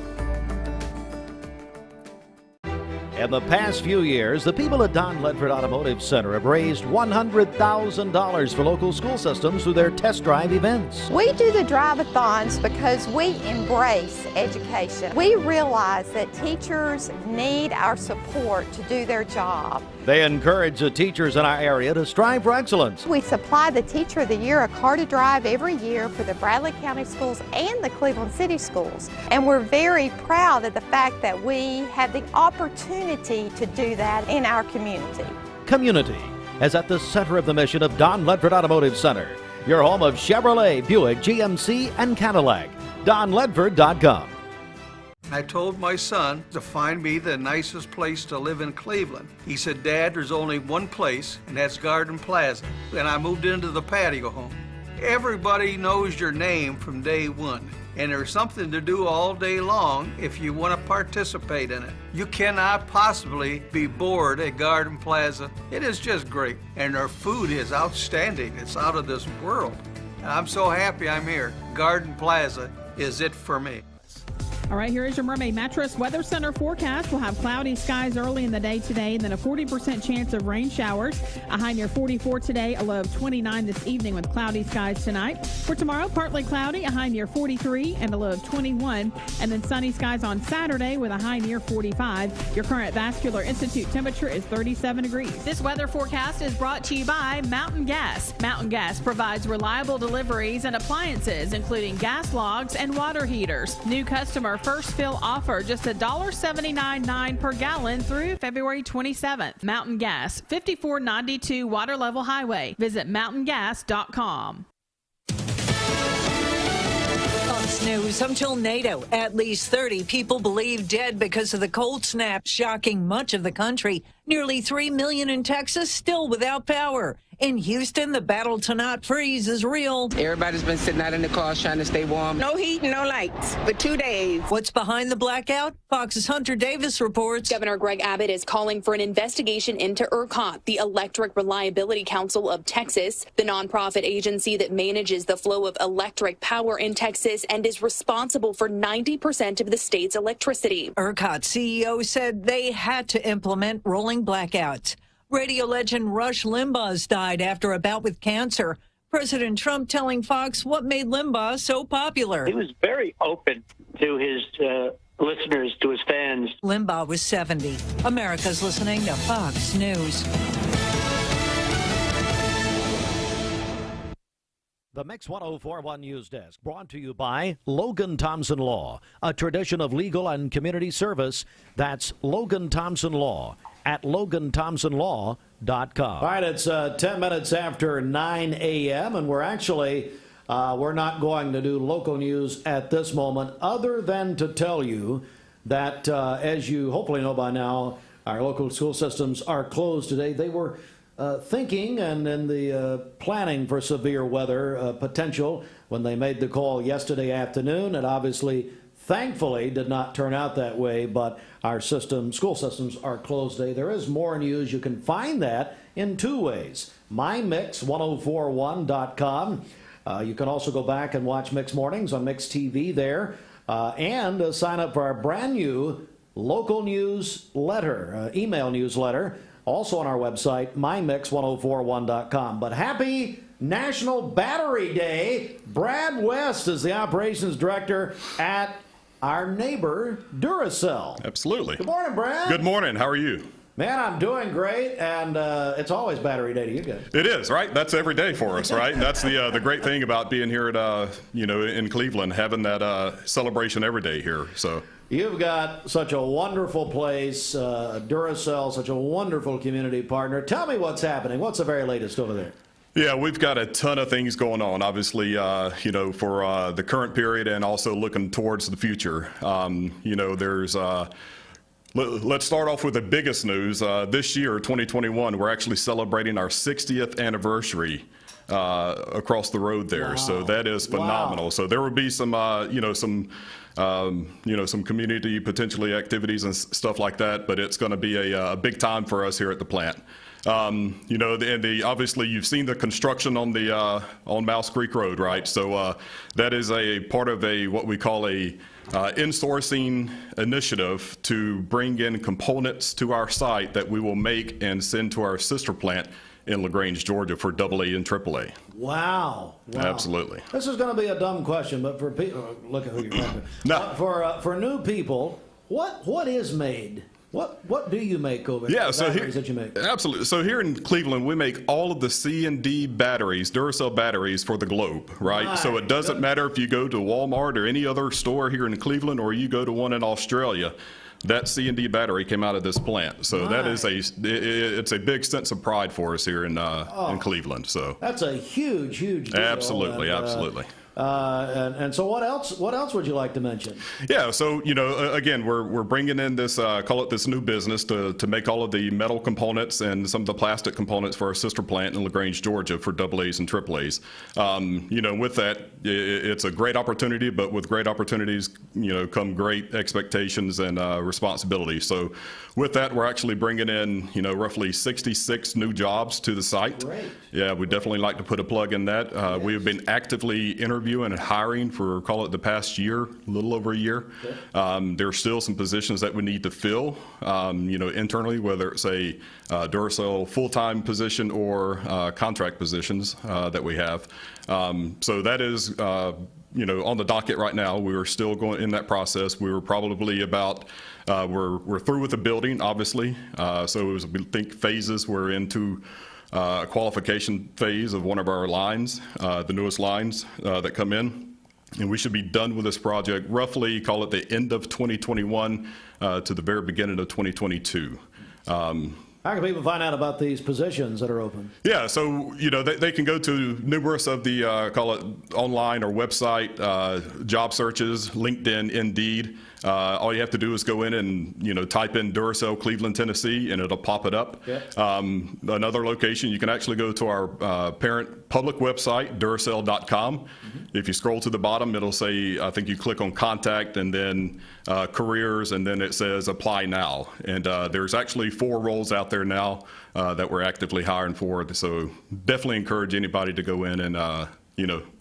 In the past few years, the people at Don Ledford Automotive Center have raised $100,000 for local school systems through their test drive events. We do the drive-a-thons because we embrace education. We realize that teachers need our support to do their job. They encourage the teachers in our area to strive for excellence. We supply the Teacher of the Year a car to drive every year for the Bradley County Schools and the Cleveland City Schools. And we're very proud of the fact that we have the opportunity to do that in our community. Community is at the center of the mission of Don Ledford Automotive Center, your home of Chevrolet, Buick, GMC, and Cadillac. DonLedford.com. I told my son to find me the nicest place to live in Cleveland. He said, Dad, there's only one place, and that's Garden Plaza. And I moved into the patio home. Everybody knows your name from day one, and there's something to do all day long if you want to participate in it. You cannot possibly be bored at Garden Plaza. It is just great, and their food is outstanding. It's out of this world. And I'm so happy I'm here. Garden Plaza is it for me. All right, here is your Mermaid Mattress Weather Center forecast. We'll have cloudy skies early in the day today, and then a 40% chance of rain showers. A high near 44 today, a low of 29 this evening with cloudy skies tonight. For tomorrow, partly cloudy, a high near 43 and a low of 21. And then sunny skies on Saturday with a high near 45. Your current Vascular Institute temperature is 37 degrees. This weather forecast is brought to you by Mountain Gas. Mountain Gas provides reliable deliveries and appliances, including gas logs and water heaters. New customer first fill offer just $1.79.9 per gallon through February 27th. Mountain Gas, 5492 Water Level Highway. Visit mountaingas.com. Fox News until NATO. At least 30 people believed dead because of the cold snap shocking much of the country. Nearly 3 million in Texas still without power. In Houston, the battle to not freeze is real. Everybody's been sitting out in the cars trying to stay warm. No heat, no lights for 2 days. What's behind the blackout? Fox's Hunter Davis reports. Governor Greg Abbott is calling for an investigation into ERCOT, the Electric Reliability Council of Texas, the nonprofit agency that manages the flow of electric power in Texas and is responsible for 90% of the state's electricity. ERCOT CEO said they had to implement rolling blackouts. Radio legend Rush Limbaugh's died after a bout with cancer. President Trump telling Fox what made Limbaugh so popular. He was very open to his listeners, to his fans. Limbaugh was 70. America's listening to Fox News. The Mix 104.1 News Desk, brought to you by Logan Thompson Law, a tradition of legal and community service. That's Logan Thompson Law at LoganThompsonLaw.com. All right, it's 10 minutes after 9 a.m., and we're actually, we're not going to do local news at this moment, other than to tell you that, as you hopefully know by now, our local school systems are closed today. They were thinking and in the planning for severe weather potential when they made the call yesterday afternoon. It obviously, thankfully, did not turn out that way, but our school systems are closed today. There is more news. You can find that in two ways. MyMix1041.com. You can also go back and watch Mix Mornings on Mix TV there, and sign up for our brand new local newsletter, email newsletter, also on our website, mymix1041.com. But happy National Battery Day. Brad West is the operations director at our neighbor, Duracell. Absolutely. Good morning, Brad. Good morning. How are you? Man, I'm doing great, and it's always Battery Day to you guys. It is, right? That's every day for us, right? That's the great thing about being here at in Cleveland, having that celebration every day here. So you've got such a wonderful place, Duracell, such a wonderful community partner. Tell me what's happening. What's the very latest over there? Yeah, we've got a ton of things going on, obviously, for the current period and also looking towards the future. There's let's start off with the biggest news. This year, 2021, we're actually celebrating our 60th anniversary across the road there. Wow. So that is phenomenal. Wow. So there will be some community potentially activities and stuff like that, but it's going to be a big time for us here at the plant. Obviously you've seen the construction on the on Mouse Creek Road, right? So that is a part of what we call a insourcing initiative to bring in components to our site that we will make and send to our sister plant in LaGrange, Georgia for AA and AAA. Wow. Absolutely. This is going to be a dumb question, but for people, look at who you're talking to. No. For new people, what is made? What do you make over there? So here, that you make? Absolutely. So here in Cleveland, we make all of the C&D batteries, Duracell batteries for the globe, right? So it doesn't matter if you go to Walmart or any other store here in Cleveland or you go to one in Australia. That C&D battery came out of this plant. So that is it's a big sense of pride for us here in Cleveland. So that's a huge deal. Absolutely, absolutely. And so what else would you like to mention? Yeah, so, again, we're bringing in this, call it this new business to make all of the metal components and some of the plastic components for our sister plant in LaGrange, Georgia for AA's and AAA's. With that, it's a great opportunity, but with great opportunities, come great expectations and responsibility. So with that, we're actually bringing in, roughly 66 new jobs to the site. Great. Yeah, we definitely like to put a plug in that. We have been actively interviewing interviewing and hiring for, call it the past year, a little over a year. There are still some positions that we need to fill, internally, whether it's a Duracell full-time position or contract positions that we have. So that is, on the docket right now. We are still going in that process. We were probably about, we're through with the building, obviously. So it was, we think, phases. We're into a qualification phase of one of our lines, the newest lines that come in. And we should be done with this project roughly, call it the end of 2021 to the very beginning of 2022. How can people find out about these positions that are open? Yeah, so, they can go to numerous of the, call it online or website job searches, LinkedIn, Indeed. All you have to do is go in and, type in Duracell, Cleveland, Tennessee, and it'll pop it up. Another location, you can actually go to our parent public website, Duracell.com. If you scroll to the bottom, it'll say, I think you click on contact and then careers, and then it says apply now. And there's actually 4 roles out there now that we're actively hiring for. So definitely encourage anybody to go in and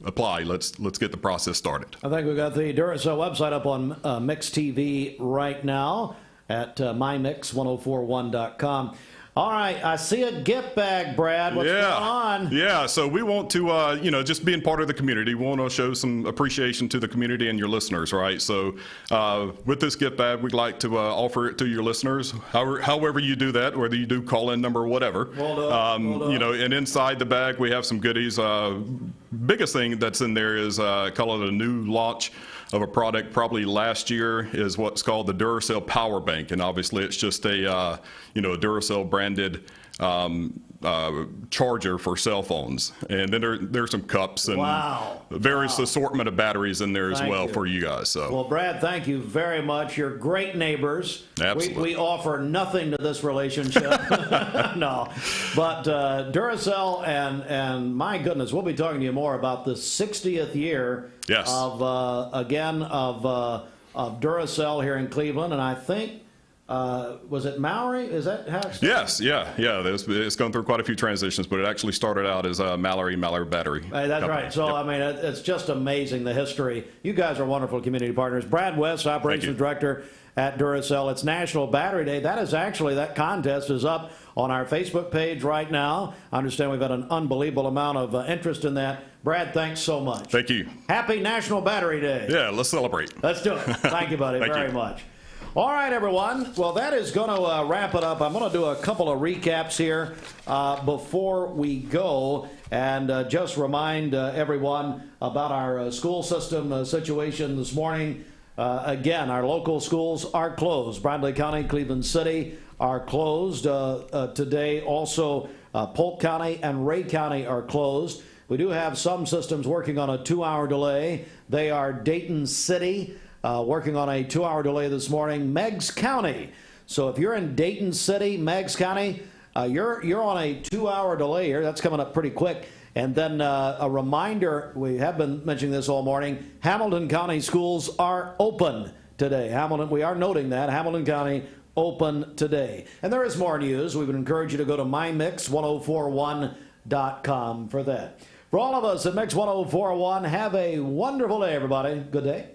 apply. Let's get the process started. I think we've got the Duracell website up on Mix TV right now at mymix1041.com. All right, I see a gift bag, Brad. What's going on? Yeah, so we want to, just being part of the community, we want to show some appreciation to the community and your listeners, right? So with this gift bag, we'd like to offer it to your listeners, however you do that, whether you do call-in number or whatever. And inside the bag, we have some goodies. Biggest thing that's in there is, call it a new launch of a product probably last year, is what's called the Duracell Power Bank. And obviously it's just a, Duracell branded charger for cell phones. And then there's some cups and various assortment of batteries in there as well for you guys. So. Well, Brad, thank you very much. You're great neighbors. Absolutely. We offer nothing to this relationship. No. But Duracell and my goodness, we'll be talking to you more about the 60th year of Duracell here in Cleveland. And I think, was it Mallory? Is that how it started? Yes, it's gone through quite a few transitions, but it actually started out as Mallory Battery. Hey, that's company. right. So, I mean, it's just amazing, the history. You guys are wonderful community partners. Brad West, Operations Director at Duracell. It's National Battery Day. That contest is up on our Facebook page right now. I understand we've had an unbelievable amount of interest in that. Brad, thanks so much. Thank you. Happy National Battery Day. Yeah, let's celebrate. Let's do it. Thank you, buddy, very much. All right, everyone. Well, that is going to wrap it up. I'm going to do a couple of recaps here before we go, and just remind everyone about our school system situation this morning. Again, our local schools are closed. Bradley County, Cleveland City are closed today. Also, Polk County and Ray County are closed. We do have some systems working on a 2-hour delay. They are Dayton City, working on a 2-hour delay this morning. Meigs County. So if you're in Dayton City, Meigs County, you're on a 2-hour delay here. That's coming up pretty quick. And then a reminder, we have been mentioning this all morning, Hamilton County schools are open today. We are noting that. Hamilton County open today. And there is more news. We would encourage you to go to mymix1041.com for that. For all of us at Mix 1041, have a wonderful day, everybody. Good day.